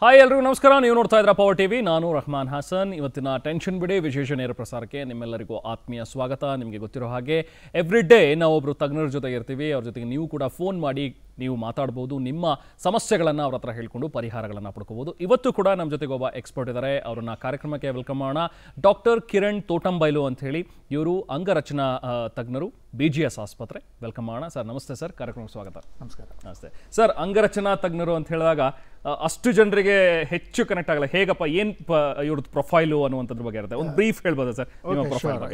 Hi ಎಲ್ಲರಿಗೂ ನಮಸ್ಕಾರ. ನೀವು ನೋಡ್ತಾ ಇದ್ದೀರಾ ಪವರ್ ಟಿವಿ. ನಾನು ರಹಮಾನ್ ಹಾಸನ್. ಇವತ್ತಿನ ಟೆನ್ಷನ್ ಬಿಡಿ ವಿಶೇಷ ನೇರ ಪ್ರಸಾರಕ್ಕೆ ನಿಮ್ಮೆಲ್ಲರಿಗೂ ಆತ್ಮೀಯ ಸ್ವಾಗತ. ನಿಮಗೆ ಗೊತ್ತಿರೋ ಹಾಗೆ ಎವ್ರಿ ಡೇ ನಾವು ಒಬ್ಬರು ತಜ್ಞರ ಜೊತೆಗೆ ಇರ್ತೀವಿ. ಅವ್ರ ಜೊತೆಗೆ ನೀವು ಕೂಡ ಫೋನ್ ಮಾಡಿ ನೀವು ಮಾತಾಡ್ಬೋದು. ನಿಮ್ಮ ಸಮಸ್ಯೆಗಳನ್ನು ಅವ್ರ ಹತ್ರ ಹೇಳ್ಕೊಂಡು ಪರಿಹಾರಗಳನ್ನು ಪಡ್ಕೋಬೋದು. ಇವತ್ತು ಕೂಡ ನಮ್ಮ ಜೊತೆಗೆ ಒಬ್ಬ ಎಕ್ಸ್ಪರ್ಟ್ ಇದ್ದಾರೆ. ಅವ್ರನ್ನ ಕಾರ್ಯಕ್ರಮಕ್ಕೆ ವೆಲ್ಕಮ್ ಮಾಡೋಣ. ಡಾಕ್ಟರ್ ಕಿರಣ್ ತೋಟಂಬೈಲು ಅಂತ ಹೇಳಿ, ಇವರು ಅಂಗರಚನಾ ತಜ್ಞರು, BGS ಆಸ್ಪತ್ರೆ. ವೆಲ್ಕಮ್ ಮಾಡೋಣ ಸರ್. ನಮಸ್ತೆ ಸರ್, ಕಾರ್ಯಕ್ರಮಕ್ಕೆ ಸ್ವಾಗತ. ನಮಸ್ಕಾರ. ನಮಸ್ತೆ ಸರ್. ಅಂಗರಚನಾ ತಜ್ಞರು ಅಂತ ಹೇಳಿದಾಗ ಅಷ್ಟು ಜನರಿಗೆ ಹೆಚ್ಚು ಕನೆಕ್ಟ್ ಆಗಲ್ಲ. ಹೇಗಪ್ಪ ಏನು ಇವ್ರದ್ದು ಪ್ರೊಫೈಲು ಅನ್ನುವಂಥದ್ರ ಬಗ್ಗೆ ಇರುತ್ತೆ, ಒಂದು ಬ್ರೀಫ್ ಹೇಳ್ಬೋದಾ ಸರ್?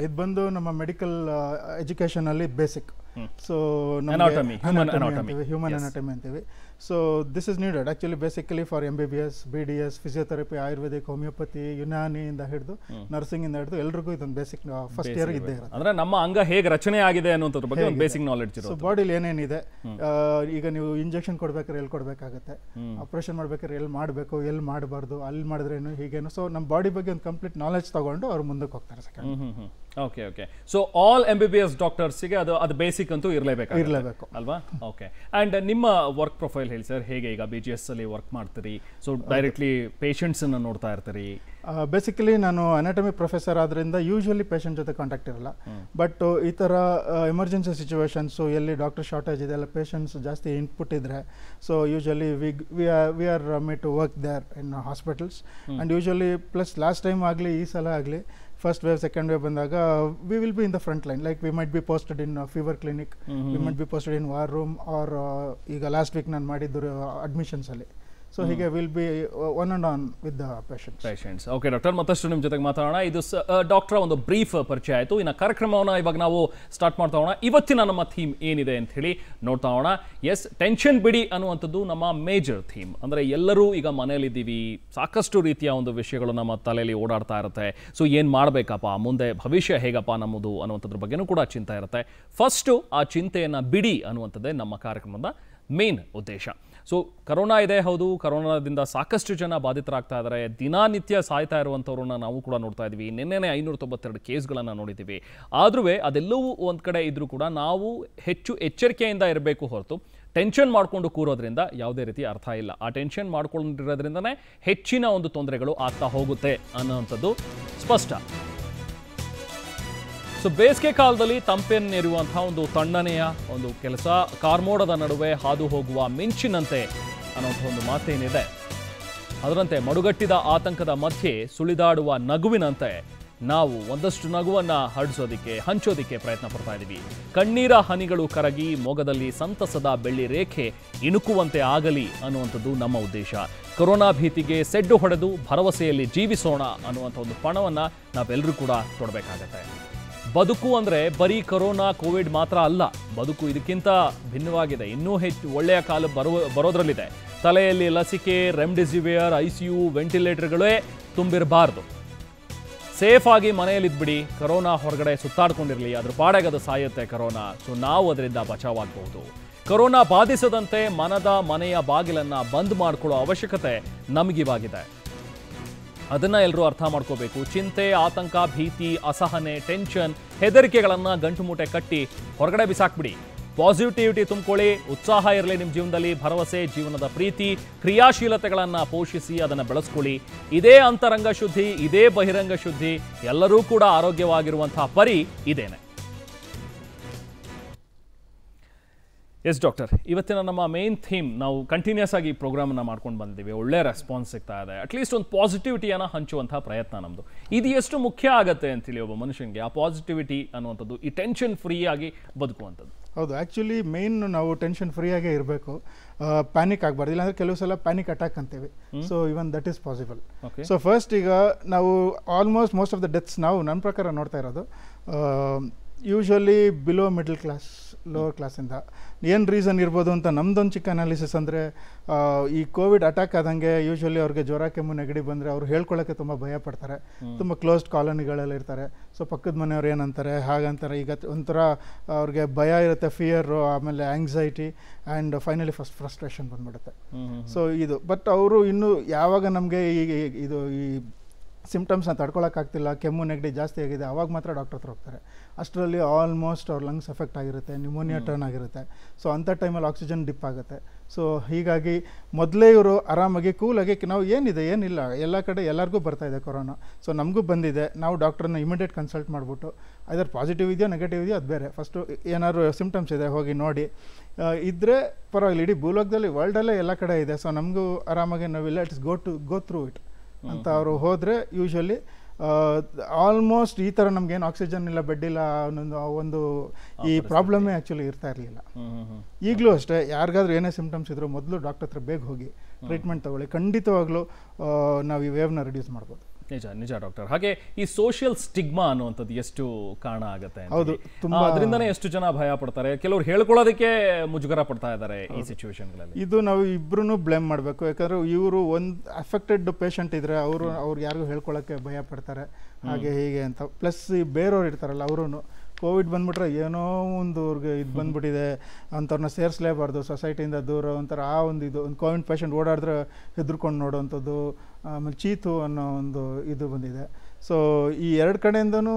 ಇದು ಬಂದು ನಮ್ಮ ಮೆಡಿಕಲ್ ಎಜುಕೇಶನ್ ಅಲ್ಲಿ ಬೇಸಿಕ್. ಸೊ ಹ್ಯೂಮನ್ ಅನಾಟಮಿ ಅಂತೀವಿ. So this is needed actually basically for MBBS, BDS, physiotherapy, Ayurvedic, homeopathy, Unani ಇಂದ ಹಿಡಿದು ನರ್ಸಿಂಗ್ ಇಂದ ಹಿಡಿದು ಎಲ್ರಿಗೂ ಇದೊಂದು ಬೇಸಿಕ್ ಫಸ್ಟ್ ಇಯರ್ ಇದ್ದೇ ಇರುತ್ತೆ. ಅಂದ್ರೆ ನಮ್ಮ ಅಂಗ ಹೇಗೆ ರಚನೆ ಆಗಿದೆ ಅನ್ನೋದ್ರ ಬಗ್ಗೆ ಒಂದು ಬೇಸಿಕ್ ನಾಲೆಡ್ಜ್ ಇರುತ್ತೆ. ಸೊ ಬಾಡಿಲಿ ಏನೇನಿದೆ, ಈಗ ನೀವು ಇಂಜೆಕ್ಷನ್ ಕೊಡ್ಬೇಕಾದ್ರೆ ಎಲ್ಲಿ ಕೊಡಬೇಕಾಗುತ್ತೆ, ಆಪರೇಷನ್ ಮಾಡ್ಬೇಕಾದ್ರೆ ಎಲ್ಲಿ ಮಾಡಬೇಕು, ಎಲ್ಲಿ ಮಾಡಬಾರ್ದು, ಅಲ್ಲಿ ಮಾಡಿದ್ರೇನು, ಹೀಗೇನು. ಸೊ ನಮ್ಮ ಬಾಡಿ ಬಗ್ಗೆ ಒಂದು ಕಂಪ್ಲೀಟ್ ನಾಲೆಡ್ಜ್ ತಗೊಂಡು ಅವ್ರು ಮುಂದಕ್ಕೆ ಹೋಗ್ತಾರೆ. Okay okay. So all MBBS ಡಾಕ್ಟರ್ಸ್ಗೆ ಅದು ಬೇಸಿಕ್ ಅಂತೂ ಇರಲೇಬೇಕು ಅಲ್ವಾ? ಓಕೆ. ಆ್ಯಂಡ್ ನಿಮ್ಮ ವರ್ಕ್ ಪ್ರೊಫೈಲ್ ಹೇಳಿ ಸರ್. ಹೇಗೆ ಈಗ BGS ಅಲ್ಲಿ ವರ್ಕ್ ಮಾಡ್ತೀರಿ? ಸೊ ಡೈರೆಕ್ಟ್ಲಿ ಪೇಷಂಟ್ಸ್ ಅನ್ನು ನೋಡ್ತಾ ಇರ್ತೀರಿ? ಬೇಸಿಕಲಿ ನಾನು ಅನಾಟಮಿ ಪ್ರೊಫೆಸರ್ ಆದ್ರಿಂದ ಯೂಶುವಲಿ ಪೇಷಂಟ್ ಜೊತೆ ಕಾಂಟ್ಯಾಕ್ಟ್ ಇರಲ್ಲ. ಬಟ್ ಈ ಥರ ಎಮರ್ಜೆನ್ಸಿ ಸಿಚುವೇಶನ್ಸು ಎಲ್ಲಿ ಡಾಕ್ಟರ್ ಶಾರ್ಟೇಜ್ ಇದೆ, ಎಲ್ಲ ಪೇಷಂಟ್ಸ್ ಜಾಸ್ತಿ ಇನ್ಪುಟ್ ಇದ್ರೆ, so usually we are made to work there in hospitals. And usually plus last time ಆಗಲಿ ಈ ಸಲ ಆಗಲಿ ಫಸ್ಟ್ ವೇವ್ ಸೆಕೆಂಡ್ ವೇವ್ ಬಂದಾಗ we will be in the front line. Like we might be posted in fever clinic, we might be posted in war room, R ಈಗ last week ನಾನು ಮಾಡಿದ್ದು ಅಡ್ಮಿಷನ್ಸಲ್ಲಿ. So ಹೀಗೆ will be one and on with the patients. Okay doctor, ಮತ್ತಷ್ಟು ನಿಮ್ಮ ಜೊತೆಗೆ ಮಾತಾಡೋಣ. ಇದು doctor ಒಂದು ಬ್ರೀಫ್ ಪರಿಚಯ ಆಯಿತು. ಇನ್ನು ಕಾರ್ಯಕ್ರಮವನ್ನು ಇವಾಗ ನಾವು ಸ್ಟಾರ್ಟ್ ಮಾಡ್ತಾ ಹೋಗೋಣ. ಇವತ್ತಿನ ನಮ್ಮ ಥೀಮ್ ಏನಿದೆ ಅಂತ ಹೇಳಿ ನೋಡ್ತಾ ಹೋಗೋಣ. ಎಸ್, ಟೆನ್ಷನ್ ಬಿಡಿ ಅನ್ನುವಂಥದ್ದು ನಮ್ಮ ಮೇಜರ್ ಥೀಮ್. ಅಂದರೆ ಎಲ್ಲರೂ ಈಗ ಮನೆಯಲ್ಲಿದ್ದೀವಿ, ಸಾಕಷ್ಟು ರೀತಿಯ ಒಂದು ವಿಷಯಗಳು ನಮ್ಮ ತಲೆಯಲ್ಲಿ ಓಡಾಡ್ತಾ ಇರುತ್ತೆ. ಸೊ ಏನು ಮಾಡಬೇಕಪ್ಪ, ಮುಂದೆ ಭವಿಷ್ಯ ಹೇಗಪ್ಪ ನಮ್ಮದು ಅನ್ನುವಂಥದ್ರ ಬಗ್ಗೆನೂ ಕೂಡ ಚಿಂತೆ ಇರುತ್ತೆ. ಫಸ್ಟು ಆ ಚಿಂತೆಯನ್ನು ಬಿಡಿ ಅನ್ನುವಂಥದ್ದೇ ನಮ್ಮ ಕಾರ್ಯಕ್ರಮದ ಮೇನ್ ಉದ್ದೇಶ. ಸೊ ಕರೋನಾ ಇದೆ, ಹೌದು, ಕರೋನಾದಿಂದ ಸಾಕಷ್ಟು ಜನ ಬಾಧಿತರಾಗ್ತಾ ಇದ್ದಾರೆ. ದಿನನಿತ್ಯ ಸಾಯ್ತಾ ಇರುವಂಥವ್ರನ್ನ ನಾವು ಕೂಡ ನೋಡ್ತಾ ಇದ್ದೀವಿ. ನಿನ್ನೆನೇ 592 ಕೇಸ್ಗಳನ್ನು ನೋಡಿದ್ದೀವಿ. ಆದರೂ ಅದೆಲ್ಲವೂ ಒಂದು ಕಡೆ ಇದ್ರೂ ಕೂಡ ನಾವು ಹೆಚ್ಚು ಎಚ್ಚರಿಕೆಯಿಂದ ಇರಬೇಕು ಹೊರತು ಟೆನ್ಷನ್ ಮಾಡಿಕೊಂಡು ಕೂರೋದ್ರಿಂದ ಯಾವುದೇ ರೀತಿ ಅರ್ಥ ಇಲ್ಲ. ಆ ಟೆನ್ಷನ್ ಮಾಡ್ಕೊಂಡಿರೋದ್ರಿಂದನೇ ಹೆಚ್ಚಿನ ಒಂದು ತೊಂದರೆಗಳು ಆಗ್ತಾ ಹೋಗುತ್ತೆ ಅನ್ನೋವಂಥದ್ದು ಸ್ಪಷ್ಟ. ಸೊ ಬೇಸಿಗೆ ಕಾಲದಲ್ಲಿ ತಂಪೆನ್ನಿರುವಂತಹ ಒಂದು ತಣ್ಣನೆಯ ಒಂದು ಕೆಲಸ, ಕಾರ್ಮೋಡದ ನಡುವೆ ಹಾದು ಹೋಗುವ ಮಿಂಚಿನಂತೆ ಅನ್ನೋಂಥ ಒಂದು ಮಾತೇನಿದೆ, ಅದರಂತೆ ಮಡುಗಟ್ಟಿದ ಆತಂಕದ ಮಧ್ಯೆ ಸುಳಿದಾಡುವ ನಗುವಿನಂತೆ ನಾವು ಒಂದಷ್ಟು ನಗುವನ್ನು ಹಂಚೋದಿಕ್ಕೆ ಪ್ರಯತ್ನ ಪಡ್ತಾ ಇದ್ದೀವಿ. ಕಣ್ಣೀರ ಹನಿಗಳು ಕರಗಿ ಮೊಗದಲ್ಲಿ ಸಂತಸದ ಬೆಳ್ಳಿ ರೇಖೆ ಇಣುಕುವಂತೆ ಆಗಲಿ ಅನ್ನುವಂಥದ್ದು ನಮ್ಮ ಉದ್ದೇಶ. ಕೊರೋನಾ ಭೀತಿಗೆ ಸೆಡ್ಡು ಹೊಡೆದು ಭರವಸೆಯಲ್ಲಿ ಜೀವಿಸೋಣ ಅನ್ನುವಂಥ ಒಂದು ಪಣವನ್ನು ನಾವೆಲ್ಲರೂ ಕೂಡ ತೊಡಬೇಕಾಗತ್ತೆ. ಬದುಕು ಅಂದರೆ ಬರೀ ಕೊರೋನಾ ಕೋವಿಡ್ ಮಾತ್ರ ಅಲ್ಲ. ಬದುಕು ಇದಕ್ಕಿಂತ ಭಿನ್ನವಾಗಿದೆ. ಇನ್ನೂ ಹೆಚ್ಚು ಒಳ್ಳೆಯ ಕಾಲ ಬರೋದ್ರಲ್ಲಿದೆ. ತಲೆಯಲ್ಲಿ ಲಸಿಕೆ, ರೆಮ್ಡಿಸಿವಿಯರ್, ICU, ವೆಂಟಿಲೇಟರ್ಗಳೇ ತುಂಬಿರಬಾರ್ದು. ಸೇಫ್ ಆಗಿ ಮನೆಯಲ್ಲಿದ್ಬಿಡಿ. ಕೊರೋನಾ ಹೊರಗಡೆ ಸುತ್ತಾಡ್ಕೊಂಡಿರಲಿ, ಅದ್ರ ಪಾಡೆಗೆ ಅದು ಸಾಯುತ್ತೆ ಕೊರೋನಾ. ಸೊ ನಾವು ಅದರಿಂದ ಬಚಾವಾಗಬಹುದು. ಕೊರೋನಾ ಬಾಧಿಸದಂತೆ ಮನೆಯ ಬಾಗಿಲನ್ನು ಬಂದ್ ಮಾಡಿಕೊಳ್ಳೋ ಅವಶ್ಯಕತೆ ನಮಗಿವಾಗಿದೆ. ಅದನ್ನ ಎಲ್ಲರೂ ಅರ್ಥ ಮಾಡ್ಕೋಬೇಕು. ಚಿಂತೆ, ಆತಂಕ, ಭೀತಿ, ಅಸಹನೆ, ಟೆನ್ಷನ್, ಹೆದರಿಕೆಗಳನ್ನು ಗಂಟು ಮೂಟೆ ಕಟ್ಟಿ ಹೊರಗಡೆ ಬಿಸಾಕ್ಬಿಡಿ. ಪಾಸಿಟಿವಿಟಿ ತುಂಬಿಕೊಳ್ಳಿ. ಉತ್ಸಾಹ ಇರಲಿ ನಿಮ್ಮ ಜೀವನದಲ್ಲಿ. ಭರವಸೆ, ಜೀವನದ ಪ್ರೀತಿ, ಕ್ರಿಯಾಶೀಲತೆಗಳನ್ನು ಪೋಷಿಸಿ ಅದನ್ನು ಬೆಳೆಸ್ಕೊಳ್ಳಿ. ಇದೇ ಅಂತರಂಗ ಶುದ್ಧಿ, ಇದೇ ಬಹಿರಂಗ ಶುದ್ಧಿ. ಎಲ್ಲರೂ ಕೂಡ ಆರೋಗ್ಯವಾಗಿರುವಂತಹ ಪರಿ ಇದೇನೆ. ಎಸ್ ಡಾಕ್ಟರ್, ಇವತ್ತಿನ ನಮ್ಮ ಮೇನ್ ಥೀಮ್, ನಾವು ಕಂಟಿನ್ಯೂಸ್ ಆಗಿ ಪ್ರೋಗ್ರಾಮನ್ನು ಮಾಡ್ಕೊಂಡು ಬಂದಿದ್ದೀವಿ. ಒಳ್ಳೆ ರೆಸ್ಪಾನ್ಸ್ ಸಿಗ್ತಾ ಇದೆ. ಅಟ್ಲೀಸ್ಟ್ ಒಂದು ಪಾಸಿಟಿವಿಟಿಯನ್ನು ಹಂಚುವಂಥ ಪ್ರಯತ್ನ ನಮ್ಮದು. ಇದು ಎಷ್ಟು ಮುಖ್ಯ ಆಗುತ್ತೆ ಅಂತೇಳಿ ಒಬ್ಬ ಮನುಷ್ಯನಿಗೆ ಆ ಪಾಸಿಟಿವಿಟಿ ಅನ್ನುವಂಥದ್ದು, ಈ ಟೆನ್ಷನ್ ಫ್ರೀ ಆಗಿ ಬದುಕುವಂಥದ್ದು. ಹೌದು, ಆ್ಯಕ್ಚುಲಿ ಮೇನ್ ನಾವು ಟೆನ್ಷನ್ ಫ್ರೀ ಆಗೇ ಇರಬೇಕು. ಪ್ಯಾನಿಕ್ ಆಗಬಾರ್ದು. ಇಲ್ಲಾಂದರೆ ಕೆಲವು ಸಲ ಪ್ಯಾನಿಕ್ ಅಟ್ಯಾಕ್ ಅಂತೀವಿ. So even that is possible. So first ಈಗ ನಾವು almost most of the deaths ನಾವು ನನ್ನ ಪ್ರಕಾರ ನೋಡ್ತಾ ಇರೋದು usually below middle class, lower ಕ್ಲಾಸಿಂದ. ಏನು ರೀಸನ್ ಇರ್ಬೋದು ಅಂತ ನಮ್ದೊಂದು ಚಿಕ್ಕ ಅನಾಲಿಸಿಸ್ ಅಂದರೆ, ಈ ಕೋವಿಡ್ ಅಟ್ಯಾಕ್ ಆದಂಗೆ ಯೂಶ್ವಲಿ ಅವ್ರಿಗೆ ಜ್ವರ, ಕೆಮ್ಮು, ನೆಗಡಿ ಬಂದರೆ ಅವ್ರು ಹೇಳ್ಕೊಳ್ಳೋಕ್ಕೆ ತುಂಬ ಭಯ ಪಡ್ತಾರೆ. ತುಂಬ ಕ್ಲೋಸ್ಡ್ ಕಾಲೋನಿಗಳೆಲ್ಲ ಇರ್ತಾರೆ. ಸೊ ಪಕ್ಕದ ಮನೆಯವ್ರು ಏನಂತಾರೆ, ಹಾಗಂತಾರೆ. ಈಗ ಒಂಥರ ಅವ್ರಿಗೆ ಭಯ ಇರುತ್ತೆ, ಫಿಯರು, ಆಮೇಲೆ ಆಂಗ್ಸೈಟಿ, ಆ್ಯಂಡ್ ಫೈನಲಿ ಫ್ರಸ್ಟ್ರೇಷನ್ ಬಂದ್ಬಿಡುತ್ತೆ. ಸೊ ಇದು ಬಟ್ ಅವರು ಇನ್ನೂ ಯಾವಾಗ ನಮಗೆ ಈ ಸಿಮ್ಟಮ್ಸ್ನ ತಡ್ಕೊಳಕ್ಕಾಗ್ತಿಲ್ಲ, ಕೆಮ್ಮು ನೆಗಡಿ ಜಾಸ್ತಿ ಆಗಿದೆ, ಅವಾಗ ಮಾತ್ರ ಡಾಕ್ಟರ್ ಹತ್ರ ಹೋಗ್ತಾರೆ. ಅಷ್ಟರಲ್ಲಿ ಆಲ್ಮೋಸ್ಟ್ ಅವ್ರ ಲಂಗ್ಸ್ ಎಫೆಕ್ಟ್ ಆಗಿರುತ್ತೆ, ನ್ಯೂಮೋನಿಯಾ ಟರ್ನ್ ಆಗಿರುತ್ತೆ. ಸೊ ಅಂಥ ಟೈಮಲ್ಲಿ ಆಕ್ಸಿಜನ್ ಡಿಪ್ ಆಗುತ್ತೆ. ಸೊ ಹೀಗಾಗಿ ಮೊದಲೇ ಇವರು ಆರಾಮಾಗಿ ಕೂಲಾಗಿ ನಾವು ಏನಿದೆ ಏನಿಲ್ಲ ಎಲ್ಲ ಕಡೆ ಎಲ್ಲರಿಗೂ ಬರ್ತಾ ಇದೆ ಕೊರೋನಾ, ಸೊ ನಮಗೂ ಬಂದಿದೆ, ನಾವು ಡಾಕ್ಟ್ರನ್ನ ಇಮಿಡಿಯೇಟ್ ಕನ್ಸಲ್ಟ್ ಮಾಡಿಬಿಟ್ಟು ಅದರ ಪಾಸಿಟಿವ್ ಇದೆಯೋ ನೆಗೆಟಿವ್ ಇದೆಯೋ ಅದು ಬೇರೆ, ಫಸ್ಟು ಏನಾದ್ರು ಸಿಮ್ಟಮ್ಸ್ ಇದೆ ಹೋಗಿ ನೋಡಿ, ಇದ್ದರೆ ಪರವಾಗಿಲ್ಲ. ಇಡೀ ಭೂಲೋಕದಲ್ಲಿ ವರ್ಲ್ಡಲ್ಲೇ ಎಲ್ಲ ಕಡೆ ಇದೆ, ಸೊ ನಮಗೂ ಆರಾಮಾಗಿ ನಾವಿಲ್ಲ, ಇಟ್ಸ್ ಗೋ ಥ್ರೂ ಇಟ್ ಅಂತ ಅವರು ಹೋದರೆ ಯೂಶ್ವಲಿ ಆಲ್ಮೋಸ್ಟ್ ಈ ಥರ ನಮಗೇನು ಆಕ್ಸಿಜನ್ ಇಲ್ಲ, ಬೆಡ್ ಇಲ್ಲ ಒಂದು ಈ ಪ್ರಾಬ್ಲಮ್ಮೇ ಆ್ಯಕ್ಚುಲಿ ಇರ್ತಾ ಇರಲಿಲ್ಲ. ಈಗಲೂ ಅಷ್ಟೇ ಯಾರಿಗಾದ್ರೂ ಏನೇ ಸಿಮ್ಟಮ್ಸ್ ಇದ್ದರೂ ಮೊದಲು ಡಾಕ್ಟರ್ ಹತ್ರ ಬೇಗ ಹೋಗಿ ಟ್ರೀಟ್ಮೆಂಟ್ ತೊಗೊಳ್ಳಿ, ಖಂಡಿತವಾಗ್ಲೂ ನಾವು ಈ ವೇವ್ನ ರಿಡ್ಯೂಸ್ ಮಾಡ್ಬೋದು. ನಿಜ ಡಾಕ್ಟರ್. ಹಾಗೆ ಈ ಸೋಷಿಯಲ್ ಸ್ಟಿಗ್ಮಾ ಅನ್ನುವಂಥದ್ದು ಎಷ್ಟು ಕಾರಣ ಆಗುತ್ತೆ? ಹೌದು, ಅದರಿಂದನೇ ಎಷ್ಟು ಜನ ಭಯ ಪಡ್ತಾರೆ, ಕೆಲವರು ಹೇಳ್ಕೊಳ್ಳೋದಕ್ಕೆ ಮುಜುಗರ ಪಡ್ತಾ ಇದ್ದಾರೆ ಈ ಸಿಚುವೇಶನ್ಗಳಲ್ಲಿ. ಇದು ನಾವು ಇಬ್ಬರೂ ಬ್ಲೇಮ್ ಮಾಡಬೇಕು. ಯಾಕಂದರೆ ಇವರು ಒಂದು ಅಫೆಕ್ಟೆಡ್ ಪೇಷಂಟ್ ಇದ್ದರೆ ಅವ್ರು ಯಾರಿಗೂ ಹೇಳ್ಕೊಳ್ಳೋಕ್ಕೆ ಭಯ ಪಡ್ತಾರೆ ಹಾಗೆ ಹೀಗೆ ಅಂತ. ಪ್ಲಸ್ ಈ ಬೇರೆಯವ್ರು ಇರ್ತಾರಲ್ಲ ಅವರು ಕೋವಿಡ್ ಬಂದ್ಬಿಟ್ರೆ ಏನೋ ಒಂದು ಅವ್ರಿಗೆ ಇದು ಬಂದ್ಬಿಟ್ಟಿದೆ ಅಂಥವ್ರನ್ನ ಸೇರಿಸಲೇಬಾರ್ದು, ಸೊಸೈಟಿಯಿಂದ ದೂರ ಒಂಥರ ಒಂದು ಕೋವಿಡ್ ಪೇಷಂಟ್ ಓಡಾಡಿದ್ರೆ ಹೆದರ್ಕೊಂಡು ನೋಡೋವಂಥದ್ದು, ಆಮೇಲೆ ಚೀತು ಅನ್ನೋ ಒಂದು ಇದು ಬಂದಿದೆ. ಸೊ ಈ ಎರಡು ಕಡೆಯಿಂದನೂ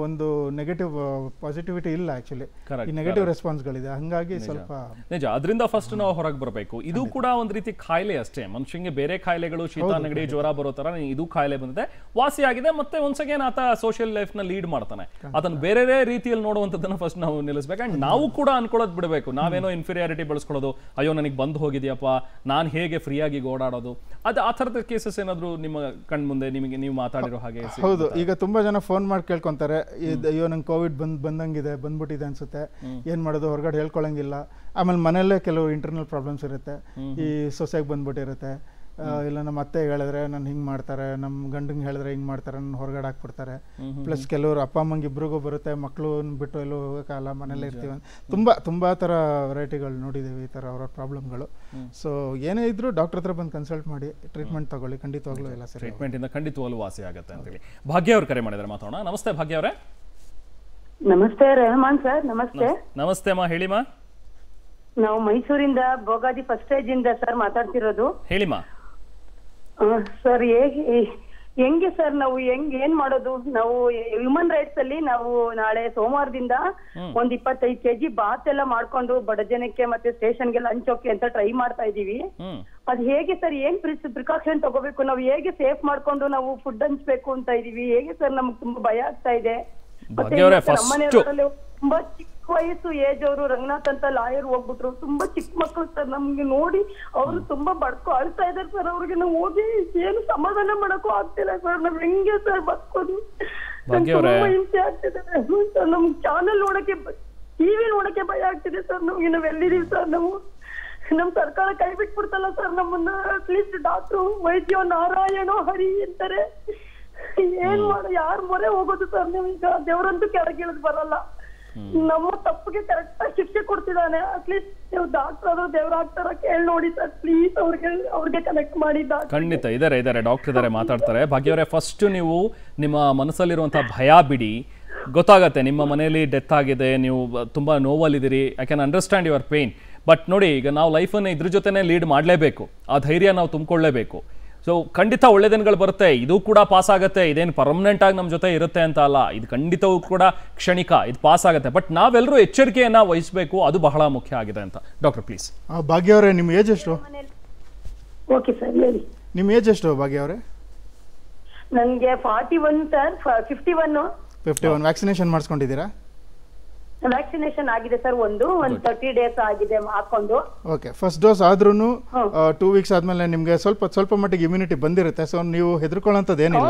ಒಂದು ನೆಗೆಟಿವ್ ಪಾಸಿಟಿವಿಟಿ ಇಲ್ಲ ಆ್ಯಕ್ಚುಲಿ, ಈ ನೆಗೆಟಿವ್ ರೆಸ್ಪಾನ್ಸ್ಗಳಿದೆ. ಹಾಗಾಗಿ ಸ್ವಲ್ಪ ನಿಜ, ಅದರಿಂದ ಫಸ್ಟ್ ನಾವು ಹೊರಗೆ ಬರಬೇಕು. ಇದು ಕೂಡ ಒಂದು ರೀತಿ ಕಾಯಿಲೆ ಅಷ್ಟೇ, ಮನುಷ್ಯಂಗೆ ಬೇರೆ ಕಾಯಿಲೆಗಳು ಶೀತ ನೆಗಡಿ ಜ್ವರ ಬರೋ ಥರ ಇದು ಕಾಯಿಲೆ ಬಂದಿದೆ, ವಾಸಿಯಾಗಿದೆ, ಮತ್ತೆ ಒನ್ಸ್ ಅಗೇನ್ ಆತ ಸೋಷಿಯಲ್ ಲೈಫ್ನ ಲೀಡ್ ಮಾಡ್ತಾನೆ. ಅದನ್ನು ಬೇರೆ ರೀತಿಯಲ್ಲಿ ನೋಡುವಂಥದ್ದನ್ನು ಫಸ್ಟ್ ನಾವು ನಿಲ್ಲಿಸ್ಬೇಕು. ಆ್ಯಂಡ್ ನಾವು ಕೂಡ ಅನ್ಕೊಳ್ಳೋದು ಬಿಡಬೇಕು, ನಾವೇನೋ ಇನ್ಫೀರಿಯಾರಿಟಿ ಬೆಳೆಸ್ಕೊಳ್ಳೋದು, ಅಯ್ಯೋ ನನಗೆ ಬಂದು ಹೋಗಿದೆಯಪ್ಪ, ನಾನು ಹೇಗೆ ಫ್ರೀಯಾಗಿ ಓಡಾಡೋದು, ಅದು ಆ ಥರದ ಕೇಸಸ್ ಏನಾದರೂ ನಿಮ್ಮ ಕಣ್ಮುಂದೆ ನೀವು ಮಾತಾಡಿರೋ ಹಾಗೆ? ಹೌದು, ಈಗ ತುಂಬಾ ಜನ ಫೋನ್ ಮಾಡಿ ಕೇಳ್ಕೊಂತಾರೆ, ಅಯ್ಯೋ ನಂಗೆ ಕೋವಿಡ್ ಬಂದ್ಬಿಟ್ಟಿದೆ ಅನ್ಸುತ್ತೆ, ಏನ್ ಮಾಡೋದು, ಹೊರಗಡೆ ಹೇಳ್ಕೊಳಂಗಿಲ್ಲ. ಆಮೇಲೆ ಮನೆಯಲ್ಲೇ ಕೆಲವು ಇಂಟರ್ನಲ್ ಪ್ರಾಬ್ಲಮ್ಸ್ ಇರುತ್ತೆ, ಈ ಸೊಸೆಗೆ ಬಂದ್ಬಿಟ್ಟಿರುತ್ತೆ, ಇಲ್ಲ ನಮ್ಮ ಅತ್ತೆ ಹೇಳಿದ್ರೆ ನಾನು ಹಿಂಗೆ ಮಾಡ್ತಾರೆ, ನಮ್ಮ ಗಂಡಂಗೆ ಹೇಳಿದ್ರೆ ಹಿಂಗೆ ಮಾಡ್ತಾರೆ, ನನ್ನ ಹೊರಗಡೆ ಹಾಕ್ಬಿಡ್ತಾರೆ. ಪ್ಲಸ್ ಕೆಲವರು ಅಪ್ಪ ಅಮ್ಮಂಗೆ ಇಬ್ರಿಗೂ ಬರುತ್ತೆ, ಮಕ್ಕಳು ಬಿಟ್ಟು ಎಲ್ಲೂ ಹೋಗೋಕ್ಕಾಗಲ್ಲ, ಮನೇಲೇ ಇರ್ತೀವಿ. ತುಂಬ ಥರ ವೆರೈಟಿಗಳು ನೋಡಿದ್ದೀವಿ ಈ ಥರ ಅವರ ಪ್ರಾಬ್ಲಮ್ಗಳು. ಸೊ ಏನೇ ಇದ್ರೂ ಡಾಕ್ಟರ್ ಹತ್ರ ಬಂದು ಕನ್ಸಲ್ಟ್ ಮಾಡಿ ಟ್ರೀಟ್ಮೆಂಟ್ ತಗೊಳ್ಳಿ, ಖಂಡಿತವಾಗ್ಲೂ ಎಲ್ಲ ಸರಿ, ಟ್ರೀಟ್ಮೆಂಟಿಂದ ಖಂಡಿತವಾಗ್ಲೂ ವಾಸಿ ಆಗುತ್ತೆ ಅಂತೇಳಿ. ಭಾಗ್ಯ ಅವ್ರು ಕರೆ ಮಾಡಿದ್ರೆ ಮಾತಾಡೋಣ. ನಮಸ್ತೆ ಭಾಗ್ಯ ಅವರೇ. ನಮಸ್ತೆ ರೆಹಮಾನ್ ಸರ್. ನಮಸ್ತೆ. ನಮಸ್ತೆ ಅಮ್ಮ, ಹೇಳಿಮಾ. ನಾವು ಮೈಸೂರಿಂದ ಭೋಗಾದಿ ಫಸ್ಟ್ ಸ್ಟೇಜ್ ಇಂದ ಸರ್ ಮಾತಾಡ್ತಿರೋದು. ಹೇಳಿಮಾ. ಸರ್ ಹೆಂಗೆ ಸರ್ ನಾವು ಏನ್ ಮಾಡೋದು? ನಾವು ಹ್ಯೂಮನ್ ರೈಟ್ಸ್ ಅಲ್ಲಿ ನಾವು ನಾಳೆ ಸೋಮವಾರದಿಂದ 25 kg ಬಾತ್ ಎಲ್ಲ ಮಾಡ್ಕೊಂಡು ಬಡ ಜನಕ್ಕೆ ಮತ್ತೆ ಸ್ಟೇಷನ್ಗೆಲ್ಲ ಹಂಚೋಕೆ ಅಂತ ಟ್ರೈ ಮಾಡ್ತಾ ಇದೀವಿ. ಅದ್ ಹೇಗೆ ಸರ್, ಏನ್ ಪ್ರಿಕಾಷನ್ ತಗೋಬೇಕು, ನಾವು ಹೇಗೆ ಸೇಫ್ ಮಾಡ್ಕೊಂಡು ನಾವು ಫುಡ್ ಹಂಚ್ಬೇಕು ಅಂತ ಇದೀವಿ, ಹೇಗೆ ಸರ್? ನಮ್ಗೆ ತುಂಬಾ ಭಯ ಆಗ್ತಾ ಇದೆ. ತುಂಬಾ ಚಿಕ್ಕ ವಯಸ್ಸು ಏಜ್ ಅವರು, ರಂಗನಾಥ್ ಅಂತ ಲಾಯರ್ ಹೋಗ್ಬಿಟ್ರು, ತುಂಬಾ ಚಿಕ್ಕ ಮಕ್ಕಳು ಸರ್. ನಮ್ಗೆ ನೋಡಿ ಅವರು ತುಂಬಾ ಬಡ್ಕೊ ಅಳ್ತಾ ಇದಾರೆ ಸರ್. ಅವ್ರಿಗೆ ನಾವು ಹೋಗಿ ಏನು ಸಮಾಧಾನ ಮಾಡಕ್ಕೂ ಆಗ್ತಿಲ್ಲ ಸರ್. ನಾವ್ ಹೆಂಗೆ ಸರ್ ಬದುಕೋದು? ತುಂಬಾ ಹಿಂಸೆ ಆಗ್ತಿದೆ ಸರ್. ನಮ್ ಚಾನಲ್ ನೋಡಕ್ಕೆ, ಟಿವಿ ನೋಡಕ್ಕೆ ಭಯ ಆಗ್ತಿದೆ ಸರ್. ನಮ್ಗೆ ನಾವ್ ಎಲ್ಲಿದೀವಿ ಸರ್? ನಾವು ನಮ್ ಸರ್ಕಾರ ಕೈ ಬಿಟ್ಬಿಡ್ತಲ್ಲ ಸರ್ ನಮ್ಮನ್ನ. ಅಟ್ಲೀಸ್ಟ್ ಡಾಕ್ಟ್ರು ವೈದ್ಯ ನಾರಾಯಣೋ ಹರಿ ಅಂತಾರೆ. ಏನ್ ಮಾಡ, ಯಾರ ಮೊರೆ ಹೋಗೋದು ಸರ್? ನೀವೀಗ ದೇವರಂತೂ ಕೆಳಗಿಳಿದ್ ಬರಲ್ಲ. ನಮ್ಮ ತಪ್ಪಿಗೆ ಕರೆಕ್ಟ್ ಆಗಿ ಶಿಕ್ಷೆ ಕೊಡ್ತಿದ್ದಾನೆ. ಅಟ್ಲೀಸ್ಟ್ ನೀವು ಡಾಕ್ಟರ್ ಆದ್ರೂ ದೇವ್ರ ಆಗ್ತಾರ, ಕೇಳಿ ನೋಡಿ ಸರ್ ಪ್ಲೀಸ್. ಅವ್ರಿಗೆ ಕನೆಕ್ಟ್ ಮಾಡಿ. ಖಂಡಿತ ಇದಾರೆ ಡಾಕ್ಟರ್ ಇದಾರೆ, ಮಾತಾಡ್ತಾರೆ. ಭಾಗ್ಯವರೇ, ಫಸ್ಟ್ ನೀವು ನಿಮ್ಮ ಮನಸ್ಸಲ್ಲಿರುವಂತಹ ಭಯ ಬಿಡಿ. ಗೊತ್ತಾಗತ್ತೆ ನಿಮ್ಮ ಮನೆಯಲ್ಲಿ ಡೆತ್ ಆಗಿದೆ, ನೀವು ತುಂಬಾ ನೋವಲ್ಲಿದ್ದೀರಿ. I can understand your pain. But ನೋಡಿ, ಈಗ ನಾವು ಲೈಫನ್ನು ಇದ್ರ ಜೊತೆನೇ ಲೀಡ್ ಮಾಡಲೇಬೇಕು, ಆ ಧೈರ್ಯ ನಾವು ತುಂಬಿಕೊಳ್ಳೇಬೇಕು. ಸೊ ಖಂಡಿತ ಒಳ್ಳೆ ದಿನಗಳು ಬರುತ್ತೆ, ಇದು ಕೂಡ ಪಾಸ್ ಆಗುತ್ತೆ. ಇದೇನು ಪರ್ಮನೆಂಟ್ ಆಗಿ ನಮ್ಮ ಜೊತೆ ಇರುತ್ತೆ ಅಂತ ಅಲ್ಲ, ಇದು ಖಂಡಿತವೂ ಕೂಡ ಕ್ಷಣಿಕ, ಇದು ಪಾಸ್ ಆಗುತ್ತೆ. ಬಟ್ ನಾವೆಲ್ಲರೂ ಎಚ್ಚರಿಕೆಯನ್ನ ವಹಿಸಬೇಕು, ಅದು ಬಹಳ ಮುಖ್ಯ ಆಗಿದೆ ಅಂತ. Doctor please. ಭಾಗ್ಯ ಅವರೇ, ನಿಮ್ಮ ಏಜ್ ಎಷ್ಟು? ಓಕೆ ಸರ್ ಹೇಳಿ. ನಿಮ್ಮ ಏಜ್ ಎಷ್ಟು ಭಾಗ್ಯ ಅವರೇ? ನನಗೆ 41 ಸರ್. 51. ವ್ಯಾಕ್ಸಿನೇಷನ್ ಮಾಡಿಸ್ಕೊಂಡಿದ್ದೀರಾ? ವ್ಯಾಕ್ಸಿನೇಷನ್ ಆಗಿದೆ ಸರ್. ಒಂದು 30 days ಆಗಿದೆ ಹಾಕೊಂಡು. ಓಕೆ, ಫಸ್ಟ್ ಡೋಸ್ ಆದ್ರೂ 2 weeks ಆದ್ಮೇಲೆ ನಿಮ್ಗೆ ಸ್ವಲ್ಪ ಮಟ್ಟಿಗೆ ಇಮ್ಯುನಿಟಿ ಬಂದಿರುತ್ತೆ. ಸೊ ನೀವು ಹೆದರ್ಕೊಳ್ಳೋಂಥದ್ದು ಏನಿಲ್ಲ.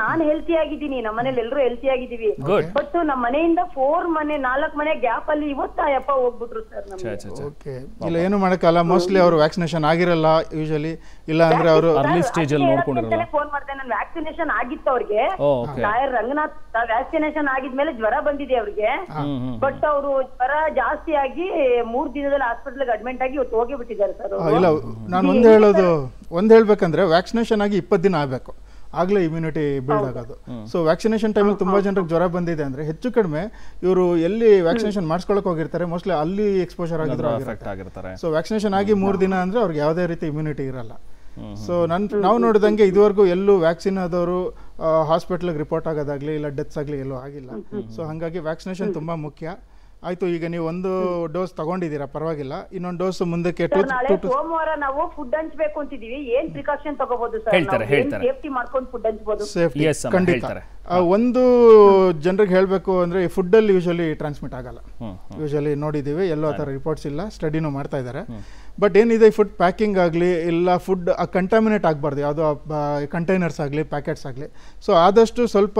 ನಾನು ಹೆಲ್ತಿ ಆಗಿದ್ದೀನಿ, ನಮ್ಮ ಮನೇಲಿ ಎಲ್ಲರೂ ಹೆಲ್ತಿ ಆಗಿದ್ದೀವಿ. ಬಟ್ ನಮ್ಮ ಮನೆಯಿಂದ 4 ಮನೆ ಗ್ಯಾಪ್ ಅಲ್ಲಿ ಇವತ್ತಪ್ಪ ಹೋಗ್ಬಿಟ್ರು ಸರ್ ನಮ್ಗೆ. ಓಕೆ, ಇಲ್ಲ ಏನು ಮಾಡಕ್ಕಲ್ಲ. ಮೋಸ್ಟ್ಲಿ ಅವರು ವ್ಯಾಕ್ಸಿನೇಷನ್ ಆಗಿರಲ್ಲ ಯೂಶಲಿ, ಇಲ್ಲ ಅಂದ್ರೆ ಅವರು ಅರ್ಲಿ ಸ್ಟೇಜ್ ಅಲ್ಲಿ ನೋಡ್ಕೊಂಡಿರಲ್ಲ. ಫೋನ್ ಮಾಡ್ದೆ, ನಾನು ವ್ಯಾಕ್ಸಿನೇಷನ್ ಆಗಿತ್ತು ಅವ್ರಿಗೆ. ಲಾಯರ್ ರಂಗನಾಥ್ ವ್ಯಾಕ್ಸಿನೇಷನ್ ಆಗಿದ್ಮೇಲೆ ಜ್ವರ ಬಂದಿದೆ ಅವ್ರಿಗೆ. ಬಟ್ ಅವರು ಜ್ವರ ಜಾಸ್ತಿ ಆಗಿ 3 ದಿನದಲ್ಲಿ ಹಾಸ್ಪಿಟಲ್ ಅಡ್ಮಿಟ್ ಆಗಿ ಇವತ್ತು ಹೋಗಿ ಬಿಟ್ಟಿದ್ದಾರೆ ಸರ್. ಇಲ್ಲ, ನಾನು ಒಂದ್ ಹೇಳ್ಬೇಕಂದ್ರೆ ವ್ಯಾಕ್ಸಿನೇಷನ್ ಆಗಿ 20 ದಿನ ಆಗ್ಬೇಕು, ಆಗ್ಲೇ ಇಮ್ಯುನಿಟಿ ಬಿಲ್ಡ್ ಆಗೋದು. ಸೊ ವ್ಯಾಕ್ಸಿನೇಷನ್ ಟೈಮಲ್ಲಿ ತುಂಬಾ ಜನರಿಗೆ ಜ್ವರ ಬಂದಿದೆ ಅಂದ್ರೆ ಹೆಚ್ಚು ಕಡಿಮೆ ಇವರು ಎಲ್ಲಿ ವ್ಯಾಕ್ಸಿನೇಷನ್ ಮಾಡಿಸ್ಕೊಳಕ್ ಹೋಗಿರ್ತಾರೆ, ಮೋಸ್ಟ್ಲಿ ಅಲ್ಲಿ ಎಕ್ಸ್ಪೋಜರ್ ಆಗಿರ್ತಾರೆ. ಸೊ ವ್ಯಾಕ್ಸಿನೇಷನ್ ಆಗಿ 3 ದಿನ ಅಂದ್ರೆ ಅವ್ರಿಗೆ ಯಾವುದೇ ರೀತಿ ಇಮ್ಯುನಿಟಿ ಇರಲ್ಲ. ಸೊ ನಾವು ನೋಡಿದಂಗೆ ಇದುವರೆಗೂ ಎಲ್ಲೂ ವ್ಯಾಕ್ಸಿನ್ ಆದವರು ಹಾಸ್ಪಿಟ್ಲಿಗೆ ರಿಪೋರ್ಟ್ ಆಗೋದಾಗ್ಲಿ ಇಲ್ಲ ಡೆತ್ಸ್ ಆಗಲಿ ಎಲ್ಲೂ ಆಗಿಲ್ಲ. ಸೊ ಹಾಗಾಗಿ ವ್ಯಾಕ್ಸಿನೇಷನ್ ತುಂಬ ಮುಖ್ಯ. ಆಯಿತು ಈಗ ನೀವು ಒಂದು ಡೋಸ್ ತಗೊಂಡಿದ್ದೀರಾ ಪರವಾಗಿಲ್ಲ, ಇನ್ನೊಂದು ಡೋಸ್ ಮುಂದಕ್ಕೆ ಸರ್ ನಾಳೆ ಸೋಮವಾರ ನಾವು ಫುಡ್ ಹಂಚ್ಬೇಕು ಅಂತಿದೀವಿ, ಏನ್ ಪ್ರಿಕಾಷನ್ ತಗೋಬಹುದು ಸರ್? ಹೇಳ್ತಾರೆ. ಸೇಫ್ಟಿ ಮಾಡ್ಕೊಂಡು ಫುಡ್ ಹಂಚ್ಬೋದು? ಸೇಫ್ಟಿ ಖಂಡಿತ. ಒಂದು ಜನರಿಗೆ ಹೇಳಬೇಕು ಅಂದರೆ ಈ ಫುಡ್ಡಲ್ಲಿ ಯೂಶಲಿ ಟ್ರಾನ್ಸ್ಮಿಟ್ ಆಗಲ್ಲ. ಯೂಶಲಿ ನೋಡಿದ್ದೀವಿ, ಎಲ್ಲೋ ಆ ಥರ ರಿಪೋರ್ಟ್ಸ್ ಇಲ್ಲ, ಸ್ಟಡಿನೂ ಮಾಡ್ತಾ ಇದ್ದಾರೆ. ಬಟ್ ಏನಿದೆ ಫುಡ್ ಪ್ಯಾಕಿಂಗ್ ಆಗಲಿ ಇಲ್ಲ ಫುಡ್ ಕಂಟಾಮಿನೇಟ್ ಆಗಬಾರ್ದು, ಯಾವುದೋ ಕಂಟೈನರ್ಸ್ ಆಗಲಿ ಪ್ಯಾಕೆಟ್ಸ್ ಆಗಲಿ. ಸೊ ಆದಷ್ಟು ಸ್ವಲ್ಪ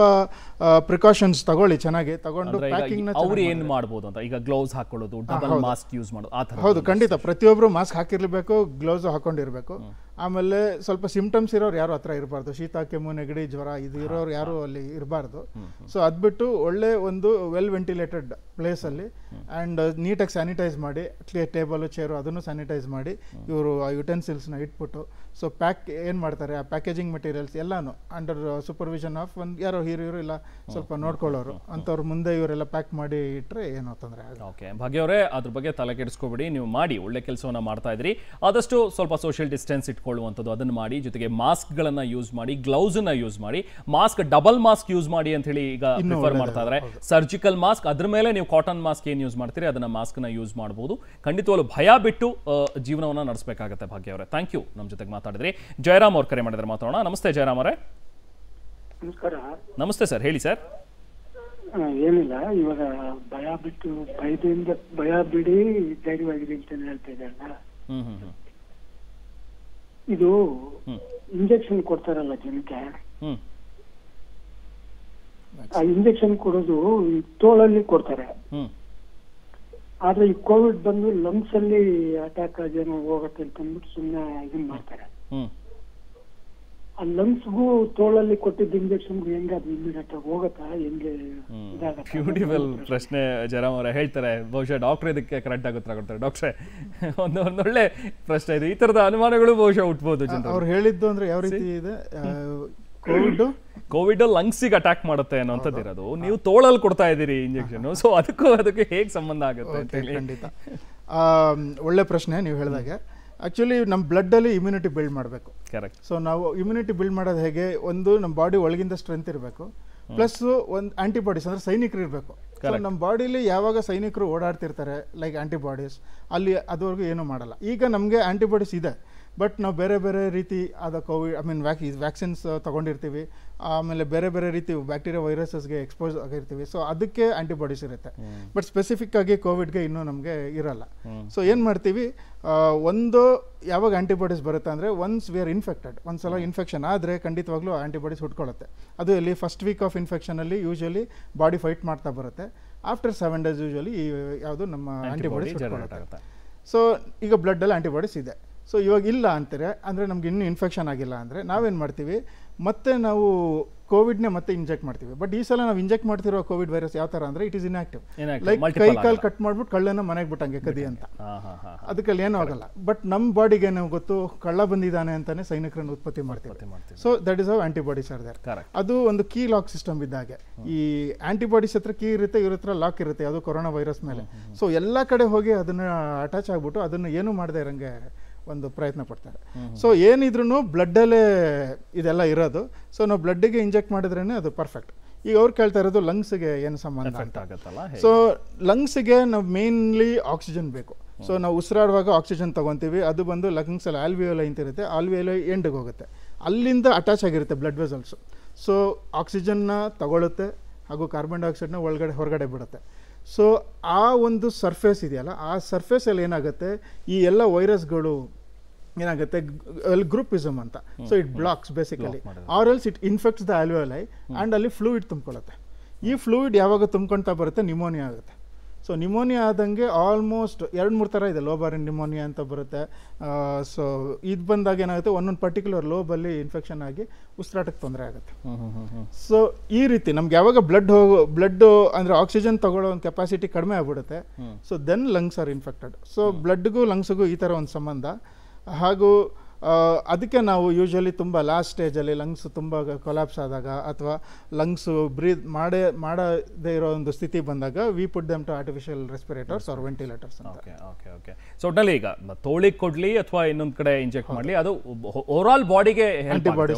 ಪ್ರಿಕಾಷನ್ಸ್ ತಗೊಳ್ಳಿ, ಚೆನ್ನಾಗಿ ತಗೊಂಡು ಪ್ಯಾಕಿಂಗ್ ಅವ್ರು ಏನು ಮಾಡ್ಬೋದು ಅಂತ, ಈಗ ಗ್ಲೌಸ್ ಹಾಕೊಳ್ಳೋದು, ಡಬಲ್ ಮಾಸ್ಕ್ ಯೂಸ್ ಮಾಡೋದು, ಆ ಥರ. ಹೌದು ಖಂಡಿತ, ಪ್ರತಿಯೊಬ್ಬರು ಮಾಸ್ಕ್ ಹಾಕಿರ್ಬೇಕು, ಗ್ಲೌಸ್ ಹಾಕೊಂಡಿರ್ಬೇಕು. ಆಮೇಲೆ ಸ್ವಲ್ಪ ಸಿಂಪ್ಟಮ್ಸ್ ಇರೋರು ಯಾರು ಹತ್ರ ಇರಬಾರ್ದು, ಶೀತ ಕೆಮ್ಮು ನೆಗಡಿ ಜ್ವರ ಇದು ಇರೋರು ಯಾರು ಅಲ್ಲಿ ಇರಬಾರ್ದು. ಸೊ ಅದ್ಬಿಟ್ಟು ಒಳ್ಳೆ ಒಂದು ವೆಲ್ ವೆಂಟಿಲೇಟೆಡ್ ಪ್ಲೇಸಲ್ಲಿ ಆ್ಯಂಡ್ ನೀಟಾಗಿ ಸ್ಯಾನಿಟೈಸ್ ಮಾಡಿ, ಟೇಬಲು ಚೇರು ಅದನ್ನು ಸ್ಯಾನಿಟೈಸ್ ಮಾಡಿ ಇವರು ಆ ಯುಟೆನ್ಸಿಲ್ಸ್ನ ಇಟ್ಬಿಟ್ಟು, ಸೊ ಏನು ಮಾಡ್ತಾರೆ ಆ ಪ್ಯಾಕೇಜಿಂಗ್ ಮೆಟೀರಿಯಲ್ಸ್ ಎಲ್ಲಾನು ಅಂಡರ್ ಸೂಪರ್ವಿಷನ್ ಆಫ್ ಒಂದು ಯಾರೋ ಹಿರಿಯರು ಇಲ್ಲ ಸ್ವಲ್ಪ ನೋಡ್ಕೊಳ್ಳೋರು ಅಂಥವ್ರು ಮುಂದೆ ಇವರೆಲ್ಲ ಪ್ಯಾಕ್ ಮಾಡಿ ಇಟ್ಟರೆ ಏನೋ ತೊಂದರೆ ಆಗಲ್ಲ. ಓಕೆ ಭಾಗ್ಯ ಅವರೇ, ಅದ್ರ ಬಗ್ಗೆ ತಲೆ ಕೆಡಿಸ್ಕೋಬೇಡಿ, ನೀವು ಮಾಡಿ, ಒಳ್ಳೆ ಕೆಲಸವನ್ನ ಮಾಡ್ತಾ ಇದ್ರಿ. ಆದಷ್ಟು ಸ್ವಲ್ಪ ಸೋಷಿಯಲ್ ಡಿಸ್ಟೆನ್ಸ್ ಇಟ್ಕೊಳ್ಳುವಂಥದ್ದು ಅದನ್ನು ಮಾಡಿ, ಜೊತೆಗೆ ಮಾಸ್ಕ್ಗಳನ್ನು ಯೂಸ್ ಮಾಡಿ, ಗ್ಲೌಸನ್ನ ಯೂಸ್ ಮಾಡಿ, ಮಾಸ್ಕ್ ಡಬಲ್ ಮಾಸ್ಕ್ ಯೂಸ್ ಮಾಡಿ ಅಂತ ಹೇಳಿ ಈಗ ಪ್ರಿಫರ್ ಮಾಡ್ತಾ ಇದ್ದಾರೆ. ಸರ್ಜಿಕಲ್ ಮಾಸ್ಕ್, ಅದ್ರ ಮೇಲೆ ನೀವು ಕಾಟನ್ ಮಾಸ್ಕ್ ಏನು ಯೂಸ್ ಮಾಡ್ತೀರಿ ಅದನ್ನ ಮಾಸ್ಕ್ನ ಯೂಸ್ ಮಾಡಬಹುದು. ಖಂಡಿತವಾಗ್ಲೂ ಭಯ ಬಿಟ್ಟು ಜೀವನವನ್ನು ನಡೆಸಬೇಕಾಗುತ್ತೆ. ಭಾಗ್ಯ ಅವರೇ, ಥ್ಯಾಂಕ್ ಯು ನಮ್ಮ ಜೊತೆಗೆ ಮಾತಾಡಿದ್ರಿ. ಜಯರಾಮ್ ಅವ್ರು ಕರೆ ಮಾಡಿದ್ರೆ ಮಾತಾಡೋಣ. ನಮಸ್ತೆ ಜಯರಾಮ್ ಅವರೇ. ನಮಸ್ಕಾರ. ನಮಸ್ತೆ ಸರ್, ಹೇಳಿ ಸರ್. ಏನಿಲ್ಲ, ಇವಾಗ ಭಯ ಬಿಡಿ ಧೈರ್ಯವಾಗಿದೆ ಅಂತ ಹೇಳ್ತಾ ಇದ್ದಾರಲ್ಲ, ಇದು ಇಂಜೆಕ್ಷನ್ ಕೊಡ್ತಾರಲ್ಲ ಜನಕ್ಕೆ, ಆ ಇಂಜೆಕ್ಷನ್ ಕೊಡೋದು ತೋಳಲ್ಲಿ ಕೊಡ್ತಾರೆ. ಆದ್ರೆ ಈ ಕೋವಿಡ್ ಬಂದು ಲಂಗ್ಸ್ ಅಲ್ಲಿ ಅಟ್ಯಾಕ್ ಆಗಿ ಹೋಗತ್ತೆ ಅಂತ ಅಂದ್ಬಿಟ್ಟು ಸುಮ್ಮನೆ ಇದನ್ ಮಾಡ್ತಾರೆ. ಆ ಲಂಗ್ಸ್ಗೂ ತೋಳಲ್ಲಿ ಕೊಟ್ಟಿದ್ದ ಇಂಜೆಕ್ಷನ್ಗೂ ಹೆಂಗೆ ಅದು ಇಮಿಡಿಯೇಟ್ ಆಗಿ ಹೋಗತ್ತಾ, ಹೆಂಗೆ ಇದಾಗತ್ತೆ? ಬ್ಯೂಟಿಫುಲ್ ಪ್ರಶ್ನೆ ಜಯರಾಮ್ ಅವರೇ. ಹೇಳ್ತಾರೆ ಬಹುಶಃ ಡಾಕ್ಟರ್ ಇದಕ್ಕೆ ಕರೆಕ್ಟ್ ಆಗಿ ಉತ್ತರ ಕೊಡ್ತಾರೆ. ಡಾಕ್ಟ್ರೇ, ಒಂದೊಳ್ಳೆ ಪ್ರಶ್ನೆ ಇದೆ, ಈ ತರದ ಅನುಮಾನಗಳು ಬಹುಶಃ ಹುಟ್ಟಬಹುದು ಜನರು. ಅವ್ರು ಹೇಳಿದ್ದು ಅಂದ್ರೆ ಯಾವ ರೀತಿ ಇದೆ, ಕೋವಿಡ್ ಲಂಗ್ಸಿಗೆ ಅಟ್ಯಾಕ್ ಮಾಡುತ್ತೆ ಅನ್ನೋಂಥದ್ದು ಇರೋದು, ನೀವು ತೋಳಲ್ಲಿ ಕೊಡ್ತಾ ಇದ್ದೀರಿ ಇಂಜೆಕ್ಷನ್, ಸೊ ಅದಕ್ಕೆ ಹೇಗೆ ಸಂಬಂಧ ಆಗುತ್ತೆ ಅಂತ ಹೇಳಿ. ಖಂಡಿತ ಒಳ್ಳೆ ಪ್ರಶ್ನೆ ನೀವು ಹೇಳಿದಾಗೆ. ಆ್ಯಕ್ಚುಲಿ ನಮ್ಮ ಬ್ಲಡ್ಡಲ್ಲಿ ಇಮ್ಯುನಿಟಿ ಬಿಲ್ಡ್ ಮಾಡಬೇಕು. ಕರೆಕ್ಟ್. ಸೊ ನಾವು ಇಮ್ಯುನಿಟಿ ಬಿಲ್ಡ್ ಮಾಡೋದು ಹೇಗೆ, ಒಂದು ನಮ್ಮ ಬಾಡಿ ಒಳಗಿಂದ ಸ್ಟ್ರೆಂತ್ ಇರಬೇಕು, ಪ್ಲಸ್ ಒಂದು ಆಂಟಿಬಾಡೀಸ್ ಅಂದರೆ ಸೈನಿಕರು ಇರಬೇಕು. ಸೊ ನಮ್ಮ ಬಾಡಿಲಿ ಯಾವಾಗ ಸೈನಿಕರು ಓಡಾಡ್ತಿರ್ತಾರೆ ಲೈಕ್ ಆಂಟಿಬಾಡೀಸ್, ಅಲ್ಲಿ ಅದುವರೆಗೂ ಏನೂ ಮಾಡಲ್ಲ. ಈಗ ನಮಗೆ ಆಂಟಿಬಾಡೀಸ್ ಇದೆ, ಬಟ್ ನಾವು ಬೇರೆ ಬೇರೆ ರೀತಿ ಆದ ವ್ಯಾಕ್ಸಿನ್ಸ್ ತೊಗೊಂಡಿರ್ತೀವಿ, ಆಮೇಲೆ ಬೇರೆ ಬೇರೆ ರೀತಿ ಬ್ಯಾಕ್ಟೀರಿಯಾ ವೈರಸಸ್ಗೆ ಎಕ್ಸ್ಪೋಸ್ ಆಗಿರ್ತೀವಿ. ಸೊ ಅದಕ್ಕೆ ಆಂಟಿಬಾಡೀಸ್ ಇರುತ್ತೆ, ಬಟ್ ಸ್ಪೆಸಿಫಿಕ್ ಆಗಿ ಕೋವಿಡ್ಗೆ ಇನ್ನೂ ನಮಗೆ ಇರಲ್ಲ. ಸೊ ಏನು ಮಾಡ್ತೀವಿ, ಒಂದು ಯಾವಾಗ ಆಂಟಿಬಾಡೀಸ್ ಬರುತ್ತೆ ಅಂದರೆ ಒನ್ಸ್ ವಿ ಆರ್ ಇನ್ಫೆಕ್ಟೆಡ್, ಒಂದ್ಸಲ ಇನ್ಫೆಕ್ಷನ್ ಆದರೆ ಖಂಡಿತವಾಗ್ಲೂ ಆಂಟಿಬಾಡೀಸ್ ಹುಟ್ಕೊಳ್ಳುತ್ತೆ. ಅದು ಇಲ್ಲಿ ಫಸ್ಟ್ ವೀಕ್ ಆಫ್ ಇನ್ಫೆಕ್ಷನಲ್ಲಿ ಯೂಶಲಿ ಬಾಡಿ ಫೈಟ್ ಮಾಡ್ತಾ ಬರುತ್ತೆ. ಆಫ್ಟರ್ 7 days ಯೂಶಲಿ ಯಾವುದು ನಮ್ಮ ಆಂಟಿಬಾಡೀಸ್ ಹುಟ್ಕೊಳ್ಳುತ್ತೆ. ಸೊ ಈಗ ಬ್ಲಡ್ಡಲ್ಲಿ ಆಂಟಿಬಾಡೀಸ್ ಇದೆ. ಸೊ ಇವಾಗ ಇಲ್ಲ ಅಂತಾರೆ ಅಂದರೆ ನಮ್ಗೆ ಇನ್ನೂ ಇನ್ಫೆಕ್ಷನ್ ಆಗಿಲ್ಲ ಅಂದರೆ ನಾವೇನು ಮಾಡ್ತೀವಿ, ಮತ್ತೆ ನಾವು ಕೋವಿಡ್ನೇ ಮತ್ತೆ ಇಂಜೆಕ್ಟ್ ಮಾಡ್ತೀವಿ. ಬಟ್ ಈ ಸಲ ನಾವು ಇಂಜೆಕ್ಟ್ ಮಾಡ್ತಿರೋ ಕೋವಿಡ್ ವೈರಸ್ ಯಾವ ಥರ ಅಂದರೆ ಇಟ್ ಈಸ್ ಇನ್ಆಕ್ಟಿವ್, ಲೈಕ್ ಕೈ ಕಾಲು ಕಟ್ ಮಾಡ್ಬಿಟ್ಟು ಕಳ್ಳನ ಮನೆಗೆ ಬಿಟ್ಟಂಗೆ ಕದಿ ಅಂತ, ಅದಕ್ಕಲ್ಲಿ ಏನೂ ಆಗಲ್ಲ. ಬಟ್ ನಮ್ಮ ಬಾಡಿಗೆ ನಾವು ಗೊತ್ತು ಕಳ್ಳ ಬಂದಿದ್ದಾನೆ ಅಂತಾನೆ ಸೈನಿಕರನ್ನು ಉತ್ಪತ್ತಿ ಮಾಡ್ತೀವಿ. So that is how antibodies are there. ಅದು ಒಂದು ಕೀ ಲಾಕ್ ಸಿಸ್ಟಮ್ ಇದ್ದಾಗೆ. ಈ ಆಂಟಿಬಾಡೀಸ್ ಹತ್ರ ಕೀ ಇರುತ್ತೆ, ಇವ್ರ ಹತ್ರ ಲಾಕ್ ಇರುತ್ತೆ, ಅದು ಕೊರೋನಾ ವೈರಸ್ ಮೇಲೆ. ಸೊ ಎಲ್ಲ ಕಡೆ ಹೋಗಿ ಅದನ್ನು ಅಟ್ಯಾಚ್ ಆಗಿಬಿಟ್ಟು ಅದನ್ನು ಏನೂ ಮಾಡದೆ ಇರೋಂಗೆ ಒಂದು ಪ್ರಯತ್ನ ಪಡ್ತಾರೆ. ಸೊ ಏನಿದ್ರು ಬ್ಲಡ್ಡಲ್ಲೇ ಇದೆಲ್ಲ ಇರೋದು. ಸೊ ನಾವು ಬ್ಲಡ್ಡಿಗೆ ಇಂಜೆಕ್ಟ್ ಮಾಡಿದ್ರೇ ಅದು ಪರ್ಫೆಕ್ಟ್. ಈಗ ಅವ್ರು ಕೇಳ್ತಾ ಇರೋದು ಲಂಗ್ಸ್ಗೆ ಏನು ಸಂಬಂಧ ಆಗುತ್ತಲ್ಲ. ಸೊ ಲಂಗ್ಸ್ಗೆ ನಾವು ಮೇನ್ಲಿ ಆಕ್ಸಿಜನ್ ಬೇಕು. ಸೊ ನಾವು ಉಸಿರಾಡುವಾಗ ಆಕ್ಸಿಜನ್ ತೊಗೊತೀವಿ, ಅದು ಬಂದು ಲಂಗ್ಸಲ್ಲಿ ಆಲ್ವಿಯೋಲೈ ಅಂತ ಇರುತ್ತೆ, ಆಲ್ವಿಯೋಲೈ ಎಂಡ್ಗೆ ಹೋಗುತ್ತೆ, ಅಲ್ಲಿಂದ ಅಟ್ಯಾಚ್ ಆಗಿರುತ್ತೆ ಬ್ಲಡ್ ವೆಸಲ್ಸು. ಸೊ ಆಕ್ಸಿಜನ್ನ ತಗೊಳುತ್ತೆ ಹಾಗೂ ಕಾರ್ಬನ್ ಡೈಆಕ್ಸೈಡ್ನ ಹೊರಗಡೆ ಬಿಡುತ್ತೆ. ಸೊ ಆ ಒಂದು ಸರ್ಫೇಸ್ ಇದೆಯಲ್ಲ, ಆ ಸರ್ಫೇಸಲ್ಲಿ ಏನಾಗುತ್ತೆ, ಈ ಎಲ್ಲ ವೈರಸ್ಗಳು ಏನಾಗುತ್ತೆ, ಗ್ರೂಪಿಸಮ್ ಅಂತ. So it blocks basically, or else it infects the alveoli and ಅಲ್ಲಿ ಫ್ಲೂಯಿಡ್ ತುಂಬ್ಕೊಳ್ಳುತ್ತೆ. ಈ ಫ್ಲೂಯಿಡ್ ಯಾವಾಗ ತುಂಬ್ಕೊಳ್ತಾ ಬರುತ್ತೆ, ನಿಮೋನಿಯಾ ಆಗುತ್ತೆ. ಸೊ ನಿಮೋನಿಯಾ ಆದಂಗೆ ಆಲ್ಮೋಸ್ಟ್ 2-3 ಥರ ಇದೆ. ಲೋಬಾರಿನ್ ನಿಮೋನಿಯಾ ಅಂತ ಬರುತ್ತೆ. ಸೊ ಇದು ಬಂದಾಗ ಏನಾಗುತ್ತೆ, ಒಂದೊಂದು ಪರ್ಟಿಕ್ಯುಲರ್ ಲೋಬಲ್ಲಿ ಇನ್ಫೆಕ್ಷನ್ ಆಗಿ ಉಸಿರಾಟಕ್ಕೆ ತೊಂದರೆ ಆಗುತ್ತೆ. ಸೊ ಈ ರೀತಿ ನಮ್ಗೆ ಯಾವಾಗ ಬ್ಲಡ್ ಅಂದರೆ ಆಕ್ಸಿಜನ್ ತಗೊಳ್ಳೋ ಒಂದು ಕೆಪಾಸಿಟಿ ಕಡಿಮೆ ಆಗ್ಬಿಡುತ್ತೆ. So then lungs are infected. So ಬ್ಲಡ್ಗೂ ಲಂಗ್ಸ್ಗೂ ಈ ಥರ ಒಂದು ಸಂಬಂಧ. ಹಾಗೂ ಅದಕ್ಕೆ ನಾವು ಯೂಶಲಿ ತುಂಬ ಲಾಸ್ಟ್ ಸ್ಟೇಜಲ್ಲಿ ಲಂಗ್ಸ್ ತುಂಬ ಕೊಲಾಪ್ಸ್ ಆದಾಗ ಅಥವಾ ಲಂಗ್ಸು ಬ್ರೀತ್ ಮಾಡದೇ ಇರೋ ಒಂದು ಸ್ಥಿತಿ ಬಂದಾಗ we put them to artificial respirators or ventilators ಅಂತ. ಓಕೆ ಸೊ ಒಟ್ಟಲ್ಲಿ ಈಗ ತೋಳಿಗೆ ಕೊಡ್ಲಿ ಅಥವಾ ಇನ್ನೊಂದು ಕಡೆ ಇಂಜೆಕ್ಟ್ ಮಾಡಲಿ ಅದು ಓವರಾಲ್ ಬಾಡಿಗೆ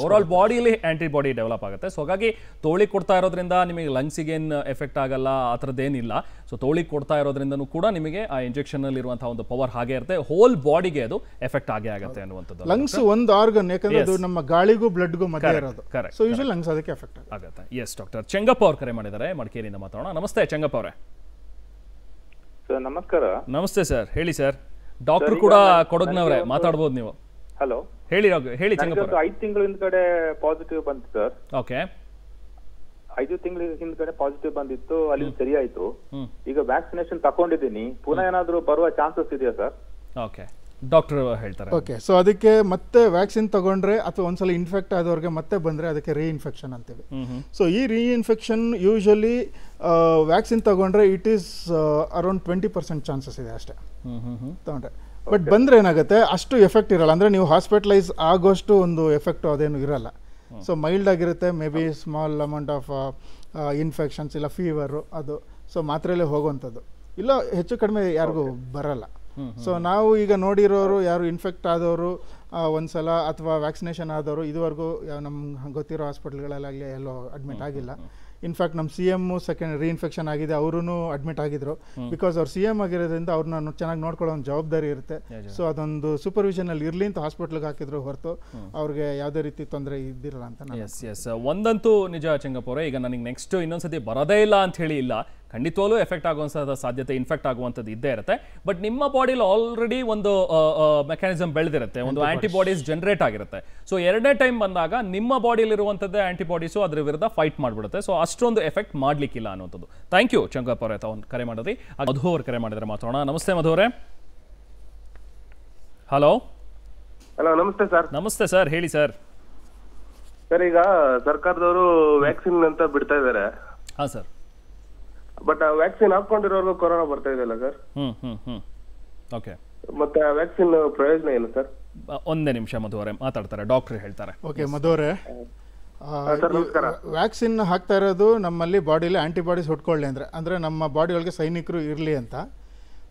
ಓವರಾಲ್ ಬಾಡಿಯಲ್ಲಿ ಆಂಟಿಬಾಡಿ ಡೆವಲಪ್ ಆಗುತ್ತೆ. ಸೊ ಹಾಗಾಗಿ ತೋಳಿಗೆ ಕೊಡ್ತಾ ಇರೋದ್ರಿಂದ ನಿಮಗೆ ಲಂಗ್ಸಿಗೆ ಏನು ಎಫೆಕ್ಟ್ ಆಗಲ್ಲ, ಆ ಥರದ್ದೇನಿಲ್ಲ. ಸೊ ತೋಳಿಗೆ ಕೊಡ್ತಾ ಇರೋದ್ರಿಂದನೂ ಕೂಡ ನಿಮಗೆ ಆ ಇಂಜೆಕ್ಷನ್ ಇರುವಂತಹ ಒಂದು ಪವರ್ ಹಾಗೆ ಇರುತ್ತೆ, ಹೋಲ್ ಬಾಡಿಗೆ ಅದು ಎಫೆಕ್ಟ್ ಆಗೇ ಆಗುತ್ತೆ ಅನ್ನುವಂಥದ್ದು. ಲಂಗ್ಸ್ ಒಂದು ಆರ್ಗನ್, ಯಾಕಂದ್ರೆ ಅದು ನಮ್ಮ ಗಾಳಿಗೂ ಬ್ಲಡ್ಗೂ ಮಧ್ಯೆ ಇರೋದು. ಸೊ ಯೂಶಲಿ ಲಂಗ್ಸ್ ಅದಕ್ಕೆ ಎಫೆಕ್ಟ್ ಆಗುತ್ತೆ. ಎಸ್ ಡಾಕ್ಟರ್ ಚೆಂಗಪ್ಪ ಅವ್ರು ಕರೆ ಮಾಡಿದ್ದಾರೆ, ಮಡಿಕೇರಿಯಿಂದ ಮಾತಾಡೋಣ. ನಮಸ್ತೆ ಚೆಂಗಪ್ಪ ಅವರೇ. ಸರ್ ನಮಸ್ಕಾರ. ನಮಸ್ತೆ ಸರ್, ಹೇಳಿ ಸರ್. ಡಾಕ್ಟರ್ ಕೂಡ ಕೊಡಗ್ನವರೇ, ಮಾತಾಡ್ಬೋದು ನೀವು. ಹಲೋ, ಹೇಳಿ ಚೆಂಗಪ್ಪ. 5 ತಿಂಗಳ ಹಿಂದ್ಗಡೆ ಪಾಸಿಟಿವ್ ಬಂತು ಸರ್. ಓಕೆ, 5 ತಿಂಗಳ ಹಿಂದ್ಗಡೆ ಪಾಸಿಟಿವ್ ಬಂದಿತ್ತು, ಅಲ್ಲಿ ಸರಿ ಆಯ್ತು. ಈಗ ವ್ಯಾಕ್ಸಿನೇಷನ್ ತಗೊಂಡಿದ್ದೀನಿ, ಪುನಃ ಏನಾದ್ರು ಬರುವ ಚಾನ್ಸಸ್ ಇದೆಯಾ ಸರ್? ಓಕೆ, ಡಾಕ್ಟರ್ ಹೇಳ್ತಾರೆ. ಓಕೆ, ಸೊ ಅದಕ್ಕೆ ಮತ್ತೆ ವ್ಯಾಕ್ಸಿನ್ ತಗೊಂಡ್ರೆ ಅಥವಾ ಒಂದ್ಸಲ ಇನ್ಫೆಕ್ಟ್ ಆದವ್ರಿಗೆ ಮತ್ತೆ ಬಂದರೆ ಅದಕ್ಕೆ ರೀಇನ್ಫೆಕ್ಷನ್ ಅಂತೀವಿ. ಸೊ ಈ ರೀಇನ್ಫೆಕ್ಷನ್ ಯೂಶಲಿ ವ್ಯಾಕ್ಸಿನ್ ತಗೊಂಡ್ರೆ ಇಟ್ ಈಸ್ ಅರೌಂಡ್ 20% ಚಾನ್ಸಸ್ ಇದೆ ಅಷ್ಟೇ ತಗೊಂಡ್ರೆ. ಬಟ್ ಬಂದರೆ ಏನಾಗುತ್ತೆ, ಅಷ್ಟು ಎಫೆಕ್ಟ್ ಇರಲ್ಲ. ಅಂದರೆ ನೀವು ಹಾಸ್ಪಿಟಲೈಸ್ ಆಗೋಷ್ಟು ಒಂದು ಎಫೆಕ್ಟ್ ಅದೇನು ಇರಲ್ಲ. ಸೊ ಮೈಲ್ಡ್ ಆಗಿರುತ್ತೆ, may be small amount of infections ಇಲ್ಲ ಫೀವರು ಅದು. ಸೊ ಮಾತ್ರೆಯಲ್ಲೇ ಹೋಗುವಂಥದ್ದು ಇಲ್ಲ, ಹೆಚ್ಚು ಕಡಿಮೆ ಯಾರಿಗೂ ಬರಲ್ಲ. ಸೊ ನಾವು ಈಗ ನೋಡಿರೋರು ಯಾರು ಇನ್ಫೆಕ್ಟ್ ಆದವರು ಒಂದ್ಸಲ ಅಥವಾ ವ್ಯಾಕ್ಸಿನೇಷನ್ ಆದವರು ಇದುವರೆಗೂ ನಮ್ಗೆ ಗೊತ್ತಿರೋ ಹಾಸ್ಪಿಟಲ್ಗಳಲ್ಲಾಗಲಿ ಎಲ್ಲೋ ಅಡ್ಮಿಟ್ ಆಗಿಲ್ಲ. ಇನ್ಫ್ಯಾಕ್ಟ್ ನಮ್ಮ CM ಸೆಕೆಂಡ್ ರೀಇನ್ಫೆಕ್ಷನ್ ಆಗಿದೆ, ಅವರೂ ಅಡ್ಮಿಟ್ ಆಗಿದ್ರು. ಬಿಕಾಸ್ ಅವ್ರು CM ಆಗಿರೋದ್ರಿಂದ ಅವ್ರನ್ನ ಚೆನ್ನಾಗಿ ನೋಡ್ಕೊಳ್ಳೋ ಒಂದು ಜವಾಬ್ದಾರಿ ಇರುತ್ತೆ. ಸೊ ಅದೊಂದು ಸೂಪರ್ವಿಷನಲ್ಲಿ ಇರಲಿ ಅಂತ ಹಾಸ್ಪಿಟ್ಲಿಗೆ ಹಾಕಿದ್ರು ಹೊರತು ಅವ್ರಿಗೆ ಯಾವುದೇ ರೀತಿ ತೊಂದರೆ ಇದ್ದಿರಲ್ಲ ಅಂತ. ಎಸ್ ಒಂದಂತೂ ನಿಜ ಚೆಂಗಪ್ಪ ಅವರೇ, ಈಗ ನನಗೆ ನೆಕ್ಸ್ಟ್ ಇನ್ನೊಂದ್ಸತಿ ಬರೋದೇ ಇಲ್ಲ ಅಂತ ಹೇಳಿ ಇಲ್ಲ, ಖಂಡಿತವಾಗ್ಲೂ ಎಫೆಕ್ಟ್ ಆಗುವಂಥ ಸಾಧ್ಯತೆ, ಇನ್ಫೆಕ್ಟ್ ಆಗುವಂಥದ್ದು ಇದ್ದೇ ಇರುತ್ತೆ. ಬಟ್ ನಿಮ್ಮ ಬಾಡಿಲಿ ಆಲ್ರೆಡಿ ಒಂದು ಮೆಕ್ಯಾನಿಸಮ್ ಬೆಳೆದಿರುತ್ತೆ, ಒಂದು ಆಂಟಿಬಾಡೀಸ್ ಜನರೇಟ್ ಆಗಿರುತ್ತೆ. ಸೊ ಎರಡನೇ ಟೈಮ್ ಬಂದಾಗ ನಿಮ್ಮ ಬಾಡಿಲಿರುವಂಥದ್ದೇ ಆಂಟಿಬಾಡೀಸು ಅದ್ರ ವಿರುದ್ಧ ಫೈಟ್ ಮಾಡಿಬಿಡುತ್ತೆ. ಸೊ ಅಷ್ಟೊಂದು ಎಫೆಕ್ಟ್ ಮಾಡ್ಲಿಕ್ಕಿಲ್ಲ ಅನ್ನೋಂಥದ್ದು. ಥ್ಯಾಂಕ್ ಯು ಚೆಂಗಪ್ಪ ಅವರೇ, ತಾವು ಕರೆ ಮಾಡಿದ್ರಿ. ಮಧು ಅವ್ರು ಕರೆ ಮಾಡಿದ್ರೆ ಮಾತಾಡೋಣ. ನಮಸ್ತೆ ಮಧು ಅವರೇ. ಹಲೋ ನಮಸ್ತೆ ಸರ್. ನಮಸ್ತೆ ಸರ್, ಹೇಳಿ ಸರ್. ಸರ್ ಈಗ ಸರ್ಕಾರದವರು ವ್ಯಾಕ್ಸಿನ್ ಅಂತ ಬಿಡ್ತಾ ಇದ್ದಾರೆ. ಹಾಂ ಸರ್. ಬಟ್ ವ್ಯಾಕ್ಸಿನ್ ಹಾಕೊಂಡಿರೋರ್ಗು ಕೊರೋನಾ ಬರ್ತಾ ಇದೆಯಲ್ಲ ಸರ್? ಓಕೆ, ಮತ್ತೆ ವ್ಯಾಕ್ಸಿನ್ ಪ್ರಯೋಜನ ಏನು ಸರ್? ಒಂದೇ ನಿಮಿಷ ಮಧು ಅವರೇ ಮಾತಾಡ್ತಾರೆ, ಡಾಕ್ಟರ್ ಹೇಳ್ತಾರೆ. ಓಕೆ ಮಧು ಅವರೇ, ವ್ಯಾಕ್ಸಿನ್ ಹಾಕ್ತಾ ಇರೋದು ನಮ್ಮಲ್ಲಿ ಬಾಡಿಲಿ ಆಂಟಿಬಾಡೀಸ್ ಹುಟ್ಕೊಳ್ಳಿ ಅಂದರೆ ನಮ್ಮ ಬಾಡಿ ಒಳಗೆ ಸೈನಿಕರು ಇರಲಿ ಅಂತ.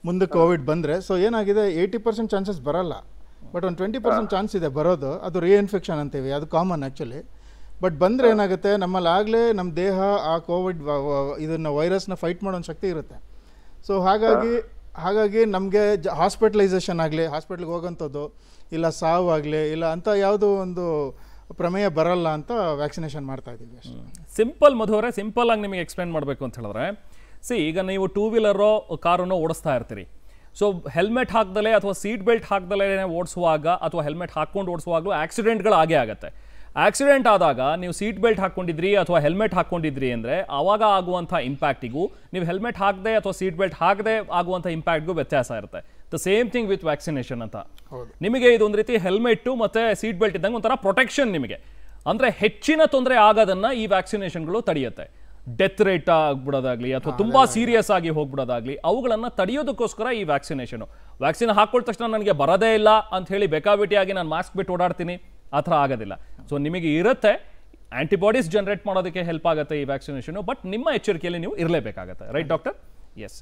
ಮುಂದೆ ಕೋವಿಡ್ ಬಂದರೆ ಸೊ ಏನಾಗಿದೆ, 80% ಚಾನ್ಸಸ್ ಬರಲ್ಲ, ಬಟ್ ಒಂದು 20% ಚಾನ್ಸ್ ಇದೆ ಬರೋದು. ಅದು ರೀಇನ್ಫೆಕ್ಷನ್ ಅಂತೀವಿ, ಅದು ಕಾಮನ್ ಆ್ಯಕ್ಚುಲಿ. ಬಟ್ ಬಂದರೆ ಏನಾಗುತ್ತೆ, ನಮ್ಮಲ್ಲಿ ಆಗಲೇ ನಮ್ಮ ದೇಹ ಆ ಕೋವಿಡ್ ಇದನ್ನು ವೈರಸ್ನ ಫೈಟ್ ಮಾಡೋ ಶಕ್ತಿ ಇರುತ್ತೆ. ಸೊ ಹಾಗಾಗಿ ನಮಗೆ ಹಾಸ್ಪಿಟಲೈಸೇಷನ್ ಆಗಲಿ, ಹಾಸ್ಪಿಟ್ಲಿಗೆ ಹೋಗೋಂಥದ್ದು ಇಲ್ಲ ಸಾವು ಆಗಲಿ ಇಲ್ಲ ಅಂತ ಯಾವುದೋ ಒಂದು ಪ್ರಮೇಯ ಬರಲ್ಲ ಅಂತ ವ್ಯಾಕ್ಸಿನೇಷನ್ ಮಾಡ್ತಾ ಇದ್ದೀವಿ ಅಷ್ಟೇ. ಸಿಂಪಲ್ ಮಧು ಅವರೇ, ಸಿಂಪಲ್ ಆಗಿ ನಿಮಗೆ ಎಕ್ಸ್ಪ್ಲೇನ್ ಮಾಡಬೇಕು ಅಂತ ಹೇಳಿದ್ರೆ, ಈಗ ನೀವು 2 ವೀಲರೋ ಕಾರನ್ನು ಓಡಿಸ್ತಾ ಇರ್ತೀರಿ. ಸೊ ಹೆಲ್ಮೆಟ್ ಹಾಕ್ದಲೇ ಅಥವಾ ಸೀಟ್ ಬೆಲ್ಟ್ ಹಾಕ್ದಲೇ ಓಡಿಸುವಾಗ ಅಥವಾ ಹೆಲ್ಮೆಟ್ ಹಾಕ್ಕೊಂಡು ಓಡಿಸುವಾಗಲೂ ಆಕ್ಸಿಡೆಂಟ್ಗಳು ಆಗೇ ಆಗುತ್ತೆ. ಆಕ್ಸಿಡೆಂಟ್ ಆದಾಗ ನೀವು ಸೀಟ್ ಬೆಲ್ಟ್ ಹಾಕ್ಕೊಂಡಿದ್ರಿ ಅಥವಾ ಹೆಲ್ಮೆಟ್ ಹಾಕ್ಕೊಂಡಿದ್ರಿ ಅಂದರೆ ಆವಾಗ ಆಗುವಂಥ ಇಂಪ್ಯಾಕ್ಟಿಗೂ ನೀವು ಹೆಲ್ಮೆಟ್ ಹಾಕದೆ ಅಥವಾ ಸೀಟ್ ಬೆಲ್ಟ್ ಹಾಕದೆ ಆಗುವಂಥ ಇಂಪ್ಯಾಕ್ಟ್ಗೂ ವ್ಯತ್ಯಾಸ ಇರುತ್ತೆ. The same thing with vaccination ಅಂತ. ನಿಮಗೆ ಇದೊಂದು ರೀತಿ ಹೆಲ್ಮೆಟ್ಟು ಮತ್ತು ಸೀಟ್ ಬೆಲ್ಟ್ ಇದ್ದಂಗೆ ಒಂಥರ ಪ್ರೊಟೆಕ್ಷನ್ ನಿಮಗೆ. ಅಂದರೆ ಹೆಚ್ಚಿನ ತೊಂದರೆ ಆಗೋದನ್ನು ಈ ವ್ಯಾಕ್ಸಿನೇಷನ್ಗಳು ತಡೆಯುತ್ತೆ. ಡೆತ್ ರೇಟ್ ಆಗ್ಬಿಡೋದಾಗಲಿ ಅಥವಾ ತುಂಬ ಸೀರಿಯಸ್ ಆಗಿ ಹೋಗ್ಬಿಡೋದಾಗಲಿ ಅವುಗಳನ್ನು ತಡೆಯೋದಕ್ಕೋಸ್ಕರ ಈ ವ್ಯಾಕ್ಸಿನೇಷನು. ವ್ಯಾಕ್ಸಿನ್ ಹಾಕ್ಕೊಳ್ಳೋ ತಕ್ಷಣ ನನಗೆ ಬರೋದೇ ಇಲ್ಲ ಅಂತ ಹೇಳಿ ಬೇಕಾಬಿಟ್ಟಿಯಾಗಿ ನಾನು ಮಾಸ್ಕ್ ಬಿಟ್ಟು ಓಡಾಡ್ತೀನಿ, ಆ ಥರ ಆಗೋದಿಲ್ಲ. ಸೊ ನಿಮಗೆ ಇರುತ್ತೆ, ಆಂಟಿಬಾಡೀಸ್ ಜನರೇಟ್ ಮಾಡೋದಕ್ಕೆ ಹೆಲ್ಪ್ ಆಗುತ್ತೆ ಈ ವ್ಯಾಕ್ಸಿನೇಷನು. ಬಟ್ ನಿಮ್ಮ ಎಚ್ಚರಿಕೆಯಲ್ಲಿ ನೀವು ಇರಲೇಬೇಕಾಗತ್ತೆ. Right doctor? ಎಸ್.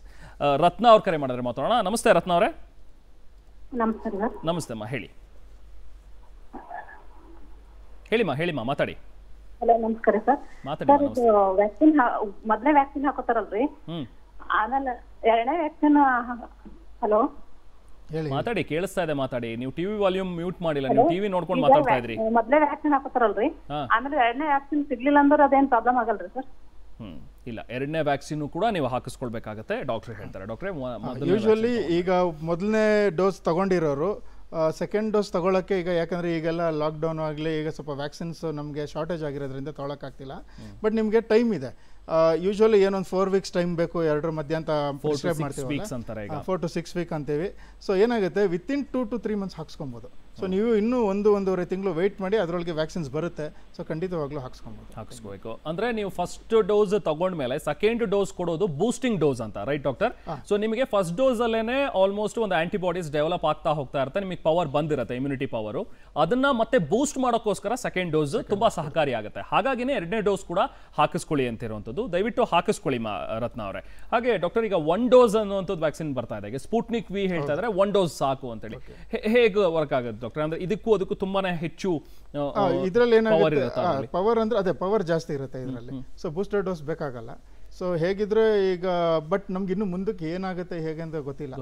ರತ್ನ ಅವ್ರ ಕರೆ ಮಾಡಿದ್ರೆ ಮಾತಾಡೋಣ. ನಮಸ್ತೆ ರತ್ನ ಅವರೇ. ನಮಸ್ತೆ ಅಮ್ಮ, ಹೇಳಿಮ್ಮ ಮಾತಾಡಿ. ಹಲೋ ನಮಸ್ಕಾರ ಸರ್. ಸರ್ ಇದು ವ್ಯಾಕ್ಸಿನ್ ಮೊದಲನೇ ವ್ಯಾಕ್ಸಿನ್ ಹಾಕೋತಾರಲ್ರಿ, ಆಮೇಲೆ ಎರಡನೇ ವ್ಯಾಕ್ಸಿನ್ ಹಲೋ ಮಾತಾಡಿ, ಕೇಳಿಸ್ತಾ ಇದೆ ಮಾತಾಡಿ. ನೀವು ಟಿವಿ ವಾಲ್ಯೂಮ್ ಮ್ಯೂಟ್ ಮಾಡಿಲ್ಲ, ನೀವು ಟಿವಿ ನೋಡ್ಕೊಂಡು ಮಾತಾಡ್ತಾ ಇದ್ರಿ. ಮೊದಲೇ ವ್ಯಾಕ್ಸಿನ್ ಹಾಕೋತಾರಲ್ರಿ, ಆಮೇಲೆ ಎರಡನೇ ವ್ಯಾಕ್ಸಿನ್ ಸಿಗ್ಲಿಲ್ಲ ಅಂದ್ರೆ ಅದೇನ್ ಪ್ರಾಬ್ಲಮ್ ಆಗಲ್ರಿ ಸರ್? ಇಲ್ಲ, ಎರಡನೇ ವ್ಯಾಕ್ಸಿನ್ ಕೂಡ ನೀವು ಹಾಕಿಸ್ಕೊಳ್ಬೇಕಾಗತ್ತೆ, ಡಾಕ್ಟರ್ ಹೇಳ್ತಾರೆ. ಡಾಕ್ಟ್ರೆ ಯೂಶಲಿ ಈಗ ಮೊದಲನೇ ಡೋಸ್ ತಗೊಂಡಿರೋರು ಸೆಕೆಂಡ್ ಡೋಸ್ ತಗೊಳ್ಳೋಕ್ಕೆ ಈಗ ಯಾಕಂದರೆ ಈಗೆಲ್ಲ ಲಾಕ್ಡೌನ್ ಆಗಲಿ ಈಗ ಸ್ವಲ್ಪ ವ್ಯಾಕ್ಸಿನ್ಸ್ ನಮಗೆ ಶಾರ್ಟೇಜ್ ಆಗಿರೋದ್ರಿಂದ ತೊಗೊಳಕ್ಕಾಗ್ತಿಲ್ಲ. ಬಟ್ ನಿಮಗೆ ಟೈಮ್ ಇದೆ. ಯೂಶಲಿ ಏನೊಂದು 4 ವೀಕ್ಸ್ ಟೈಮ್ ಬೇಕು, 2 ಮಧ್ಯ ಅಂತ ಪ್ರಿಸ್ಕ್ರೈಬ್ ಮಾಡ್ತೀವಿ, 4 to 6 ವೀಕ್ ಅಂತೀವಿ. ಸೊ ಏನಾಗುತ್ತೆ, ವಿತಿನ್ 2 to 3 ಮಂತ್ಸ್ ಹಾಕ್ಸ್ಕೊಬೋದು. ಸೊ ನೀವು ಇನ್ನೂ ಒಂದೂವರೆ ತಿಂಗಳು ವೆಯ್ಟ್ ಮಾಡಿ ಅದರೊಳಗೆ ವ್ಯಾಕ್ಸಿನ್ಸ್ ಬರುತ್ತೆ. ಸೊ ಖಂಡಿತವಾಗ್ಲೂ ಹಾಕಿಸ್ಕೋಬೇಕು. ಅಂದ್ರೆ ನೀವು ಫಸ್ಟ್ ಡೋಸ್ ತಗೊಂಡ್ಮೇಲೆ ಸೆಕೆಂಡ್ ಡೋಸ್ ಕೊಡೋದು ಬೂಸ್ಟಿಂಗ್ ಡೋಸ್ ಅಂತ, ರೈಟ್ ಡಾಕ್ಟರ್? ಸೊ ನಿಮಗೆ ಫಸ್ಟ್ ಡೋಸ್ ಅಲ್ಲೇನೆ ಆಲ್ಮೋಸ್ಟ್ ಒಂದು ಆಂಟಿಬಾಡೀಸ್ ಡೆವಲಪ್ ಆಗ್ತಾ ಹೋಗ್ತಾ ಇರುತ್ತೆ, ನಿಮಗೆ ಪವರ್ ಬಂದಿರುತ್ತೆ, ಇಮ್ಯುನಿಟಿ ಪವರ್. ಅದನ್ನ ಮತ್ತೆ ಬೂಸ್ಟ್ ಮಾಡೋಕ್ಕೋಸ್ಕರ ಸೆಕೆಂಡ್ ಡೋಸ್ ತುಂಬಾ ಸಹಕಾರಿ ಆಗುತ್ತೆ. ಹಾಗಾಗಿನೇ ಎರಡನೇ ಡೋಸ್ ಕೂಡ ಹಾಕಿಸ್ಕೊಳ್ಳಿ ಅಂತ ಇರುವಂತದ್ದು. ದಯವಿಟ್ಟು ಹಾಕಿಸ್ಕೊಳ್ಳಿ ರತ್ನ ಅವರೇ. ಹಾಗೆ ಡಾಕ್ಟರ್, ಈಗ 1 ಡೋಸ್ ಅನ್ನುವಂಥದ್ದು ವ್ಯಾಕ್ಸಿನ್ ಬರ್ತಾ ಇದೆ, ಸ್ಪುಟ್ನಿಕ್ ವಿ ಹೇಳ್ತಾ ಇದ್ರೆ 1 ಡೋಸ್ ಸಾಕು ಅಂತೇಳಿ. ಹೇಗೆ ವರ್ಕ್ ಆಗುತ್ತೆ ಡಾಕ್ಟರ್? ಅಂದ್ರೆ ಇದಕ್ಕೂ ಅದಕ್ಕೂ ತುಂಬಾನೇ ಹೆಚ್ಚು ಇದರಲ್ಲಿ ಏನಾಗುತ್ತೆ, ಪವರ್ ಅಂದ್ರೆ ಅದೇ ಪವರ್ ಜಾಸ್ತಿ ಇರುತ್ತೆ ಇದರಲ್ಲಿ. ಸೊ ಬೂಸ್ಟರ್ ಡೋಸ್ ಬೇಕಾಗಲ್ಲ. ಸೊ ಹೇಗಿದ್ರೆ ಈಗ ಬಟ್ ನಮ್ಗೆ ಇನ್ನು ಮುಂದಕ್ಕೆ ಏನಾಗುತ್ತೆ ಹೇಗೆ ಅಂತ ಗೊತ್ತಿಲ್ಲ,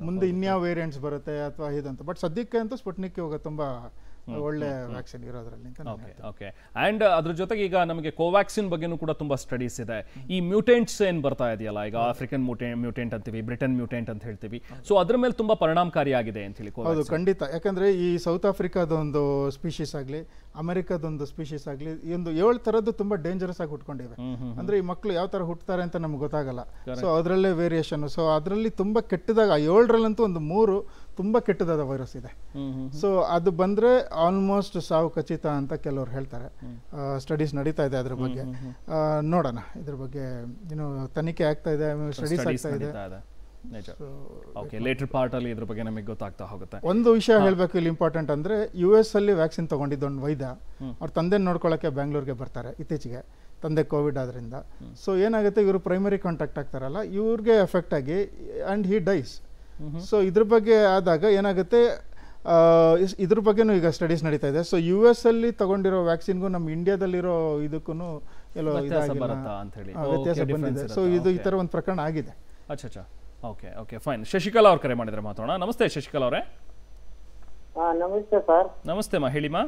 ಮುಂದೆ ಇನ್ಯಾವ ವೇರಿಯಂಟ್ಸ್ ಬರುತ್ತೆ ಅಥವಾ ಇದಂತ. ಬಟ್ ಸದ್ಯಕ್ಕೆ ಅಂತೂ ಸ್ಪುಟ್ನಿಕ್ ಇವಾಗ ತುಂಬಾ ಒಳ್ಳೆ ವ್ಯಾಕ್ಸಿನ್ ಇರೋದ್ರಲ್ಲಿ. ಓಕೆ. ಅಂಡ್ ಅದ್ರ ಜೊತೆಗೆ ಈಗ ನಮಗೆ ಕೋವ್ಯಾಕ್ಸಿನ್ ಬಗ್ಗೆನೂ ಕೂಡ ತುಂಬಾ ಸ್ಟಡೀಸ್ ಇದೆ. ಈ ಮ್ಯೂಟೆಂಟ್ಸ್ ಏನ್ ಬರ್ತಾ ಇದೆಯಲ್ಲ, ಈಗ ಆಫ್ರಿಕನ್ ಮ್ಯೂಟೆಂಟ್ ಅಂತೀವಿ, ಬ್ರಿಟನ್ ಮ್ಯೂಟೆಂಟ್ ಅಂತ ಹೇಳ್ತೀವಿ. ಸೊ ಅದ್ರ ಮೇಲೆ ತುಂಬಾ ಪರಿಣಾಮಕಾರಿಯಾಗಿದೆ ಅಂತ ಹೇಳಿ. ಹೌದು, ಖಂಡಿತ. ಯಾಕಂದ್ರೆ ಈ ಸೌತ್ ಆಫ್ರಿಕಾದೊಂದು ಸ್ಪೀಶೀಸ್ ಆಗಲಿ, ಅಮೆರಿಕದೊಂದು ಸ್ಪೀಶೀಸ್ ಆಗಲಿ, ಈ ಒಂದು 7 ಥರದ್ದು ತುಂಬಾ ಡೇಂಜರಸ್ ಆಗಿ ಹುಟ್ಕೊಂಡಿವೆ. ಅಂದ್ರೆ ಈ ಮಕ್ಕಳು ಯಾವ ತರ ಹುಟ್ಟುತ್ತಾರೆ ಅಂತ ನಮ್ಗೆ ಗೊತ್ತಾಗಲ್ಲ. ಸೊ ಅದರಲ್ಲೇ ವೇರಿಯೇಷನ್. ಸೊ ಅದರಲ್ಲಿ ತುಂಬಾ ಕೆಟ್ಟದಾಗ 7ರಲ್ಲಂತೂ ಒಂದು 3 ತುಂಬಾ ಕೆಟ್ಟದಾದ ವೈರಸ್ ಇದೆ. ಸೊ ಅದು ಬಂದ್ರೆ ಆಲ್ಮೋಸ್ಟ್ ಸಾವು ಖಚಿತ ಅಂತ ಕೆಲವರು ಹೇಳ್ತಾರೆ. ಸ್ಟಡೀಸ್ ನಡೀತಾ ಇದೆ ಅದ್ರ ಬಗ್ಗೆ. ನೋಡೋಣ, ಇದ್ರ ಬಗ್ಗೆ ಇನ್ನು ತನಿಖೆ ಆಗ್ತಾ ಇದೆ, ಸ್ಟಡೀಸ್ ಆಗ್ತಾ ಇದೆ. ಲೇಟರ್ ಪಾರ್ಟ್ ಅಲ್ಲಿ ಇದ್ರ ಬಗ್ಗೆ ನಮಗೆ ಗೊತ್ತಾಗ್ತಾ ಹೋಗುತ್ತೆ. ಒಂದು ವಿಷಯ ಹೇಳ್ಬೇಕು ಇಲ್ಲಿ ಇಂಪಾರ್ಟೆಂಟ್ ಅಂದ್ರೆ, US ಅಲ್ಲಿ ವ್ಯಾಕ್ಸಿನ್ ತಗೊಂಡಿದ್ದ ಒಂದು ವೈದ್ಯ ಅವ್ರ ತಂದೆ ನೋಡ್ಕೊಳ್ಳೋಕೆ ಬ್ಯಾಂಗ್ಳೂರ್ಗೆ ಬರ್ತಾರೆ ಇತ್ತೀಚೆಗೆ, ತಂದೆ ಕೋವಿಡ್ ಆದ್ರಿಂದ. ಸೊ ಏನಾಗುತ್ತೆ, ಇವರು ಪ್ರೈಮರಿ ಕಾಂಟ್ಯಾಕ್ಟ್ ಆಗ್ತಾರಲ್ಲ, ಇವ್ರಿಗೆ ಎಫೆಕ್ಟ್ ಆಗಿ ಅಂಡ್ ಹಿ ಡೈಸ್. ಸೊ ಇದ್ರ ಬಗ್ಗೆ ಆದಾಗ ಏನಾಗುತ್ತೆ, ಇದ್ರ ಬಗ್ಗೆನೂ ಈಗ ಸ್ಟಡೀಸ್ ನಡೀತಾ ಇದೆ. ಸೊ US ಅಲ್ಲಿ ತಗೊಂಡಿರೋ ವ್ಯಾಕ್ಸಿನ್ಗೂ ನಮ್ಮ ಇಂಡಿಯಾದಲ್ಲಿರೋ ಇದಕ್ಕೂ ಎಲ್ಲೋ ವ್ಯತ್ಯಾಸ ಬಂದಿದೆ. ಸೊ ಇದು ಈ ತರ ಒಂದು ಪ್ರಕರಣ ಆಗಿದೆ. ಅಚ್ಚಾ, ಓಕೆ ಫೈನ್. ಶಶಿಕಲಾ ಅವ್ರ ಕರೆ ಮಾಡಿದ್ರೆ ಮಾತಾಡೋಣ. ನಮಸ್ತೆ ಶಶಿಕಲಾ ಅವರೇ. ನಮಸ್ತೆ ಸರ್. ನಮಸ್ತೆ ಮಾ, ಹೇಳಿಮಾ.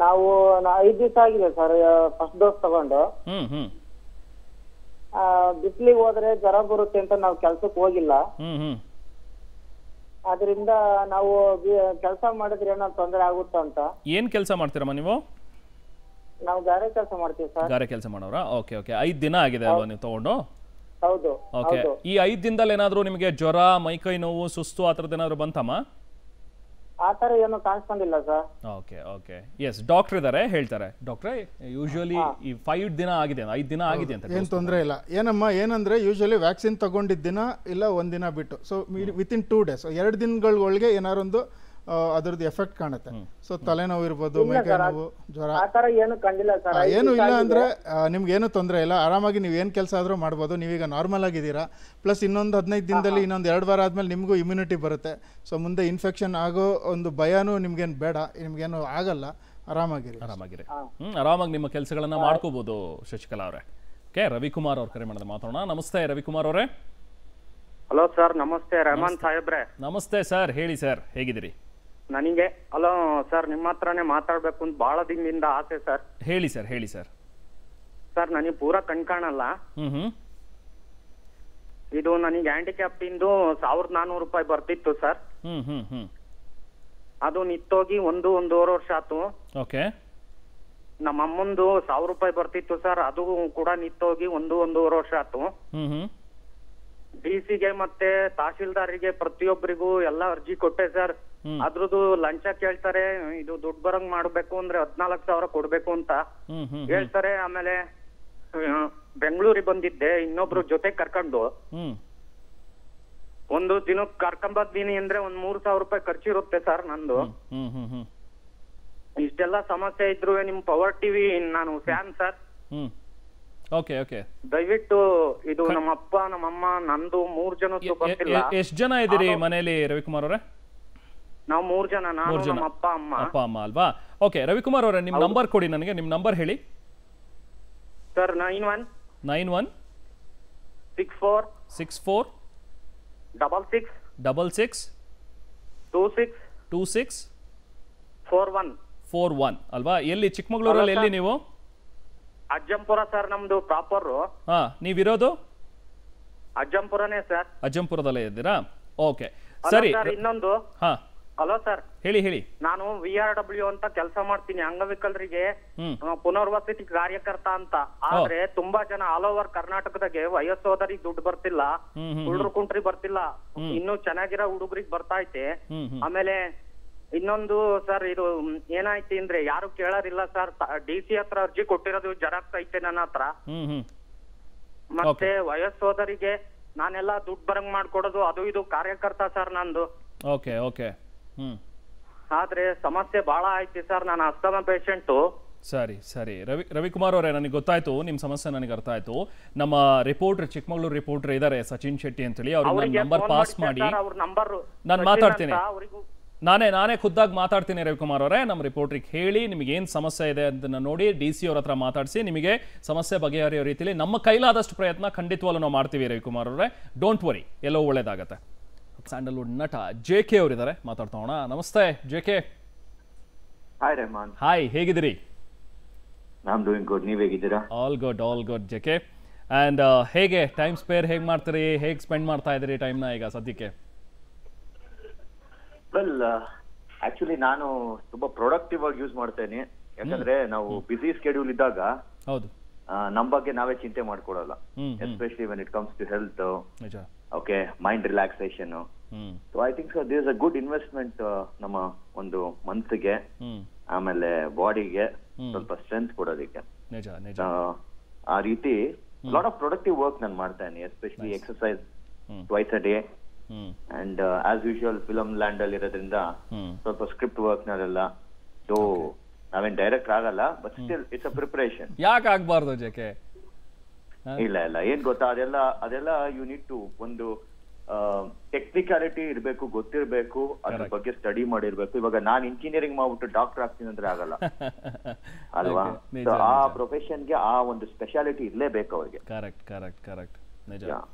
ನಾವು 5 ದಿವಸ ಆಗಿದೆ ಸರ್ ಫಸ್ಟ್ ಡೋಸ್ ತಗೊಂಡು. ಬಿಸಿಲಿಗೆ ಹೋದ್ರೆ ಜ್ವರ ಬರುತ್ತೆ ಅಂತ ನಾವು ಕೆಲ್ಸಕ್ಕೆ ಹೋಗಿಲ್ಲ. ಅದರಿಂದ ನಾವು ಕೆಲಸ ಮಾಡಿದ್ರೆ ಏನೋ ತೊಂದರೆ ಆಗುತ್ತಾ ಅಂತ. ಏನ್ ಕೆಲಸ ಮಾಡ್ತೀರಮ್ಮ ನೀವು? ನಾವು ಗಾರೆ ಕೆಲಸ ಮಾಡ್ತೀವಿ ಸರ್. ಗಾರೆ ಕೆಲಸ ಮಾಡೋರಾ? ಓಕೆ. 5 ದಿನ ಆಗಿದೆ ಅಲ್ವಾ ನೀವು ತಗೊಂಡು? ಹೌದು. ಓಕೆ. ಈ 5 ದಿನದಲ್ಲಿ ಏನಾದ್ರೂ ನಿಮಗೆ ಜ್ವರ, ಮೈಕೈ ನೋವು, ಸುಸ್ತು ಆ ಥರದ್ದು ಏನಾದ್ರು ಬಂತಮ್ಮ? ಆ ತರ ಏನು ಕಾಣಿಸ್ಕೊಂಡಿಲ್ಲ ಸರ್. ಓಕೆ. ಎಸ್, ಡಾಕ್ಟರ್ ಇದಾರೆ, ಹೇಳ್ತಾರೆ. ಡಾಕ್ಟ್ರೆ, ಯೂಶುವಲಿ ಈ 5 ದಿನ ಆಗಿದೆ, 5 ದಿನ ಆಗಿದೆ ಅಂತ ಏನು ತೊಂದರೆ ಇಲ್ಲ. ಏನಮ್ಮ ಏನಂದ್ರೆ, ಯೂಶುವಲಿ ವ್ಯಾಕ್ಸಿನ್ ತಗೊಂಡಿದ್ದ ದಿನ ಇಲ್ಲ 1 ದಿನ ಬಿಟ್ಟು, ಸೊ ವಿತಿನ್ 2 ಡೇಸ್ 2 ದಿನಗಳೊಳಗೆ ಏನಾರೊಂದು ಅದರದ್ದು ಎಫೆಕ್ಟ್ ಕಾಣುತ್ತೆ. ಸೊ ತಲೆನೋವು ಇರ್ಬೋದು, ಮೈಕೈ ನೋವು, ಜ್ವರ, ಏನು ಇಲ್ಲ ಅಂದ್ರೆ ನಿಮ್ಗೆ ಏನು ತೊಂದರೆ ಇಲ್ಲ. ಆರಾಮಾಗಿ ನೀವು ಏನು ಕೆಲಸ ಆದ್ರೂ ಮಾಡ್ಬೋದು. ನೀವೀಗ ನಾರ್ಮಲ್ ಆಗಿದ್ದೀರಾ. ಪ್ಲಸ್ ಇನ್ನೊಂದು 15 ದಿನದಲ್ಲಿ ಇನ್ನೊಂದು 2 ವಾರ ಆದ್ಮೇಲೆ ನಿಮಗೂ ಇಮ್ಯುನಿಟಿ ಬರುತ್ತೆ. ಸೊ ಮುಂದೆ ಇನ್ಫೆಕ್ಷನ್ ಆಗೋ ಒಂದು ಭಯನೂ ನಿಮ್ಗೇನು ಬೇಡ, ನಿಮ್ಗೇನು ಆಗಲ್ಲ. ಆರಾಮಾಗಿರಿ. ಆರಾಮಾಗಿ ನಿಮ್ಮ ಕೆಲಸಗಳನ್ನ ಮಾಡ್ಕೋಬಹುದು ಶಶಿಕಲಾ ಅವರೇ. ಓಕೆ, ರವಿಕುಮಾರ್ ಅವ್ರ ಕರೆ ಮಾಡಿದ್ರೆ ಮಾತಾಡೋಣ. ನಮಸ್ತೆ ರವಿಕುಮಾರ್ ಅವರೇ. Hello sir. ನಮಸ್ತೆ ರೆಹಮಾನ್ ಸಾಹೇಬ್ರೆ. ನಮಸ್ತೆ ಸರ್, ಹೇಳಿ ಸರ್, ಹೇಗಿದ್ದೀರಿ? ನನಗೆ ಹಲೋ ಸರ್, ನಿಮ್ಮ ಹತ್ರನೇ ಮಾತಾಡ್ಬೇಕು ಅಂತ ಬಹಳ ದಿನದಿಂದ ಆಸೆ ಸರ್. ಹೇಳಿ ಸರ್. ಸರ್, ನನಗೆ ಪೂರಾ ಕಣ್ಕಾಣಲ್ಲ. ಇದು ನನಗೆ ಹ್ಯಾಂಡಿಕ್ಯಾಪ್ಟ್ ಇಂದು 1400 ರೂಪಾಯಿ ಬರ್ತಿತ್ತು ಸರ್. ಅದು ನಿತ್ತೋಗಿ 1.5 ವರ್ಷ ಆಯ್ತು. ಓಕೆ. ನಮ್ಮ ಅಮ್ಮಂದು 1000 ರೂಪಾಯಿ ಬರ್ತಿತ್ತು ಸರ್. ಅದು ಕೂಡ ನಿತ್ತೋಗಿ 1.5 ವರ್ಷ ಆಯ್ತು. ಡಿಸಿಗೆ ಮತ್ತೆ ತಹಶೀಲ್ದಾರಿಗೆ ಪ್ರತಿಯೊಬ್ಬರಿಗೂ ಎಲ್ಲ ಅರ್ಜಿ ಕೊಟ್ಟೆ ಸರ್. ಅದ್ರದ್ದು ಲಂಚ ಕೇಳ್ತಾರೆ. ಇದು ದುಡ್ಡು ಬರಂಗ್ ಮಾಡ್ಬೇಕು ಅಂದ್ರೆ 14,000 ಕೊಡ್ಬೇಕು ಅಂತ ಹೇಳ್ತಾರೆ. ಆಮೇಲೆ ಬೆಂಗಳೂರಿಗೆ ಬಂದಿದ್ದೆ ಇನ್ನೊಬ್ರು ಜೊತೆ ಕರ್ಕೊಂಡು. ಒಂದು ದಿನಕ್ಕೆ ಕರ್ಕೊಂಬರ್ತೀನಿ ಅಂದ್ರೆ 3,000 ರೂಪಾಯಿ ಖರ್ಚಿರುತ್ತೆ ಸರ್ ನಂದು. ಇಷ್ಟೆಲ್ಲ ಸಮಸ್ಯೆ ಇದ್ರು ನಿಮ್ ಪವರ್ ಟಿವಿ ನಾನು ಫ್ಯಾನ್ ಸರ್. ಓಕೆ. ದಯವಿಟ್ಟು ಇದು ನಮ್ಮ ಅಪ್ಪ ನಮ್ಮಮ್ಮ ನಂದು 3 ಜನದ್ದು ಗೊತ್ತಿಲ್ಲ. ಎಷ್ಟು ಜನ ಇದ್ದೀರಿ ಮನೆಯಲ್ಲಿ ರವಿಕುಮಾರ್ ಅವರೇ? ನಾವು 3 ಜನ. ನಾನು ನಮ್ಮ ಅಪ್ಪ ಅಮ್ಮ ಅಲ್ವಾ? ಓಕೆ ರವಿಕುಮಾರ್ ಅವರೇ, ನಿಮ್ ನಂಬರ್ ಕೊಡಿ ನನಗೆ. ನಿಮ್ ನಂಬರ್ ಹೇಳಿ ಸರ್. 91 64 66 26 41 ಅಲ್ವಾ? ಎಲ್ಲಿ? ಚಿಕ್ಕಮಗಳೂರಲ್ಲಿ ಎಲ್ಲಿ ನೀವು? ಅಜ್ಜಂಪುರ ಸರ್ ನಮ್ದು ಪ್ರಾಪರ್. ನೀವಿರೋದು ಅಜ್ಜಂಪುರನೇ ಸರ್. ಅಜ್ಜಂಪುರದಲ್ಲೇ ಇದ್ದೀರಾ? ಓಕೆ ಸರಿ. ಇನ್ನೊಂದು. Hello sir. ಹೇಳಿ. ನಾನು VRW ಅಂತ ಕೆಲಸ ಮಾಡ್ತೀನಿ, ಅಂಗವಿಕಲರಿಗೆ ಪುನರ್ವಸತಿ ಕಾರ್ಯಕರ್ತ ಅಂತ. ಆದ್ರೆ ತುಂಬಾ ಜನ ಆಲ್ ಓವರ್ ಕರ್ನಾಟಕದಾಗೆ ವಯಸ್ಸೋದರಿಗೆ ದುಡ್ಡು ಬರ್ತಿಲ್ಲ, ಕುಂಟ್ರಿ ಬರ್ತಿಲ್ಲ. ಇನ್ನು ಚೆನ್ನಾಗಿರೋ ಹುಡುಗರಿಗೆ ಬರ್ತಾ ಐತೆ. ಆಮೇಲೆ ಇನ್ನೊಂದು ಸರ್, ಇದು ಏನಾಯ್ತು ಅಂದ್ರೆ ಯಾರು ಕೇಳೋದಿಲ್ಲ ಸರ್. DC ಹತ್ರ ಅರ್ಜಿ ಕೊಟ್ಟಿರೋದು ಜೆರಾಕ್ಸ್ ಐತೆ ನನ್ನ ಹತ್ರ. ಮತ್ತೆ ವಯಸ್ಸೋದರಿಗೆ ನಾನೆಲ್ಲ ದುಡ್ಡು ಬರಂಗ್ ಮಾಡ್ಕೊಡೋದು ಅದು ಇದು ಕಾರ್ಯಕರ್ತ ಸರ್ ನಂದು. Okay okay. ಆದ್ರೆ ಸಮಸ್ಯೆ ಬಹಳ ಐತಿ ಸರ್, ನಾನು ಅಸ್ತಮಾ ಪೇಷಂಟು. ಸರಿ ಸರಿ ರವಿಕುಮಾರ್ ಅವರೇ, ನನಗೆ ಗೊತ್ತಾಯ್ತು ನಿಮ್ಮ ಸಮಸ್ಯೆ, ನನಗೆ ಅರ್ಥ ಆಯ್ತು. ನಮ್ಮ ರಿಪೋರ್ಟರ್, ಚಿಕ್ಕಮಗಳೂರು ರಿಪೋರ್ಟರ್ ಇದ್ದಾರೆ ಸಚಿನ್ ಶೆಟ್ಟಿ ಅಂತೇಳಿ, ಅವ್ರಿಗೆ ನಂಬರ್ ಪಾಸ್ ಮಾಡಿ ನಾನು ಮಾತಾಡ್ತೀನಿ. ನಾನೇ ಖುದ್ದಾಗಿ ಮಾತಾಡ್ತೀನಿ ರವಿಕುಮಾರ್ ಅವರೇ. ನಮ್ಮ ರಿಪೋರ್ಟ್ರಿಗೆ ಹೇಳಿ ನಿಮಗೆ ಏನು ಸಮಸ್ಯೆ ಇದೆ ಅದನ್ನು ನೋಡಿ DC ಅವ್ರ ಹತ್ರ ಮಾತಾಡಿಸಿ ನಿಮಗೆ ಸಮಸ್ಯೆ ಬಗೆಹರಿಯೋ ರೀತಿಯಲ್ಲಿ ನಮ್ಮ ಕೈಲಾದಷ್ಟು ಪ್ರಯತ್ನ ಖಂಡಿತವಾಗ್ಲೂ ನಾವು ಮಾಡ್ತೀವಿ ರವಿಕುಮಾರ್ ಅವರೇ. ಡೋಂಟ್ ವರಿ, ಎಲ್ಲೋ ಒಳ್ಳೇದಾಗತ್ತೆ. ಸ್ಯಾಂಡಲ್ವುಡ್ ನಟ JK ಅವರಿದ್ದಾರೆ, ಮಾತಾಡ್ತಾ. ನಮಸ್ತೆ JK. ಹಾಯ್ ರೆಹಮಾನ್. ಹಾಯ್, ಹೇಗಿದ್ದೀರಿ? ನಾಮ್ ಡೂಯಿಂಗ್ ಗುಡ್, ನೀವ್ ಹೇಗಿದ್ದೀರಾ? All good JK. ಆ್ಯಂಡ್ ಹೇಗೆ ಟೈಮ್ ಸ್ಪೇರ್ ಹೇಗೆ ಮಾಡ್ತೀರಿ, ಹೇಗೆ ಸ್ಪೆಂಡ್ ಮಾಡ್ತಾ ಇದ್ದೀರಿ ಟೈಮ್ನ ಈಗ ಸದ್ಯಕ್ಕೆ? ವೆಲ್, ಆಕ್ಚುಲಿ ನಾನು ತುಂಬಾ ಪ್ರೊಡಕ್ಟಿವ್ ಆಗಿ ಯೂಸ್ ಮಾಡ್ತೇನೆ. ಯಾಕಂದ್ರೆ ನಾವು ಬಿಸಿ ಸ್ಕೆಡ್ಯೂಲ್ ಇದ್ದಾಗ ಹೌದು ನಮ್ ಬಗ್ಗೆ ನಾವೇ ಚಿಂತೆ ಮಾಡ್ಕೊಡಲ್ಲ, especially when it comes to health, okay, mind relaxation. So I think this is a good investment ನಮ್ಮ ಒಂದು ಮನ್ಸಿಗೆ, ಆಮೇಲೆ ಬಾಡಿಗೆ ಸ್ವಲ್ಪ ಸ್ಟ್ರೆಂತ್ ಕೊಡೋದಕ್ಕೆ. ಆ ರೀತಿ ಲಾಟ್ ಆಫ್ ಪ್ರೊಡಕ್ಟಿವ್ ವರ್ಕ್ ನಾನು ಮಾಡ್ತೇನೆ, especially exercise twice a day. And as usual film land ಅಲ್ಲಿ ಇರೋದ್ರಿಂದ ಸ್ವಲ್ಪ ಸ್ಕ್ರಿಪ್ಟ್ ವರ್ಕ್ ನಲ್ಲೆಲ್ಲ ನಾವೇನ್ ಡೈರೆಕ್ಟ್ ಆಗಲ್ಲ, but still it's a preparation. ಯಾಕೆ ಆಗ್ಬಾರ್ದು JK? ಇಲ್ಲ ಏನ್ ಗೊತ್ತಾ, ಅದೆಲ್ಲ ಯು ನೀಡ್ ಟು ಒಂದು ಟೆಕ್ನಿಕಾಲಿಟಿ ಇರ್ಬೇಕು, ಗೊತ್ತಿರ್ಬೇಕು, ಅದ್ರ ಬಗ್ಗೆ ಸ್ಟಡಿ ಮಾಡಿರ್ಬೇಕು. ಇವಾಗ ನಾನ್ ಇಂಜಿನಿಯರಿಂಗ್ ಮಾಡ್ಬಿಟ್ಟು ಡಾಕ್ಟರ್ ಆಗ್ತೀನಿ ಅಂದ್ರೆ ಆಗಲ್ಲ ಅಲ್ವಾ? ಆ ಪ್ರೊಫೆಷನ್ಗೆ ಆ ಒಂದು ಸ್ಪೆಷಾಲಿಟಿ ಇರ್ಲೇಬೇಕು ಅವ್ರಿಗೆ. ಕರೆಕ್ಟ್ ನಿಜ.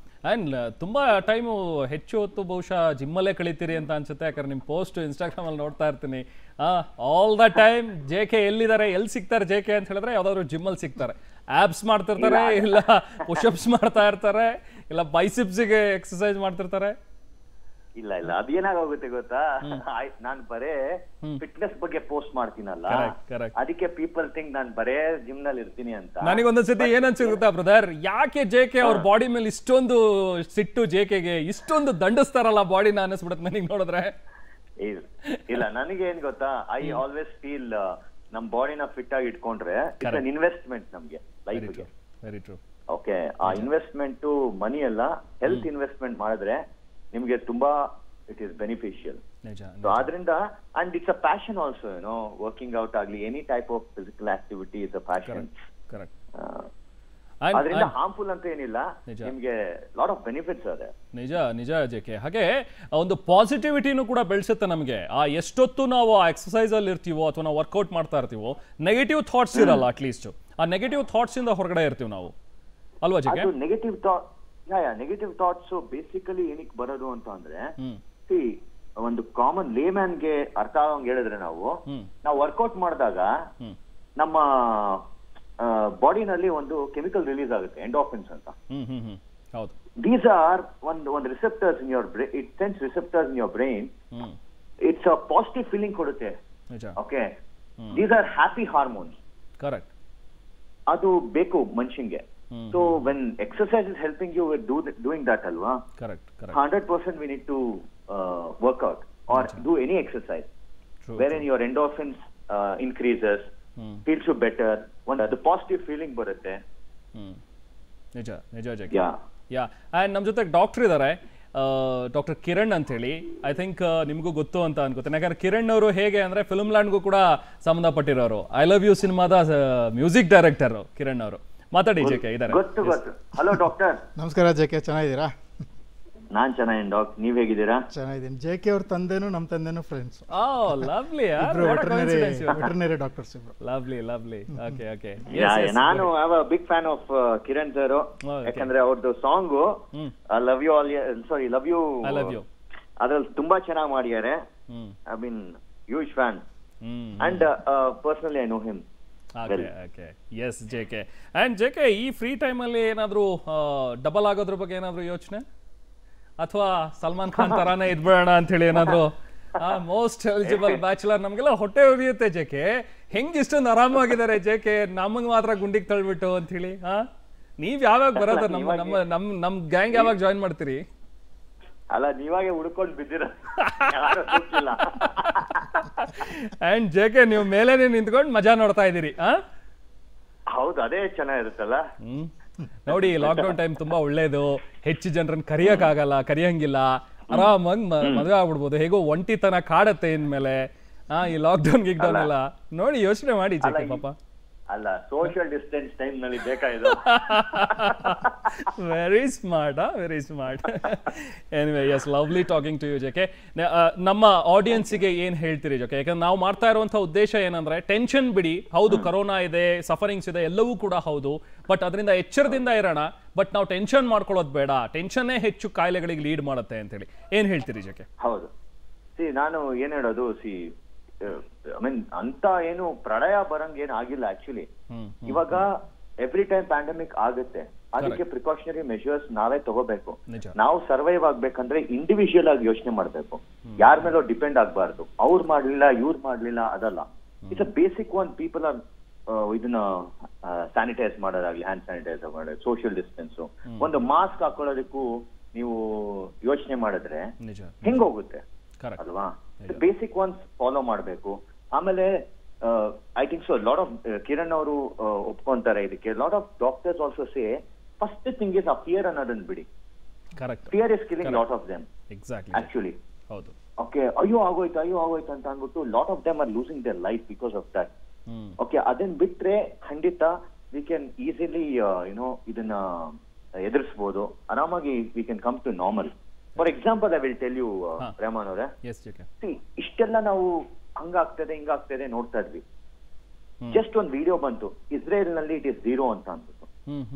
ಆ್ಯಂಡ್ ತುಂಬ ಟೈಮು ಹೆಚ್ಚು ಹೊತ್ತು ಬಹುಶಃ ಜಿಮ್ಮಲ್ಲೇ ಕಳೀತೀರಿ ಅಂತ ಅನ್ಸುತ್ತೆ. ಯಾಕಂದ್ರೆ ನಿಮ್ಮ ಪೋಸ್ಟ್ ಇನ್ಸ್ಟಾಗ್ರಾಮಲ್ಲಿ ನೋಡ್ತಾ ಇರ್ತೀನಿ. ಆಲ್ ದ ಟೈಮ್ JK ಎಲ್ಲಿದ್ದಾರೆ, ಎಲ್ಲಿ ಸಿಗ್ತಾರೆ JK ಅಂತ ಹೇಳಿದ್ರೆ ಯಾವ್ದಾದ್ರು ಜಿಮ್ಮಲ್ಲಿ ಸಿಗ್ತಾರೆ. ಆಬ್ಸ್ ಮಾಡ್ತಿರ್ತಾರೆ, ಇಲ್ಲ ಪುಷಪ್ಸ್ ಮಾಡ್ತಾ ಇರ್ತಾರೆ, ಇಲ್ಲ ಬೈಸಿಪ್ಸಿಗೆ ಎಕ್ಸರ್ಸೈಸ್ ಮಾಡ್ತಿರ್ತಾರೆ. ಇಲ್ಲ ಅದೇನಾಗೋಗುತ್ತೆ ಗೊತ್ತಾ, ನಾನ್ ಬರೇ ಫಿಟ್ನೆಸ್ ಬಗ್ಗೆ ಪೋಸ್ಟ್ ಮಾಡ್ತೀನಲ್ಲ, ಅದಕ್ಕೆ ಪೀಪಲ್ ಥಿಂಕ್ ನಾನ್ ಬರೇ ಜಿಮ್ ನಲ್ಲಿ ಇರ್ತೀನಿ ಅಂತ. ನನಗೊಂದೊಂದ್ಸತಿ ಏನ್ ಅನ್ಸುತ್ತಾ ಬ್ರದರ್, ಯಾಕೆ JK ಅವ್ರ ಬಾಡಿ ಮೇಲೆ ಇಷ್ಟೊಂದು ಸಿಟ್ಟು, JKಗೆ ಇಷ್ಟೊಂದು ದಂಡಿಸ್ತಾರಲ್ಲ ಬಾಡಿನ ಅನ್ನಿಸ್ಬಿಡುತ್ತೆ ನನಗೆ ನೋಡಿದ್ರೆ. ಇಲ್ಲ ನನಗೆ ಏನ್ ಗೊತ್ತಾ, ಐ ಆಲ್ವೇಸ್ ಫೀಲ್ ನಮ್ ಬಾಡಿನ ಫಿಟ್ ಆಗಿ ಇಟ್ಕೊಂಡ್ರೆ ಇಟ್ಸ್ ಅನ್ ಇನ್ವೆಸ್ಟ್ಮೆಂಟ್ ನಮ್ಗೆ ಲೈಫ್ಗೆ. Very true. ಓಕೆ, ಆ ಇನ್ವೆಸ್ಟ್ಮೆಂಟ್ ಮನಿ ಅಲ್ಲ, ಹೆಲ್ತ್ ಇನ್ವೆಸ್ಟ್ಮೆಂಟ್ ಮಾಡಿದ್ರೆ ನಿಮ್ಗೆ ತುಂಬಾ ಇಟ್ ಈಸ್ ಬೆನಿಫಿಷಿಯಲ್. ಆದ್ರಿಂದ and it's a passion also, you know, working out ಆಗ್ಲಿ, any type of physical activity is a passion. ಅದರಿಂದ ಹಾರ್ಮ್ಫುಲ್ ಅಂತ ಏನಿಲ್ಲ, ನಿಮ್ಗೆ ಲಾಟ್ ಆಫ್ ಬೆನಿಫಿಟ್ಸ್ ಅದೇ. ನಿಜ JK. ಹಾಗೆ ಒಂದು ಪಾಸಿಟಿವಿಟಿನೂ ಕೂಡ ಬೆಳೆಸುತ್ತೆ ನಮಗೆ. ಎಷ್ಟೊತ್ತು ನಾವು ಆ ಎಕ್ಸರ್ಸೈಸ್ ಅಲ್ಲಿ ಇರ್ತೀವೋ ಅಥವಾ ನಾವು ವರ್ಕೌಟ್ ಮಾಡ್ತಾ ಇರ್ತೀವೋ, ನೆಗೆಟಿವ್ ಥಾಟ್ಸ್ ಇರಲ್ಲ. ಅಟ್ಲೀಸ್ಟ್ ಆ ನೆಗೆಟಿವ್ ಥಾಟ್ಸ್ ಇಂದ ಹೊರಗಡೆ ಇರ್ತೀವಿ ನಾವು, ಅಲ್ವಾ JK? ನೆಗೆಟಿವ್ ಥಾಟ್ಸ್ ಬೇಸಿಕಲಿ ಏನಕ್ಕೆ ಬರೋದು ಅಂತ ಅಂದ್ರೆ, ಒಂದು ಕಾಮನ್ ಲೇಮ್ಯಾನ್ಗೆ ಅರ್ಥ ಆಗಂಗ್ ಹೇಳಿದ್ರೆ, ನಾವು ವರ್ಕೌಟ್ ಮಾಡಿದಾಗ ನಮ್ಮ ಬಾಡಿನಲ್ಲಿ ಒಂದು ಕೆಮಿಕಲ್ ರಿಲೀಸ್ ಆಗುತ್ತೆ, ಎಂಡೋರ್ಫಿನ್ಸ್ ಅಂತ. ದೀಸ್ ಆರ್ ಒಂದು receptors in your brain, it sense receptors in your brain. It's a positive feeling ಕೊಡುತ್ತೆ. Okay, these are happy hormones. Correct. ಅದು ಬೇಕು ಮನುಷ್ಯನ್ಗೆ. So when exercise is helping you with doing that, alwa, correct 100% we need to work out or do any exercise. True, wherein your endorphins increases, feels you better, one the positive feeling barutte. Nija JK. Yeah and ನಮ್ಮ ಜೊತೆ doctor ಇದ್ದಾರೆ, doctor Kiran ಅಂತ ಹೇಳಿ. I think ನಿಮಗೂ ಗೊತ್ತು ಅಂತ ಅನ್ಕೋತೀನಿ. ಯಾಕಂದ್ರೆ ಕಿರಣ್ ಅವರು ಹೇಗೆ ಅಂದ್ರೆ ಫಿಲ್ಮ್ ಲ್ಯಾಂಡ್ಗೂ ಕೂಡ ಸಂಬಂಧಪಟ್ಟಿರೋರು. ಐ ಲವ್ ಯು ಸಿನಿಮಾದ ಮ್ಯೂಸಿಕ್ ಡೈರೆಕ್ಟರ್ ಕಿರಣ್ ಅವರು. ಮಾತಾಡಿ JK ಇದ್ದಾರೆ. ಗೊತ್ತು. Hello doctor. ನಮಸ್ಕಾರ JK, ಚೆನ್ನಾಗಿದ್ದೀರಾ? ನಾನ್ ಚೆನ್ನಾಗಿದ್ದೀನಿ ಡಾಕ್ಟರ್, ನೀವ್ ಹೇಗಿದ್ದೀರಾ? ಚೆನ್ನಾಗಿದ್ದೀನಿ. JK ಅವ್ರ ತಂದೆನೂ ನಮ್ಮ ತಂದೆನೂ ಫ್ರೆಂಡ್ಸ್. ಲವ್ಲಿ. ವೆಟರ್ನರಿ ಡಾಕ್ಟರ್ಸ್ ಇಬ್ರು. ಲವ್ಲಿ. ಓಕೆ. ನಾನು big fan of Kiran sir. ಯಾಕಂದ್ರೆ ಅವ್ರದ್ದು song love you all, sorry love you ಅದ್ರಲ್ಲಿ ತುಂಬಾ ಚೆನ್ನಾಗಿ ಮಾಡಿದ್ದಾರೆ. I mean huge fan and personally I know him. Okay yes JK. And JK, ಈ free ಟೈಮಲ್ಲಿ ಏನಾದರೂ ಡಬಲ್ ಆಗೋದ್ರ ಬಗ್ಗೆ ಏನಾದರೂ ಯೋಚನೆ, ಅಥವಾ ಸಲ್ಮಾನ್ ಖಾನ್ ತರಾನೇ ಇದ್ಬೇಡ ಅಂತ ಹೇಳಿ ಏನಾದ್ರು? ಮೋಸ್ಟ್ ಎಲಿಜಿಬಲ್ ಬ್ಯಾಚುಲರ್, ನಮ್ಗೆಲ್ಲ ಹೊಟ್ಟೆ ಉರಿಯುತ್ತೆ JK. ಹೆಂಗ್ ಇಷ್ಟೊಂದು ಆರಾಮಾಗಿದ್ದಾರೆ JK, ನಮಗ್ ಮಾತ್ರ ಗುಂಡಿಗೆ ತಳ್ಬಿಟ್ಟು ಅಂತ ಹೇಳಿ. ನೀವ್ ಯಾವಾಗ ಬರೋದು? ನಮ್ಮ ಗ್ಯಾಂಗ್ ಯಾವಾಗ ಜಾಯಿನ್ ಮಾಡ್ತೀರಿ? ಅಲ್ಲ ನೀವಾಗೆ ಹುಡ್ಕೊಂಡು ಬಿದ್ದಿರ ಅಂಡ್ ಜೆಕೆ ನೀವು ಮೇಲೇನೆ ನಿಂತ್ಕೊಂಡು ಮಜಾ ನೋಡ್ತಾ ಇದ್ದೀರಿ. ಹೌದು, ಅದೇ ಚೆನ್ನಾಗಿರುತ್ತಲ್ಲ. ನೋಡಿ, ಲಾಕ್ಡೌನ್ ಟೈಮ್ ತುಂಬಾ ಒಳ್ಳೇದು. ಹೆಚ್ಚು ಜನರನ್ನ ಕರಿಯಂಗಿಲ್ಲ, ಆರಾಮಾಗಿ ಮದುವೆ ಆಗ್ಬಿಡ್ಬೋದು. ಹೇಗೋ ಒಂಟಿತನ ಕಾಡತ್ತೆ ಇನ್ಮೇಲೆ. ಈ ಲಾಕ್ಡೌನ್ ಗಿಕ್ಡೌನ್ ಎಲ್ಲ ನೋಡಿ ಯೋಚನೆ ಮಾಡಿ ಜೆಕೆ ಪಾಪ. ಅಲ್ಲ, ಸೋಷಿಯಲ್ ಡಿಸ್ಟೆನ್ಸ್ ಟೈಮ್ ನಲ್ಲಿ ಬೇಕಾಯ್ತು. Very smart, very smart. Anyway, yes, lovely talking to you JK. ನಮ್ಮ ಆಡಿಯನ್ಸಿಗೆ ಏನ್ ಹೇಳ್ತೀರಿ ಜೆಕೆ? ಯಾಕಂದ್ರೆ ನಾವು ಮಾಡ್ತಾ ಇರುವಂತ ಉದ್ದೇಶ ಏನಂದ್ರೆ, ಟೆನ್ಷನ್ ಬಿಡಿ. ಹೌದು, ಕರೋನಾ ಇದೆ, ಸಫರಿಂಗ್ಸ್ ಇದೆ, ಎಲ್ಲವೂ ಕೂಡ ಹೌದು. ಬಟ್ ಅದರಿಂದ ಎಚ್ಚರದಿಂದ ಇರೋಣ. ಬಟ್ ನಾವು ಟೆನ್ಷನ್ ಮಾಡ್ಕೊಳ್ಳೋದು ಬೇಡ. ಟೆನ್ಷನ್ನೇ ಹೆಚ್ಚು ಕಾಯಿಲೆಗಳಿಗೆ ಲೀಡ್ ಮಾಡುತ್ತೆ ಅಂತ ಹೇಳಿ ಏನ್ ಹೇಳ್ತೀರಿ ಜೆಕೆ? ಹೌದು, ನಾನು ಏನ್ ಹೇಳೋದು, ಐ ಮೀನ್ ಅಂತ ಏನು ಪ್ರಳಯ ಬರಂಗ್ ಏನ್ ಆಗಿಲ್ಲ ಆಕ್ಚುಲಿ. ಇವಾಗ ಎವ್ರಿ ಟೈಮ್ ಪ್ಯಾಂಡಮಿಕ್ ಆಗುತ್ತೆ, ಅದಕ್ಕೆ ಪ್ರಿಕಾಷನರಿ ಮೆಷರ್ಸ್ ನಾವೇ ತಗೋಬೇಕು. ನಾವು ಸರ್ವೈವ್ ಆಗ್ಬೇಕಂದ್ರೆ ಇಂಡಿವಿಜುವಲ್ ಆಗಿ ಯೋಚನೆ ಮಾಡ್ಬೇಕು, ಯಾರ ಮೇಲೋ ಡಿಪೆಂಡ್ ಆಗ್ಬಾರ್ದು. ಅವ್ರು ಮಾಡ್ಲಿಲ್ಲ, ಇವ್ರು ಮಾಡ್ಲಿಲ್ಲ, ಅದಲ್ಲ. It's a basic one. People are ಇದನ್ನ ಸ್ಯಾನಿಟೈಸ್ ಮಾಡೋದಾಗ್ಲಿ, ಹ್ಯಾಂಡ್ ಸ್ಯಾನಿಟೈಸರ್ ಮಾಡೋದು, ಸೋಷಿಯಲ್ ಡಿಸ್ಟೆನ್ಸ್, ಒಂದು ಮಾಸ್ಕ್ ಹಾಕೊಳ್ಳೋದಕ್ಕೂ ನೀವು ಯೋಚನೆ ಮಾಡಿದ್ರೆ ಹೆಂಗೋಗುತ್ತೆ ಅಲ್ವಾ? ಬೇಸಿಕ್ ಒನ್ಸ್ ಫಾಲೋ ಮಾಡ್ಬೇಕು. ಆಮೇಲೆ I think so lot of Kiran ಅವರು ಒಪ್ಕೊಂತಾರೆ ಇದಕ್ಕೆ. Lot of doctors also say first thing is ಆ ಫಿಯರ್ ಅನ್ನೋದನ್ನ ಬಿಡಿ. Fear is killing lot of them actually. ಹೌದು, ಓಕೆ, ಅಯ್ಯೋ ಆಗೋಯ್ತು ಅಂತ ಅಂದ್ಬಿಟ್ಟು lot of them are losing their life because of that. Okay, ಅದನ್ನ ಬಿಟ್ರೆ ಖಂಡಿತ ವಿ ಕ್ಯಾನ್ ಈಸಿಲಿ ಇದನ್ನ ಎದುರಿಸಬಹುದು ಆರಾಮಾಗಿ. We can come to normal. For example, I will tell you Rahman ಅವರೇ, ಇಷ್ಟೆಲ್ಲ ನಾವು ಹಿಂಗಾಗ್ತದೆ ನೋಡ್ತಾ ಇದ್ವಿ. ಜಸ್ಟ್ ಒಂದು ವಿಡಿಯೋ ಬಂತು, ಇಸ್ರೇಲ್ ನಲ್ಲಿ ಇಟ್ ಇಸ್ 0 ಅಂತ ಅಂದ್ಬಿಟ್ಟು.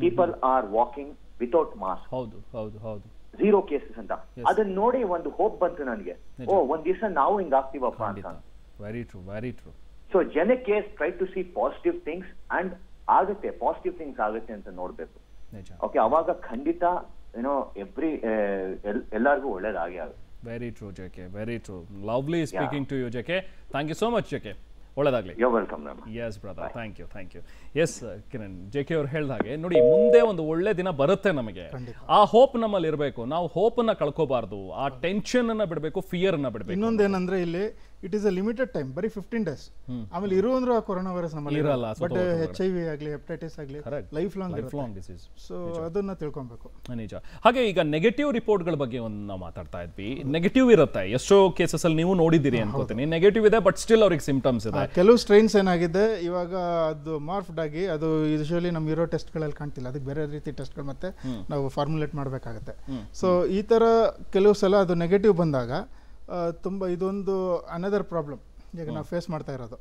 People are walking without mask. ಹೌದು ಹೌದು ಹೌದು, 0 ಕೇಸಸ್ ಅಂತ. ಅದನ್ನ ನೋಡಿ ಒಂದು ಹೋಪ್ ಬಂತು ನನಗೆ, ಒಂದ್ ದಿವಸ ನಾವು ಹಿಂಗಾಗ್ತೀವಪ್ಪ ಅಂತ. Very true, very true. So ಜನಕ್ಕೆ try to see positive things and ಆಗುತ್ತೆ, ಪಾಸಿಟಿವ್ ಥಿಂಗ್ಸ್ ಆಗುತ್ತೆ ಅಂತ ನೋಡ್ಬೇಕು. ಓಕೆ, ಅವಾಗ ಖಂಡಿತ ಎಲ್ಲರಿಗೂ ಒಳ್ಳೇದಾಗಿ ಆಗುತ್ತೆ. Very true JK, very true. Lovely speaking to you JK. Thank you so much JK. ಒಳ್ಳೆದಾಗ್ಲಿ. You welcome. Yes brother, thank you, thank you. Yes Kiran, JK ಅವ್ರು ಹೇಳ್ದ ಹಾಗೆ ನೋಡಿ, ಮುಂದೆ ಒಂದು ಒಳ್ಳೆ ದಿನ ಬರುತ್ತೆ ನಮಗೆ. ಆ ಹೋಪ್ ನಮ್ಮಲ್ಲಿ ಇರಬೇಕು. ನಾವು ಹೋಪ್ ಅನ್ನ ಕಳ್ಕೋಬಾರ್ದು, ಆ ಟೆನ್ಷನ್ ಅನ್ನ ಬಿಡಬೇಕು, ಫಿಯರ್ ಅನ್ನ ಬಿಡಬೇಕು. ಇನ್ನೊಂದೇನಂದ್ರೆ ಇಲ್ಲಿ it is a limited time, ಬರೀ 15 days. ಆಮೇಲೆ ಇರುವಂದ್ರೆ ಕೊರೋನಾ ವೈರಸ್ ನಮ್ಮಲ್ಲಿ ಇರಲ್ಲ. ಬಟ್ HIV ಆಗಲಿ, ಹೆಪಟೈಟಿಸ್ ಆಗಲಿ, ಲೈಫ್ ಲಾಂಗ್ ಡಿಸೀಸ್. ಸೊ ಅದನ್ನ ತಿಳ್ಕೊಬೇಕು. ನಿಜ. ಹಾಗೆ ಈಗ ನೆಗೆಟಿವ್ ರಿಪೋರ್ಟ್ಗಳ ಬಗ್ಗೆ ಒಂದು ನಾವು ಮಾತಾಡ್ತಾ ಇದ್ವಿ. ನೆಗೆಟಿವ್ ಇರುತ್ತೆ, ಎಷ್ಟೋ ಕೇಸಸ್ ಅಲ್ಲಿ ನೀವು ನೋಡಿದ್ದೀರಿ ಅನ್ಕೋತೀನಿ. ನೆಗೆಟಿವ್ ಇದೆ, ಬಟ್ ಸ್ಟಿಲ್ ಅವ್ರಿಗೆ ಸಿಂಪ್ಟಮ್ಸ್ ಇದೆ. ಕೆಲವು ಸ್ಟ್ರೈನ್ಸ್ ಏನಾಗಿದೆ ಇವಾಗ, ಅದು ಮಾರ್ಫ್ಡ್ ಆಗಿ, ಅದು ಯೂಶುವಲಿ ನಮ್ ಇರೋ ಟೆಸ್ಟ್ಗಳಲ್ಲಿ ಕಾಣ್ತಿಲ್ಲ. ಅದಕ್ಕೆ ಬೇರೆ ರೀತಿ ಟೆಸ್ಟ್ಗಳು ಮತ್ತೆ ನಾವು ಫಾರ್ಮುಲೇಟ್ ಮಾಡಬೇಕಾಗುತ್ತೆ. ಸೊ ಈ ತರ ಕೆಲವು ಸಲ ಅದು ನೆಗೆಟಿವ್ ಬಂದಾಗ ತುಂಬ ಇದೊಂದು ಅನದರ್ ಪ್ರಾಬ್ಲಮ್ ಈಗ ನಾವು ಫೇಸ್ ಮಾಡ್ತಾ ಇರೋದು.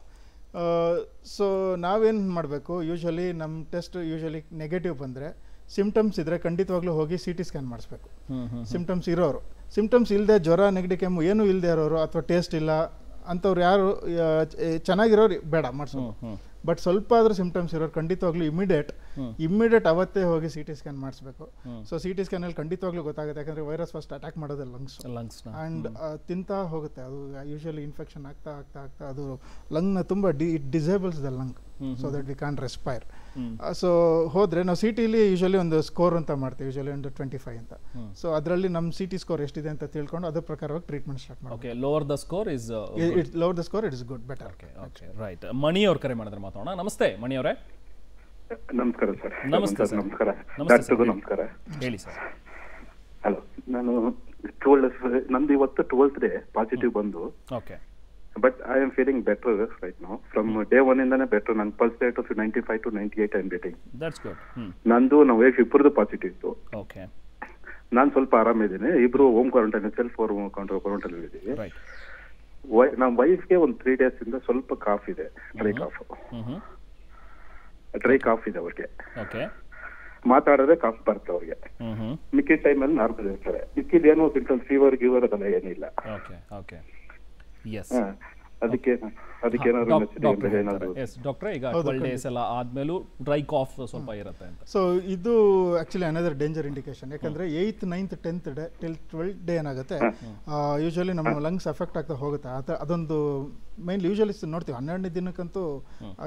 ಸೊ ನಾವೇನು ಮಾಡಬೇಕು, ಯೂಶಲಿ ನಮ್ಮ ಟೆಸ್ಟ್ ಯೂಶಲಿ ನೆಗೆಟಿವ್ ಬಂದರೆ, ಸಿಂಪ್ಟಮ್ಸ್ ಇದ್ದರೆ ಖಂಡಿತವಾಗ್ಲೂ ಹೋಗಿ CT ಸ್ಕ್ಯಾನ್ ಮಾಡಿಸ್ಬೇಕು. ಸಿಂಪ್ಟಮ್ಸ್ ಇರೋರು, ಸಿಂಪ್ಟಮ್ಸ್ ಇಲ್ಲದೆ ಜ್ವರ, ನೆಗಡಿ, ಕೆಮ್ಮು ಏನೂ ಇಲ್ಲದೆ ಇರೋರು ಅಥವಾ ಟೇಸ್ಟ್ ಇಲ್ಲ ಅಂಥವ್ರು ಯಾರು ಚೆನ್ನಾಗಿರೋರು ಬೇಡ ಮಾಡಿಸೋದು. ಬಟ್ ಸ್ವಲ್ಪ ಆದ್ರೂ ಸಿಂಪ್ಟಮ್ಸ್ ಇರೋರು ಖಂಡಿತವಾಗ್ಲೂ ಇಮಿಡಿಯೇಟ್ ಅವತ್ತೇ ಹೋಗಿ CT ಸ್ಕ್ಯಾನ್ ಮಾಡಿಸ್ಬೇಕು. ಸೊ CT ಸ್ಕ್ಯಾನ್ ಅಲ್ಲಿ ಖಂಡಿತವಾಗ್ಲೂ ಗೊತ್ತಾಗುತ್ತೆ, ಯಾಕಂದ್ರೆ ವೈರಸ್ ಫಸ್ಟ್ ಅಟ್ಯಾಕ್ ಮಾಡೋದು ಲಂಗ್ಸ್ ಅಂಡ್ ತಿಂತಾ ಹೋಗುತ್ತೆ. ಅದು ಯೂಶಲಿ ಇನ್ಫೆಕ್ಷನ್ ಆಗ್ತಾ ಅದು ಲಂಗ್ನ ತುಂಬ it disables the lung, so that we can respire. So ಹೋದ್ರೆ ನಾವು CTಲಿ ಯೂಶಲಿ ಒಂದು ಸ್ಕೋರ್ ಅಂತ ಮಾಡ್ತೀವಿ, ಯೂಶಲಿ ಒಂದು 25 ಅಂತ. ಸೊ ಅದರಲ್ಲಿ ನಮ್ಮ CT ಸ್ಕೋರ್ ಎಷ್ಟಿದೆ ಅಂತ ತಿಳ್ಕೊಂಡು ಅದ್ರ ಪ್ರಕಾರವಾಗಿ ಟ್ರೀಟ್ಮೆಂಟ್ ಸ್ಟಾರ್ಟ್ ಮಾಡಿ. Okay, lower the score is good, better. Okay, right. Mani ಅವ್ರ ಕರೆ ಮಾಡಿದ್ರೆ ಮಾತಾಡೋಣ. ನಮಸ್ತೆ ಮಣಿ ಅವರೇ. ನಮಸ್ಕಾರ ಸರ್. ನಮಸ್ತೆ ಸರ್. ನಮಸ್ಕಾರ. ಹೇಳಿ ಸರ್. ಹಲೋ, ನಾನು ನಂದು ಇವತ್ತು 12th ಡೇ ಪಾಸಿಟಿವ್ ಬಂದು. Okay. But I am feeling better right now. From day 1 ಇಂದಾನೆ ಬೆಟರ್. ನನ್ನ pulse rate 95 to 98 I am getting. That's good. ನಂದು ನಮ್ಮ ವೈಫ್ ಇಬ್ಬರದು ಪಾಸಿಟಿವ್ ಇತ್ತು. ಓಕೆ. ನಾನು ಸ್ವಲ್ಪ ಆರಾಮಿದ್ದೀನಿ. ಇಬ್ರು ಹೋಮ್ ಕ್ವಾರಂಟೈನ್, ಸೆಲ್ಫ್ ಕ್ವಾರಂಟೈನ್ ಇದ್ದೀವಿ. ನಮ್ಮ ವೈಫ್ಗೆ ಒಂದು 3 days ಇಂದ ಸ್ವಲ್ಪ ಕಾಫ್ ಇದೆ, ಡ್ರೈ ಕಾಫ್ ಇದೆ ಅವ್ರಿಗೆ. ಮಾತಾಡಿದ್ರೆ ಕಾಫ್ ಬರುತ್ತೆ ಅವ್ರಿಗೆ. ಮಿಕ್ಕಿದ ಟೈಮಲ್ಲಿ ನಾರ್ಮಲ್ ಇರ್ತಾರೆ. ಮಿಕ್ಕಿದ ಏನೋ ಸಿಂಪ್ಟಮ್ಸ್, ಫೀವರ್ ಅದೆಲ್ಲ ಏನಿಲ್ಲ. ಅದಕ್ಕೆ ಡಾಕ್ಟ್ರೆ ಈಗ 12 ಡೇಸ್ ಎಲ್ಲ ಆದ್ಮೇಲೂ ಡ್ರೈ ಕಾಫ್ ಸ್ವಲ್ಪ ಇರುತ್ತೆ ಅಂತ. ಸೊ ಇದು ಆಕ್ಚುಲಿ ಅನದರ್ ಡೇಂಜರ್ ಇಂಡಿಕೇಶನ್. ಯಾಕಂದ್ರೆ 8th 9th 10th day till 12th day ಏನಾಗುತ್ತೆ, ಯೂಶಲಿ ನಮ್ಮ ಲಂಗ್ಸ್ ಎಫೆಕ್ಟ್ ಆಗ್ತಾ ಹೋಗುತ್ತೆ. ಅದೊಂದು ಮೈನ್ಲಿ ಯೂಶಲಿ ನೋಡ್ತೀವಿ 12ನೇ ದಿನಕ್ಕಂತೂ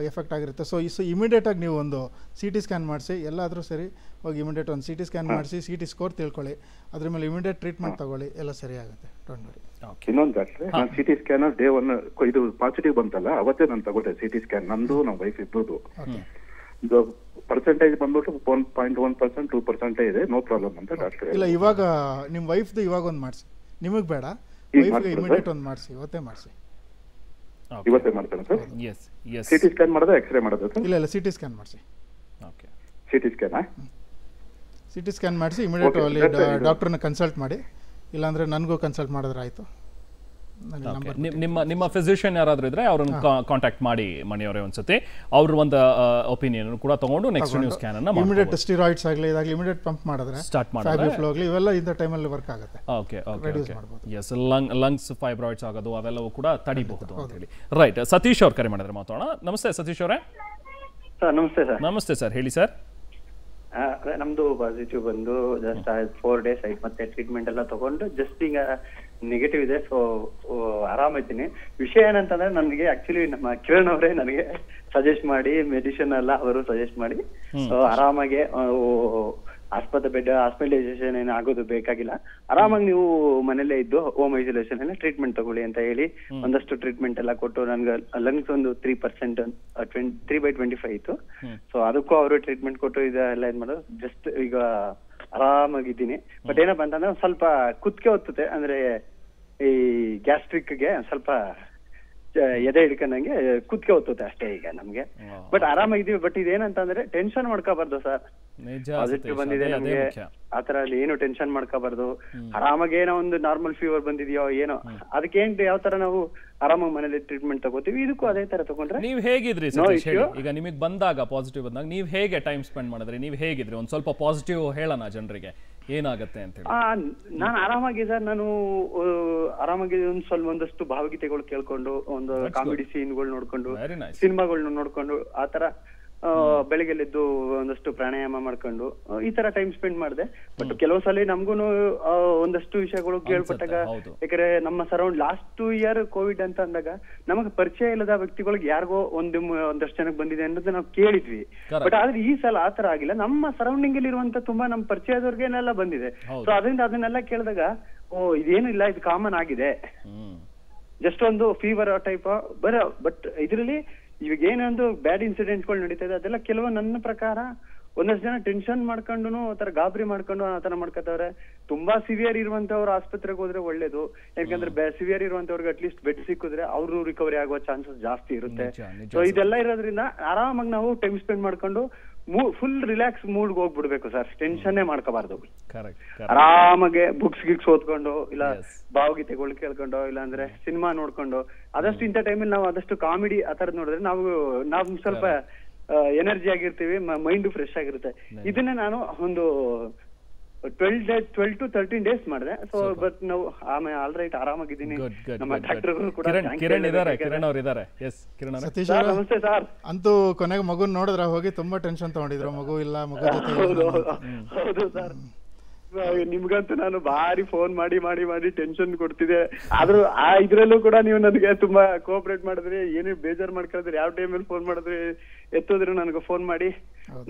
ಎಫೆಕ್ಟ್ ಆಗಿರುತ್ತೆ. ಸೊ ಇಮಿಡಿಯೇಟ್ ಆಗಿ ನೀವು ಒಂದು CT ಸ್ಕ್ಯಾನ್ ಮಾಡಿಸಿ, ಎಲ್ಲಾದರೂ ಸರಿ ಹೋಗಿ ಇಮಿಡಿಯೇಟ್ ಒಂದು CT ಸ್ಕ್ಯಾನ್ ಮಾಡಿಸಿ CT ಸ್ಕೋರ್ ತಿಳ್ಕೊಳ್ಳಿ, ಅದ್ರ ಮೇಲೆ ಇಮಿಡಿಯೇಟ್ ಟ್ರೀಟ್ಮೆಂಟ್ ತಗೊಳ್ಳಿ, ಎಲ್ಲ ಸರಿ ಆಗುತ್ತೆ. Don't worry. ಇನ್ನೊಂದು ಡಾಕ್ಟ್ರೆ, ನಾನು CT ಸ್ಕ್ಯಾನ್ ಡೇ 1 ಇದು ಪಾಸಿಟಿವ್ ಬಂತಲ್ಲ ಅವತ್ತೇ ನಾನು ತಗೊಂಡೆ CT ಸ್ಕ್ಯಾನ್, ನಂದು ನಮ್ಮ ವೈಫ್ ಇಬ್ಬರದು. ಪರ್ಸೆಂಟೇಜ್ ಬಂದ್ಬಿಟ್ಟು 1.1% 2% ಇದೆ, ನೋ ಪ್ರಾಬ್ಲಮ್ ಅಂತ ಡಾಕ್ಟರ್. ಇಲ್ಲ, ಇವಾಗ ನಿಮ್ಮ ವೈಫ್ದು ಇವಾಗ ಒಂದು ಮಾಡಿಸಿ, ನಿಮಗೆ ಬೇಡ, ವೈಫ್ಗೆ ಇಮಿಡಿಯೇಟ್ ಒಂದು ಮಾಡಿಸಿ, ಇವತ್ತೇ ಮಾಡಿಸಿ. ಇವತ್ತೇ ಮಾಡ್ತಾನೆ sir? Yes yes. CT scan ಮಾಡೋದಾ ಎಕ್ಸ್ರೇ ಮಾಡೋದಾ ಸರ್? ಇಲ್ಲ CT ಸ್ಕ್ಯಾನ್ ಮಾಡಿಸಿ. Okay, CT scan CT scan ಮಾಡಿಸಿ ಇಮಿಡಿಯೇಟ್ ಅಲ್ಲಿ ಡಾಕ್ಟರ್ನ ಕನ್ಸಲ್ಟ್ ಮಾಡಿ, ಇಲ್ಲಾಂದ್ರೆ ನನಗೂ ಕನ್ಸಲ್ಟ್ ಮಾಡಿದ್ರೆ ಆಯಿತು. ನಿಮ್ಮ ಫಿಸಿಷಿಯನ್ ಯಾರಾದ್ರೂ ಇದ್ರೆ ಅವ್ರನ್ನ ಕಾಂಟ್ಯಾಕ್ಟ್ ಮಾಡಿ ಮಣಿಯವರೇ ಒಂದ್ಸತಿ, ಅವ್ರ ಒಂದು ಒಪಿನಿಯನ್ ಕೂಡ ತಗೊಂಡು ನೆಕ್ಸ್ಟ್ ನ್ಯೂ ಸ್ಕ್ಯಾನ್ ಅನ್ನ ಇಮಿಡಿಯೇಟ್ ಸ್ಟೀರಾಯ್ಡ್ಸ್ ಆಗಲಿ ಇದಾಗಲಿ ಇಮಿಡಿಯೇಟ್ ಪಂಪ್ ಮಾಡಿದ್ರೆ ಸ್ಟಾರ್ಟ್ ಮಾಡಿದ್ರೆ ಫ್ಲೋ ಆಗಲಿ ಇವೆಲ್ಲ ಇಂಥ ಟೈಮಲ್ಲಿ ವರ್ಕ್ ಆಗುತ್ತೆ. Okay okay yes, lungs fibroids ಆಗೋದು ಅವೆಲ್ಲವೂ ಕೂಡ ತಡಿಬಹುದು ಅಂತ ಹೇಳಿ. ರೈಟ್, ಸತೀಶ್ ಅವ್ರು ಕರೆ ಮಾಡಿದ್ರೆ ಮಾತಾಡೋಣ. ನಮಸ್ತೆ ಸತೀಶ್ ಅವರೇ. ಸರ್ ನಮಸ್ತೆ ಸರ್. ನಮಸ್ತೆ ಸರ್, ಹೇಳಿ ಸರ್. ನಮ್ದು ಪಾಸಿಟಿವ್ ಬಂದು ಜಸ್ಟ್ 4 days ಆಯ್ತು, ಮತ್ತೆ ಟ್ರೀಟ್ಮೆಂಟ್ ಎಲ್ಲ ತಗೊಂಡು ಜಸ್ಟ್ ಈಗ ನೆಗೆಟಿವ್ ಇದೆ. ಸೊ ಆರಾಮೈತೀನಿ. ವಿಷಯ ಏನಂತಂದ್ರೆ ನನಗೆ ಆಕ್ಚುಲಿ ನಮ್ಮ ಕಿರಣ್ ಅವರೇ ನನಗೆ ಸಜೆಸ್ಟ್ ಮಾಡಿ, ಮೆಡಿಸಿನ್ ಎಲ್ಲ ಅವರು ಸಜೆಸ್ಟ್ ಮಾಡಿ ಆರಾಮಾಗಿ ಆಸ್ಪತ್ರೆ ಬೆಡ್ ಹಾಸ್ಪಿಟಲೈಸೇಷನ್ ಏನು ಆಗೋದು ಬೇಕಾಗಿಲ್ಲ, ಆರಾಮಾಗಿ ನೀವು ಮನೇಲೆ ಇದ್ದು ಹೋಮ್ ಐಸೋಲೇಷನ್ ಎಲ್ಲ ಟ್ರೀಟ್ಮೆಂಟ್ ತಗೊಳ್ಳಿ ಅಂತ ಹೇಳಿ ಒಂದಷ್ಟು ಟ್ರೀಟ್ಮೆಂಟ್ ಎಲ್ಲ ಕೊಟ್ಟು, ನನ್ಗೆ ಲಂಗ್ಸ್ ಒಂದು 3% 3/25 ಇತ್ತು. ಸೊ ಅದಕ್ಕೂ ಅವರು ಟ್ರೀಟ್ಮೆಂಟ್ ಕೊಟ್ಟು ಇದೆಲ್ಲ ಇದ್ ಮಾಡೋದು. ಜಸ್ಟ್ ಈಗ ಆರಾಮಾಗಿದ್ದೀನಿ. ಬಟ್ ಏನಪ್ಪಾ ಅಂತಂದ್ರೆ ಸ್ವಲ್ಪ ಕುತ್ತಿಗೆ ಹೊತ್ತುತ್ತೆ, ಅಂದ್ರೆ ಈ ಗ್ಯಾಸ್ಟ್ರಿಕ್ಗೆ ಸ್ವಲ್ಪ ಎದೆ ಹಿಡ್ಕೊಂಡಂಗೆ ಕುತ್ತಿಗೆ ಹೊತ್ತುತ್ತೆ ಅಷ್ಟೇ ಈಗ ನಮ್ಗೆ. ಬಟ್ ಆರಾಮಾಗಿದ್ದೀವಿ. ಬಟ್ ಇದೇನಂತಂದ್ರೆ ಟೆನ್ಷನ್ ಮಾಡ್ಕೋಬಾರ್ದು ಸರ್. ಪಾಸಿಟಿವ್ ಬಂದಿದೆ ನಮ್ಗೆ, ಆತರ ಅಲ್ಲಿ ಏನು ಟೆನ್ಷನ್ ಮಾಡ್ಕೋಬಾರ್ದು. ಆರಾಮಾಗಿ ಏನೋ ಒಂದು ನಾರ್ಮಲ್ ಫೀವರ್ ಬಂದಿದ್ಯೋ ಏನೋ, ಅದಕ್ಕೆ ಏನ್ ಯಾವ ತರ ನಾವು ಆರಾಮಾಗಿ ಮನೇಲಿ ಟ್ರೀಟ್ಮೆಂಟ್ ತಗೋತೀವಿ, ಇದಕ್ಕೂ ಅದೇ ತರ ತಗೊಂಡ್ರೆ. ನೀವ್ ಹೇಗಿದ್ರಿ ಈಗ ನಿಮಗೆ ಬಂದಾಗ ಪಾಸಿಟಿವ್ ಬಂದಾಗ ನೀವ್ ಹೇಗೆ ಟೈಮ್ ಸ್ಪೆಂಡ್ ಮಾಡಿದ್ರಿ, ನೀವ್ ಹೇಗಿದ್ರಿ? ಒಂದ್ ಸ್ವಲ್ಪ ಪಾಸಿಟಿವ್ ಹೇಳೋಣ ಜನರಿಗೆ, ಏನಾಗತ್ತೆ ಅಂತ ಹೇಳಿ. ನಾನು ಆರಾಮಾಗಿ ಸರ್, ನಾನು ಆರಾಮಾಗಿ ಒಂದಷ್ಟು ಭಾವಗೀತೆಗಳು ಕೇಳ್ಕೊಂಡು, ಒಂದು ಕಾಮಿಡಿ ಸೀನ್ಗಳು ನೋಡ್ಕೊಂಡು, ಸಿನಿಮಾಗಳನ್ನ ನೋಡ್ಕೊಂಡು, ಆತರ ಬೆಳಿಗ್ಗೆ ಎದ್ದು ಒಂದಷ್ಟು ಪ್ರಾಣಾಯಾಮ ಮಾಡ್ಕೊಂಡು ಈ ತರ ಟೈಮ್ ಸ್ಪೆಂಡ್ ಮಾಡಿದೆ. ಬಟ್ ಕೆಲವು ಸಲ ನಮ್ಗೂನು ಒಂದಷ್ಟು ವಿಷಯಗಳು ಕೇಳ್ಪಟ್ಟಾಗ, ಯಾಕಂದ್ರೆ ನಮ್ಮ ಸರೌಂಡ್ ಲಾಸ್ಟ್ ಇಯರ್ ಕೋವಿಡ್ ಅಂತ ಅಂದಾಗ ನಮಗ್ ಪರಿಚಯ ಇಲ್ಲದ ವ್ಯಕ್ತಿಗಳಿಗೆ ಯಾರಿಗೋ ಒಂದಷ್ಟು ಜನಕ್ಕೆ ಬಂದಿದೆ ಅನ್ನೋದು ನಾವು ಕೇಳಿದ್ವಿ. ಬಟ್ ಆದ್ರೆ ಈ ಸಲ ಆತರ ಆಗಿಲ್ಲ. ನಮ್ಮ ಸರೌಂಡಿಂಗ್ ಅಲ್ಲಿ ಇರುವಂತ ತುಂಬಾ ನಮ್ಮ ಪರಿಚಯದವ್ರಿಗೇನೆಲ್ಲ ಬಂದಿದೆ. ಸೊ ಅದರಿಂದ ಅದನ್ನೆಲ್ಲ ಕೇಳಿದಾಗ ಇದೇನು ಇಲ್ಲ, ಇದು ಕಾಮನ್ ಆಗಿದೆ, ಜಸ್ಟ್ ಒಂದು ಫೀವರ್ ಟೈಪ್ ಬಟ್ ಇದ್ರಲ್ಲಿ ಇವಾಗ ಏನೊಂದು ಬ್ಯಾಡ್ ಇನ್ಸಿಡೆಂಟ್ಗಳು ನಡೀತಾ ಇದೆ ಅದೆಲ್ಲ ಕೆಲವು ನನ್ನ ಪ್ರಕಾರ ಒಂದಷ್ಟು ಜನ ಟೆನ್ಷನ್ ಮಾಡ್ಕೊಂಡು ಆತರ ಗಾಬರಿ ಮಾಡ್ಕೊಂಡು ಆತರ ಮಾಡ್ಕೊತವ್ರೆ. ತುಂಬಾ ಸಿವಿಯರ್ ಇರುವಂತವ್ರು ಆಸ್ಪತ್ರೆಗೆ ಹೋದ್ರೆ ಒಳ್ಳೇದು. ಯಾಕಂದ್ರೆ ಸಿವಿಯರ್ ಇರುವಂತವ್ರಿಗೆ ಅಟ್ಲೀಸ್ಟ್ ಬೆಡ್ ಸಿಕ್ಕಿದ್ರೆ ಅವರು ರಿಕವರಿ ಆಗುವ ಚಾನ್ಸಸ್ ಜಾಸ್ತಿ ಇರುತ್ತೆ. ಸೊ ಇದೆಲ್ಲ ಇರೋದ್ರಿಂದ ಆರಾಮಾಗಿ ನಾವು ಟೈಮ್ ಸ್ಪೆಂಡ್ ಮಾಡ್ಕೊಂಡು ಫುಲ್ ರಿಲ್ಯಾಕ್ಸ್ ಮೂಡ್ಗೆ ಹೋಗ್ಬಿಡ್ಬೇಕು ಸರ್. ಟೆನ್ಷನ್ನೇ ಮಾಡ್ಕೋಬಾರ್ದು. ಆರಾಮಾಗೆ ಬುಕ್ಸ್ ಗಿಕ್ಸ್ ಓದ್ಕೊಂಡು, ಇಲ್ಲ ಭಾವಗೀತೆಗಳು ಕೇಳ್ಕೊಂಡು, ಇಲ್ಲ ಅಂದ್ರೆ ಸಿನಿಮಾ ನೋಡ್ಕೊಂಡು, ಆದಷ್ಟು ಇಂಥ ಟೈಮಲ್ಲಿ ನಾವು ಆದಷ್ಟು ಕಾಮಿಡಿ ಆ ತರದ್ ನೋಡಿದ್ರೆ ನಾವು ಸ್ವಲ್ಪ ಎನರ್ಜಿ ಆಗಿರ್ತೀವಿ, ಮೈಂಡ್ ಫ್ರೆಶ್ ಆಗಿರುತ್ತೆ. ಇದನ್ನ ನಾನು ಒಂದು 12 to 13 days ಮಾಡಿದೆ. ಸೊ ಬಟ್ ನಾವು ಆಲ್ ರೈಟ್ ಆರಾಮಾಗಿದ್ದೀನಿ. ನಮ್ಮ ಡಾಕ್ಟರ್ಗಳು ಕೂಡ ನಮಸ್ತೆ ಸರ್. ಅಂತೂ ಕೊನೆಗೆ ಮಗು ನೋಡಿದ್ರ ಹೋಗಿ ತುಂಬಾ ಟೆನ್ಷನ್ ತಗೊಂಡಿದ್ರು, ಮಗು ಇಲ್ಲ ಮಗು ಜೊತೆ. ಹೌದು ಸರ್, ನಿಮ್ಗಂತೂ ನಾನು ಭಾರಿ ಫೋನ್ ಮಾಡಿ ಮಾಡಿ ಮಾಡಿ ಟೆನ್ಷನ್ ಕೊಡ್ತಿದ್ದೆ. ಆದ್ರೂ ಇದ್ರಲ್ಲೂ ಕೂಡ ನೀವು ನನಗೆ ತುಂಬಾ ಕೋಆಪರೇಟ್ ಮಾಡಿದ್ರಿ, ಏನೇ ಬೇಜಾರ್ ಮಾಡ್ಕೊಳಿದ್ರಿ, ಯಾವ ಟೈಮಲ್ಲಿ ಫೋನ್ ಮಾಡಿದ್ರಿ, ಎತ್ತಿದ್ರು ನನಗೆ ಫೋನ್ ಮಾಡಿ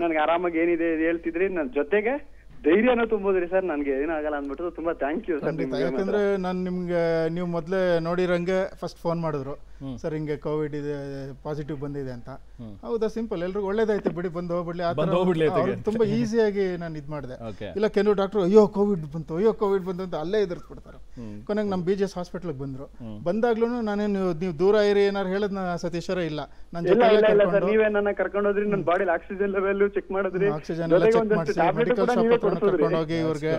ನನ್ಗೆ ಆರಾಮಾಗಿ ಏನಿದೆ ಹೇಳ್ತಿದ್ರಿ. ನನ್ನ ಜೊತೆಗೆ ಧೈರ್ಯನ ತುಂಬೋದ್ರಿ ಸರ್, ನನ್ಗೆ ಏನಾಗಲ್ಲ ಅಂದ್ಬಿಟ್ಟು ತುಂಬಾ ಥ್ಯಾಂಕ್ ಯು ಸರ್. ಯಾಕಂದ್ರೆ ನಾನು ನಿಮ್ಗೆ ನೀವು ಮೊದ್ಲೇ ನೋಡಿರಂಗೆ ಫಸ್ಟ್ ಫೋನ್ ಮಾಡಿದ್ರು, ಸರ್ ಹಿಂಗೆ ಕೋವಿಡ್ ಇದೆ ಪಾಸಿಟಿವ್ ಬಂದಿದೆ ಅಂತ. ಹೌದಾ, ಸಿಂಪಲ್, ಎಲ್ರಿಗೂ ಒಳ್ಳೇದಾಯ್ತು ಬಿಡಿ, ಬಂದು ಹೋಗ್ಬಿಡ್ಲಿ. ತುಂಬಾ ಈಸಿಯಾಗಿ ನಾನು ಇದ್ ಮಾಡಿದೆ. ಇಲ್ಲ ಕೆಲವು ಡಾಕ್ಟರ್ ಅಯ್ಯೋ ಕೋವಿಡ್ ಬಂತು ಅಂತ ಅಲ್ಲೇ ಎದುರಿಸ್ಬಿಡ್ತಾರೆ. ಕೊನೆಗೆ ನಮ್ಮ BGS ಹಾಸ್ಪಿಟಲ್ಗೆ ಬಂದ್ರು. ಬಂದಾಗ್ಲೂ ನಾನೇನು ನೀವು ದೂರ ಇರಿ ಏನಾರು ಹೇಳದ್ನ ಸತೀಶ್ವರ ಇಲ್ಲ, ನನ್ನ ಜೊತೆ ನೀವೇ ನನ್ನ ಕರ್ಕೊಂಡು ಹೋದ್ರಿ, ನನ್ನ ಬಾಡಿ ಆಕ್ಸಿಜನ್ ಲೆವೆಲ್ ಚೆಕ್ ಮಾಡಿದ್ರಿ, ಆಕ್ಸಿಜನ್ ಎಲ್ಲ ಚೆಕ್ ಮಾಡಿಸಿ ಮೆಡಿಕಲ್ ಶಾಪ್ ಹತ್ರ ಕರ್ಕೊಂಡು ಹೋಗಿ ಇವ್ರಿಗೆ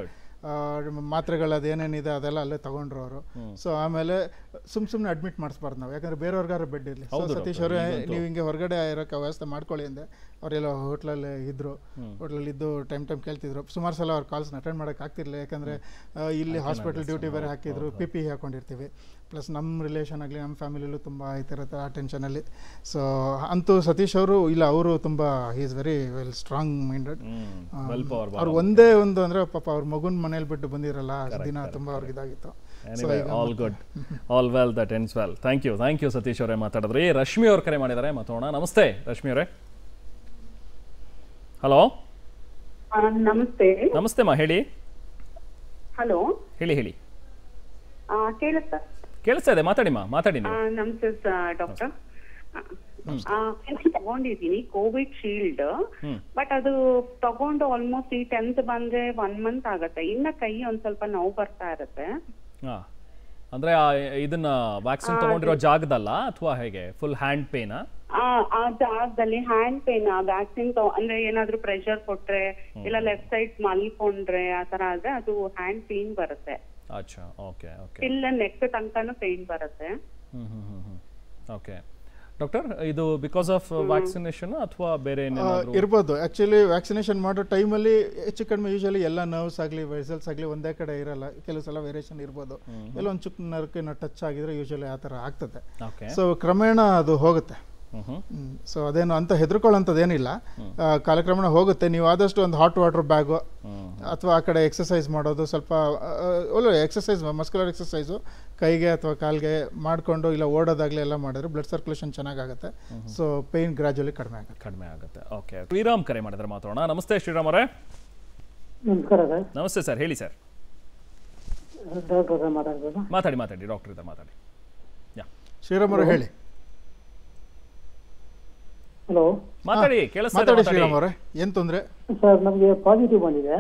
ಮಾತ್ರೆಗಳು ಅದೇನೇನಿದೆ ಅದೆಲ್ಲ ಅಲ್ಲೇ ತಗೊಂಡ್ರು ಅವರು. ಸೊ ಆಮೇಲೆ ಸುಮ್ಮನೆ ಅಡ್ಮಿಟ್ ಮಾಡಿಸ್ಬಾರ್ದು ನಾವು, ಯಾಕಂದ್ರೆ ಬೇರೆಯವ್ರಿಗಾರ ಬೆಡ್ ಇರಲಿ. ಸತೀಶ್ ಅವರೇ ನೀವು ಹಿಂಗೆ ಹೊರಗಡೆ ಇರೋಕೆ ವ್ಯವಸ್ಥೆ ಮಾಡ್ಕೊಳ್ಳಿ ಅಂದೆ. ಅವರೆಲ್ಲ ಹೋಟ್ಲಲ್ಲಿ ಇದ್ರು, ಹೋಟ್ಲಲ್ಲಿ ಇದ್ದು ಟೈಮ್ ಕೇಳ್ತಿದ್ರು. ಸುಮಾರು ಸಲ ಅವ್ರ ಕಾಲ್ಸ್ನ ಅಟೆಂಡ್ ಮಾಡೋಕೆ ಆಗ್ತಿರ್ಲಿಲ್ಲ, ಯಾಕಂದರೆ ಇಲ್ಲಿ ಹಾಸ್ಪಿಟಲ್ ಡ್ಯೂಟಿ ಬೇರೆ ಹಾಕಿದ್ರು, PPE ಹಾಕೊಂಡಿರ್ತೀವಿ. ಪ್ಲಸ್ ನಮ್ಮ ರಿಲೇಷನ್ ಆಗಲಿ ನಮ್ಮ ಫ್ಯಾಮಿಲಿಯಲ್ಲೂ ತುಂಬ ಆಯ್ತಿರುತ್ತೆ ಆ ಟೆನ್ಷನಲ್ಲಿ. ಸೊ ಅಂತೂ ಸತೀಶ್ ಅವರು ಇಲ್ಲ, ಅವರು ತುಂಬ he is very well strong minded. ಅವ್ರು ಒಂದೇ ಒಂದು ಅಂದರೆ ಪಾಪ ಅವ್ರ ಮಗುನ ಮನೇಲಿ ಬಿಟ್ಟು ಬಂದಿರಲ್ಲ ದಿನ, ತುಂಬ ಅವ್ರಿಗೆ ಇದಾಗಿತ್ತು. All good, all well that ends well. Thank you Satish ಅವರೇ ಮಾತಾಡಿದ್ರಿ. ರಶ್ಮಿ ಅವ್ರ ಕರೆ ಮಾಡಿದ್ದಾರೆ, ಮಾತಾಡೋಣ. ನಮಸ್ತೆ ರಶ್ಮಿ ಅವರೇ. ಹಲೋ ನಮಸ್ತೆ. ನಮಸ್ತೆ ಮಾ, ಹೇಳಿ. ಹಲೋ, ಹೇಳಿ. ಕೇಳಿಸ್ತಾ ಇದೆ, ಮಾತಾಡಿ ಮಾ, ಮಾತಾಡಿ. ನಮಸ್ತೆ ಡಾಕ್ಟರ್. ತಗೊಂಡಿದ್ದೀನಿ ಕೋವಿಡ್ ಶೀಲ್ಡ್, ಬಟ್ ಅದು ತಗೊಂಡು ಆಲ್ಮೋಸ್ಟ್ ಈ 10th ಬಂದ್ರೆ 1 month ಆಗತ್ತೆ. ಇನ್ನ ಕೈ ಒಂದ್ ಸ್ವಲ್ಪ ನೋವು ಬರ್ತಾ ಇರತ್ತೆ. ಅಂದ್ರೆ ಇದನ್ನ ವ್ಯಾಕ್ಸಿನ್ ತಗೊಂಡಿರೋ ಜಾಗದಲ್ಲ ಅಥವಾ ಹೇಗೆ? ಫುಲ್ ಹ್ಯಾಂಡ್ ಪೇನಾ? ಆ ಜಾಗದಲ್ಲಿ ಹ್ಯಾಂಡ್ ಪೇನ್, ವ್ಯಾಕ್ಸಿನ್ ಅಂದ್ರೆ ಏನಾದ್ರೂ ಪ್ರೆಷರ್ ಕೊಟ್ರೆ ಇಲ್ಲ ಲೆಫ್ಟ್ ಸೈಡ್ ಮಲ್ಕೊಂಡ್ರೆ ಆತರ ಆದ್ರೆ ಅದು ಹ್ಯಾಂಡ್ ಪೇನ್ ಬರುತ್ತೆ. ಅಚ್ಚಾ, ಓಕೆ. ಇಲ್ಲ ನೆಕ್ ತನಕನೂ ಪೇನ್ ಬರುತ್ತೆ. ಓಕೆ ಡಾಕ್ಟರ್, ಇದು ಬಿಕಾಸ್ ಆಫ್ ವ್ಯಾಕ್ಸಿನೇಷನ್ ಅಥವಾ ಬೇರೆ ಇರ್ಬೋದು? ಆಕ್ಚುಲಿ ವ್ಯಾಕ್ಸಿನೇಷನ್ ಮಾಡೋ ಟೈಮಲ್ಲಿ ಹೆಚ್ಚು ಕಡಿಮೆ ಯೂಶಲಿ ಎಲ್ಲ ನರ್ವ್ಸ್ ಆಗಲಿ ವೆಸಲ್ಸ್ ಆಗಲಿ ಒಂದೇ ಕಡೆ ಇರಲ್ಲ, ಕೆಲವು ಸಲ ವೇರಿಯೇಷನ್ ಇರ್ಬೋದು. ಎಲ್ಲ ಒಂದು ಚುಕ್ ನರ್ವ್ಗೆ ಟಚ್ ಆಗಿದ್ರೆ ಯೂಶಲಿ ಆ ಥರ ಆಗ್ತದೆ. ಸೊ ಕ್ರಮೇಣ ಅದು ಹೋಗುತ್ತೆ. ಸೊ ಅದೇನು ಅಂತ ಹೆದರ್ಕೊಳ್ಳೋಂಥದ್ದೇನಿಲ್ಲ, ಕಾಲಕ್ರಮೇಣ ಹೋಗುತ್ತೆ. ನೀವು ಆದಷ್ಟು ಒಂದು ಹಾಟ್ ವಾಟರ್ ಬ್ಯಾಗು ಅಥವಾ ಆ ಕಡೆ ಎಕ್ಸಸೈಸ್ ಮಾಡೋದು, ಸ್ವಲ್ಪ ಒಳ್ಳೆ ಎಕ್ಸಸೈಸ್, ಮಸ್ಕ್ಯುಲರ್ ಎಕ್ಸಸೈಸು ಕೈಗೆ ಅಥವಾ ಕಾಲಿಗೆ ಮಾಡಿಕೊಂಡು ಇಲ್ಲ ಓಡೋದಾಗಲಿ ಎಲ್ಲ ಮಾಡಿದ್ರೆ ಬ್ಲಡ್ ಸರ್ಕ್ಯುಲೇಷನ್ ಚೆನ್ನಾಗಾಗುತ್ತೆ. ಸೊ ಪೇಯ್ನ್ ಗ್ರಾಜುವಲಿ ಕಡಿಮೆ ಆಗುತ್ತೆ. ಓಕೆ, ಶ್ರೀರಾಮ್ ಕರೆ ಮಾಡಿದ್ರೆ ಮಾತಾಡೋಣ. ನಮಸ್ತೆ ಶ್ರೀರಾಮ್ ಅವರೇ. ನಮಸ್ಕಾರ ಸರ್. ನಮಸ್ತೆ ಸರ್, ಹೇಳಿ ಸರ್. ಡಾಕ್ಟರ್ ಮಾತಾಡ್ಬೋದು? ಮಾತಾಡಿ ಡಾಕ್ಟರ್ ಇದ್ದಾರೆ, ಮಾತಾಡಿ. ಶ್ರೀರಾಮ್ ಅವರು ಹೇಳಿ. ಹಲೋ, ಮಾತಾಡಿ, ಮಾತಾಡಿ ಶ್ರೀರಾಮ್ ಅವರೇ, ಏನು ತೊಂದರೆ? ಸರ್ ನಮಗೆ ಪಾಸಿಟಿವ್ ಬಂದಿದೆ.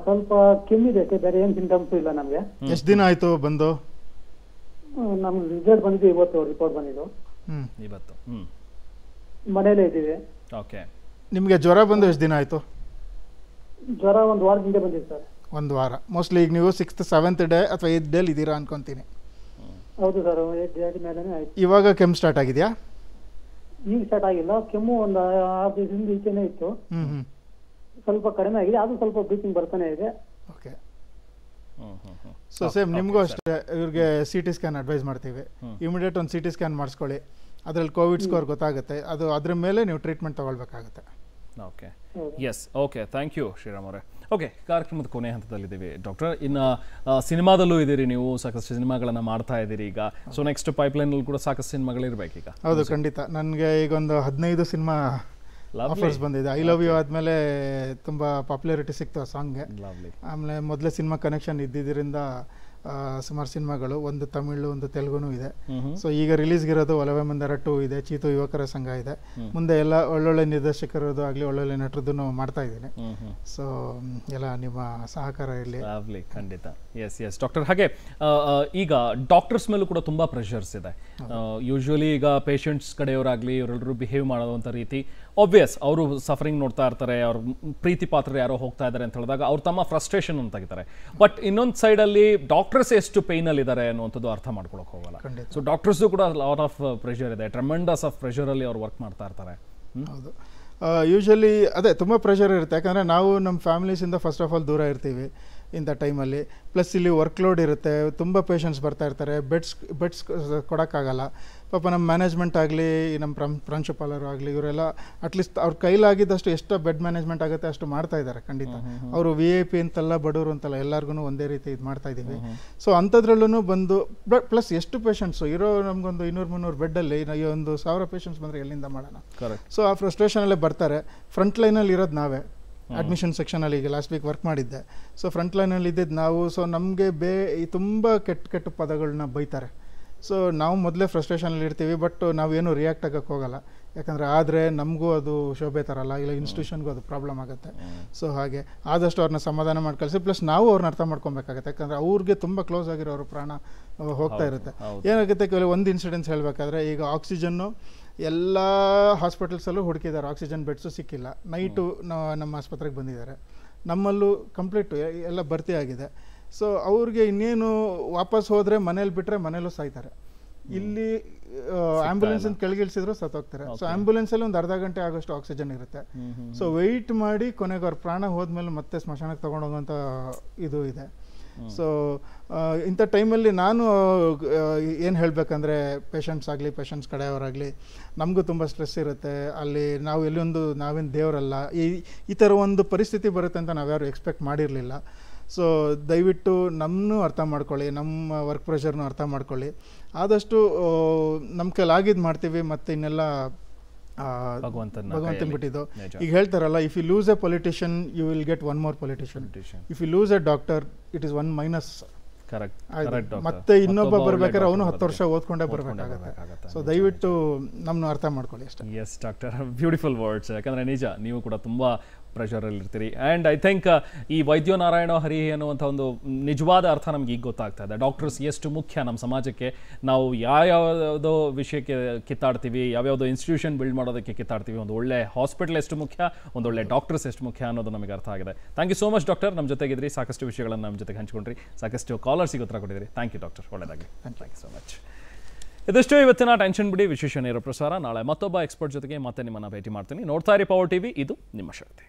ಸ್ವಲ್ಪ ಕೆಮ್ಮಿದೆ, ಬೇರೆ ಏನು ಸಿಂಟಮ್ಸ್ ಇಲ್ಲ ನಮಗೆ. ಎಷ್ಟು ದಿನ ಆಯ್ತು ಬಂದು? ನಮ್ಗೆ ರಿಸಲ್ಟ್ ಬಂದಿದ್ದು ಇವತ್ತು, ರಿಪೋರ್ಟ್ ಬಂದಿದ್ದು ಇವತ್ತು. ಮನೇಲೇ ಇದ್ದೀವಿ. ಓಕೆ. ನಿಮಗೆ ಜ್ವರ ಬಂದು ಎಷ್ಟು ದಿನ ಆಯ್ತು? ಜ್ವರ 1 ವಾರದಿಂದ ಬಂದಿದೆ ಸರ್. 1 ವಾರ. ಮೋಸ್ಟ್ಲಿ ಈಗ ನೀವು 6th 7th ಡೇ ಅಥವಾ 8th ಡೇಲಿ ಇದ್ದೀರಾ ಅನ್ಕೊಂತೀನಿ. ಹೌದು ಸರ್, 8 ಡೇ ಮೇಲೆ ಆಯ್ತು. ಇವಾಗ ಕೆಮ್ಮು ಸ್ಟಾರ್ಟ್ ಆಗಿದೆಯಾ? ಈಗ ಸ್ಟಾರ್ಟ್ ಆಗಿಲ್ಲ, ಕೆಮ್ಮು ಒಂದು 6 ದಿವಸದಿಂದ ಈಚೆನೇ ಇತ್ತು. ಸ್ವಲ್ಪ ಕಡಿಮೆ ಆಗಿದೆ, ಅದು ಸ್ವಲ್ಪ ಬ್ರೀತಿಂಗ್ ಬರ್ತಾನೆ ಇದೆ. ಓಕೆ. ಸೊ ಸೇಮ್ ನಿಮಗೂ ಅಷ್ಟೇ, ಇವ್ರಿಗೆ CT ಸ್ಕ್ಯಾನ್ ಅಡ್ವೈಸ್ ಮಾಡ್ತೀವಿ. ಇಮಿಡಿಯೇಟ್ ಒಂದು CT ಸ್ಕ್ಯಾನ್ ಮಾಡಿಸ್ಕೊಳ್ಳಿ, ಅದರಲ್ಲಿ ಕೋವಿಡ್ ಸ್ಕೋರ್ ಗೊತ್ತಾಗುತ್ತೆ. ಅದು ಅದ್ರ ಮೇಲೆ ನೀವು ಟ್ರೀಟ್ಮೆಂಟ್ ತಗೊಳ್ಬೇಕಾಗುತ್ತೆ. Okay, yes, okay, thank you Shriram ಅವರೇ. ಓಕೆ, ಕಾರ್ಯಕ್ರಮದ ಕೊನೆ ಹಂತದಲ್ಲಿದ್ದೀವಿ ಡಾಕ್ಟರ್. ಇನ್ನು ಸಿನಿಮಾದಲ್ಲೂ ಇದ್ದೀರಿ, ನೀವು ಸಾಕಷ್ಟು ಸಿನಿಮಾಗಳನ್ನು ಮಾಡ್ತಾ ಇದ್ದೀರಿ ಈಗ. ಸೊ ನೆಕ್ಸ್ಟ್ ಪೈಪ್ಲೈನಲ್ಲಿ ಕೂಡ ಸಾಕಷ್ಟು ಸಿನಿಮಾಗಳಿರ್ಬೇಕು ಈಗ. ಹೌದು, ಖಂಡಿತ. ನನಗೆ ಈಗ ಒಂದು 15 ಸಿನಿಮಾ ಆಫರ್ಸ್ ಬಂದಿದೆ. ಐ ಲವ್ ಯು ಆದಮೇಲೆ ತುಂಬ ಪಾಪ್ಯುಲಾರಿಟಿ ಸಿಕ್ತು ಆ ಸಾಂಗ್ಗೆ. ಆಮೇಲೆ ಮೊದಲೇ ಸಿನಿಮಾ ಕನೆಕ್ಷನ್ ಇದ್ದಿದ್ದರಿಂದ ಸುಮಾರು ಸಿನಿಮಾಗಳು, ಒಂದು ತಮಿಳು ಒಂದು ತೆಲುಗುನೂ ಇದೆ. ಸೊ ಈಗ ರಿಲೀಸ್ಗಿರೋದು ಒಲವೆ ಮಂದಾರ 2 ಇದೆ, ಚೀತು ಯುವಕರ ಸಂಘ ಇದೆ. ಮುಂದೆ ಎಲ್ಲ ಒಳ್ಳೊಳ್ಳೆ ನಿರ್ದೇಶಕರದು ಆಗಲಿ ಒಳ್ಳೊಳ್ಳೆ ನಟರದ್ದು ಮಾಡ್ತಾ ಇದ್ದೀನಿ. ಸೊ ಎಲ್ಲ ನಿಮ್ಮ ಸಹಕಾರ ಇರಲಿ. ಖಂಡಿತ. Yes doctor. ಹಾಗೆ ಈಗ ಡಾಕ್ಟರ್ಸ್ ಮೇಲೂ ಕೂಡ ತುಂಬ ಪ್ರೆಷರ್ಸ್ ಇದೆ. ಯೂಶ್ವಲಿ ಈಗ ಪೇಷಂಟ್ಸ್ ಕಡೆಯವರಾಗಲಿ ಇವರೆಲ್ಲರೂ ಬಿಹೇವ್ ಮಾಡೋವಂಥ ರೀತಿ ಆಬ್ವಿಯಸ್, ಅವರು ಸಫರಿಂಗ್ ನೋಡ್ತಾ ಇರ್ತಾರೆ, ಅವ್ರ ಪ್ರೀತಿ ಪಾತ್ರ ಯಾರೋ ಹೋಗ್ತಾ ಇದ್ದಾರೆ ಅಂತ ಹೇಳಿದಾಗ ಅವ್ರು ತಮ್ಮ ಫ್ರಸ್ಟ್ರೇಷನ್ ಅಂತ ತೆಗಿತಾರೆ. ಬಟ್ ಇನ್ನೊಂದು ಸೈಡಲ್ಲಿ ಡಾಕ್ಟರ್ಸ್ ಎಷ್ಟು ಪೇಯ್ನಲ್ಲಿ ಇದ್ದಾರೆ ಅನ್ನುವಂಥದ್ದು ಅರ್ಥ ಮಾಡ್ಕೊಳಕ್ಕೆ ಹೋಗಲ್ಲ. ಸೊ ಡಾಕ್ಟರ್ಸು ಕೂಡ ಲಾಟ್ ಆಫ್ ಪ್ರೆಷರ್ ಇದೆ, ಟ್ರೆಮೆಂಡಸ್ ಆಫ್ ಪ್ರೆಷರಲ್ಲಿ ಅವ್ರು ವರ್ಕ್ ಮಾಡ್ತಾ ಇರ್ತಾರೆ. ಹೌದು, ಯೂಶ್ವಲಿ ಅದೇ ತುಂಬ ಪ್ರೆಷರ್ ಇರುತ್ತೆ. ಯಾಕಂದರೆ ನಾವು ನಮ್ಮ ಫ್ಯಾಮಿಲೀಸಿಂದ ಫಸ್ಟ್ ಆಫ್ ಆಲ್ ದೂರ ಇರ್ತೀವಿ ಇಂಥ ಟೈಮಲ್ಲಿ. ಪ್ಲಸ್ ಇಲ್ಲಿ ವರ್ಕ್ಲೋಡ್ ಇರುತ್ತೆ, ತುಂಬ ಪೇಷಂಟ್ಸ್ ಬರ್ತಾ ಇರ್ತಾರೆ, ಬೆಡ್ಸ್ ಕೊಡೋಕ್ಕಾಗಲ್ಲ. ಪಾಪ ನಮ್ಮ ಮ್ಯಾನೇಜ್ಮೆಂಟ್ ಆಗಲಿ, ನಮ್ಮ ಪ್ರಾಂಶುಪಾಲರು ಆಗಲಿ, ಇವರೆಲ್ಲ ಅಟ್ಲೀಸ್ಟ್ ಅವ್ರ ಕೈಲಾಗಿದ್ದಷ್ಟು ಎಷ್ಟು ಬೆಡ್ ಮ್ಯಾನೇಜ್ಮೆಂಟ್ ಆಗುತ್ತೆ ಅಷ್ಟು ಮಾಡ್ತಾ ಇದ್ದಾರೆ. ಖಂಡಿತ ಅವರು VIP ಅಂತಲ್ಲ, ಬಡವರು ಅಂತಲ್ಲ, ಎಲ್ಲರಿಗೂ ಒಂದೇ ರೀತಿ ಇದು ಮಾಡ್ತಾ ಇದ್ದೀವಿ. ಸೊ ಅಂಥದ್ರಲ್ಲೂ ಬಂದು ಪ್ಲಸ್ ಎಷ್ಟು ಪೇಷಂಟ್ಸು ಇರೋ, ನಮಗೊಂದು 200-300 ಬೆಡ್ಡಲ್ಲಿ ಒಂದು 1000 ಪೇಷಂಟ್ಸ್ ಬಂದರೆ ಎಲ್ಲಿಂದ ಮಾಡೋಣ? ಸೊ ಆ ಫ್ರಸ್ಟ್ರೇಷನಲ್ಲೇ ಬರ್ತಾರೆ. ಫ್ರಂಟ್ ಲೈನಲ್ಲಿ ಇರೋದು ನಾವೇ. ಅಡ್ಮಿಷನ್ ಸೆಕ್ಷನಲ್ಲಿ ಈಗ ಲಾಸ್ಟ್ ವೀಕ್ ವರ್ಕ್ ಮಾಡಿದ್ದೆ. ಸೊ ಫ್ರಂಟ್ ಲೈನಲ್ಲಿ ಇದ್ದಿದ್ದು ನಾವು. ಸೊ ನಮಗೆ ತುಂಬ ಕೆಟ್ಟ ಪದಗಳನ್ನ ಬೈತಾರೆ. ಸೊ ನಾವು ಮೊದಲೇ ಫ್ರಸ್ಟ್ರೇಷನಲ್ಲಿ ಇರ್ತೀವಿ, ಬಟ್ ನಾವೇನು ರಿಯಾಕ್ಟ್ ಆಗೋಕ್ಕೆ ಹೋಗಲ್ಲ. ಯಾಕಂದರೆ ಆದರೆ ನಮಗೂ ಅದು ಶೋಭೆ ತರಲ್ಲ, ಇಲ್ಲ ಇನ್ಸ್ಟಿಟ್ಯೂಷನ್ಗೂ ಅದು ಪ್ರಾಬ್ಲಮ್ ಆಗುತ್ತೆ. ಸೊ ಹಾಗೆ ಆದಷ್ಟು ಅವ್ರನ್ನ ಸಮಾಧಾನ ಮಾಡಿ ಕಳಿಸಿ. ಪ್ಲಸ್ ನಾವು ಅವ್ರನ್ನ ಅರ್ಥ ಮಾಡ್ಕೊಬೇಕಾಗುತ್ತೆ, ಯಾಕಂದರೆ ಅವ್ರಿಗೆ ತುಂಬ ಕ್ಲೋಸ್ ಆಗಿರೋರು ಪ್ರಾಣ ಹೋಗ್ತಾ ಇರುತ್ತೆ. ಏನಾಗುತ್ತೆ, ಕೆಲವು ಒಂದು ಇನ್ಸಿಡೆನ್ಸ್ ಹೇಳಬೇಕಾದ್ರೆ, ಈಗ ಆಕ್ಸಿಜನ್ನು ಎಲ್ಲ ಹಾಸ್ಪಿಟಲ್ಸಲ್ಲೂ ಹುಡುಕಿದ್ದಾರೆ, ಆಕ್ಸಿಜನ್ ಬೆಡ್ಸು ಸಿಕ್ಕಿಲ್ಲ. ನೈಟು ನಮ್ಮ ಆಸ್ಪತ್ರೆಗೆ ಬಂದಿದ್ದಾರೆ, ನಮ್ಮಲ್ಲೂ ಕಂಪ್ಲೀಟು ಎಲ್ಲ ಭರ್ತಿ ಆಗಿದೆ. ಸೊ ಅವ್ರಿಗೆ ಇನ್ನೇನು ವಾಪಸ್ ಹೋದರೆ ಮನೇಲಿ ಬಿಟ್ಟರೆ ಮನೇಲೂ ಸಾಯ್ತಾರೆ. ಇಲ್ಲಿ ಆ್ಯಂಬುಲೆನ್ಸಿಂದ ಕೆಳಗಿಳಿಸಿದ್ರು ಸತ್ತೋಗ್ತಾರೆ. ಸೊ ಆ್ಯಂಬುಲೆನ್ಸಲ್ಲಿ ಒಂದು ಅರ್ಧ ಗಂಟೆ ಆಗೋಷ್ಟು ಆಕ್ಸಿಜನ್ ಇರುತ್ತೆ. ಸೊ ವೆಯ್ಟ್ ಮಾಡಿ ಕೊನೆಗೆ ಅವ್ರ ಪ್ರಾಣ ಹೋದ್ಮೇಲೆ ಮತ್ತೆ ಸ್ಮಶಾನಕ್ಕೆ ತೊಗೊಂಡೋಗೋಂಥ ಇದು ಇದೆ. ಸೊ ಇಂಥ ಟೈಮಲ್ಲಿ ನಾನು ಏನು ಹೇಳಬೇಕಂದ್ರೆ ಪೇಷಂಟ್ಸ್ ಆಗಲಿ ಪೇಷಂಟ್ಸ್ ಕಡೆಯವರಾಗಲಿ ನಮಗೂ ತುಂಬ ಸ್ಟ್ರೆಸ್ ಇರುತ್ತೆ. ಅಲ್ಲಿ ನಾವು ಎಲ್ಲೊಂದು ನಾವೇನು ದೇವರಲ್ಲ, ಈ ಥರ ಒಂದು ಪರಿಸ್ಥಿತಿ ಬರುತ್ತೆ ಅಂತ ನಾವ್ಯಾರು ಎಕ್ಸ್ಪೆಕ್ಟ್ ಮಾಡಿರಲಿಲ್ಲ. ಸೊ ದಯವಿಟ್ಟು ನಮ್ಮನ್ನು ಅರ್ಥ ಮಾಡ್ಕೊಳ್ಳಿ, ನಮ್ಮ ವರ್ಕ್ ಪ್ರೆಷರ್ನು ಅರ್ಥ ಮಾಡ್ಕೊಳ್ಳಿ. ಆದಷ್ಟು ನಮ್ಮ ಕೈಲಾಗಿದ್ದು ಮಾಡ್ತೀವಿ, ಮತ್ತು ಇನ್ನೆಲ್ಲ ಭಗವಂತನ ಬಿಟ್ಟಿದ್ದು. ಈಗ ಹೇಳ್ತಾರಲ್ಲ, if you lose a politician you will get one more politician, if you lose a doctor it is one minus. ಮತ್ತೆ ಇನ್ನೊಬ್ಬ ಬರ್ಬೇಕಾದ್ರೆ ಅವನು 10 ವರ್ಷ ಓದ್ಕೊಂಡೇ ಬರ್ಬೇಕಾಗತ್ತೆ. ಸೊ ದಯವಿಟ್ಟು ನಮ್ಮನ್ನು ಅರ್ಥ ಮಾಡ್ಕೊಳ್ಳಿ ಅಷ್ಟೇ. Yes doctor, beautiful words. ಯಾಕಂದರೆ ನಿಜ ನೀವು ಕೂಡ ತುಂಬ ಪ್ರೆಷರಲ್ಲಿರ್ತೀರಿ. ಆ್ಯಂಡ್ ಐ ಥಿಂಕ್ ಈ ವೈದ್ಯೋ ನಾರಾಯಣ ಹರಿ ಅನ್ನುವಂಥ ಒಂದು ನಿಜವಾದ ಅರ್ಥ ನಮ್ಗೆ ಈಗ ಗೊತ್ತಾಗ್ತಾ ಇದೆ. ಡಾಕ್ಟರ್ಸ್ ಎಷ್ಟು ಮುಖ್ಯ ನಮ್ಮ ಸಮಾಜಕ್ಕೆ. ನಾವು ಯಾವ್ಯಾವುದೋ ವಿಷಯಕ್ಕೆ ಕಿತ್ತಾಡ್ತೀವಿ, ಯಾವ್ಯಾವುದೋ ಇನ್ಸ್ಟಿಟ್ಯೂಷನ್ ಬಿಲ್ಡ್ ಮಾಡೋದಕ್ಕೆ ಕಿತ್ತಾಡ್ತೀವಿ. ಒಂದು ಒಳ್ಳೆ ಹಾಸ್ಪಿಟಲ್ ಎಷ್ಟು ಮುಖ್ಯ, ಒಂದೊಳ್ಳೆ ಡಾಕ್ಟರ್ಸ್ ಎಷ್ಟು ಮುಖ್ಯ ಅನ್ನೋದು ನಮಗೆ ಅರ್ಥ ಆಗಿದೆ. Thank you so much doctor, ನಮ್ಮ ಜೊತೆಗಿದ್ರಿ, ಸಾಕಷ್ಟು ವಿಷಯಗಳನ್ನು ನಮ್ಮ ಜೊತೆಗೆ ಹಂಚ್ಕೊಂಡ್ರಿ, ಸಾಕಷ್ಟು ಕಾಲರ್ಸಿಗೆ ಉತ್ತರ ಕೊಟ್ಟಿದ್ರಿ. ಥ್ಯಾಂಕ್ ಯು ಡಾಕ್ಟರ್, ಒಳ್ಳೆಯದಾಗಲಿ. Thank you so much. ಇದಷ್ಟು ಇವತ್ತಿನ ಟೆನ್ಷನ್ ಬಿಡಿ ವಿಶೇಷ ನೇರ ಪ್ರಸಾರ. ನಾಳೆ ಮತ್ತೊಬ್ಬ ಎಕ್ಸ್ಪರ್ಟ್ ಜೊತೆಗೆ ಮತ್ತೆ ನಿಮ್ಮನ್ನು ಭೇಟಿ ಮಾಡ್ತೀನಿ. ನೋಡ್ತಾ ಇರಿ ಪವರ್ ಟಿವಿ, ಇದು ನಿಮ್ಮ ಶಕ್ತಿ.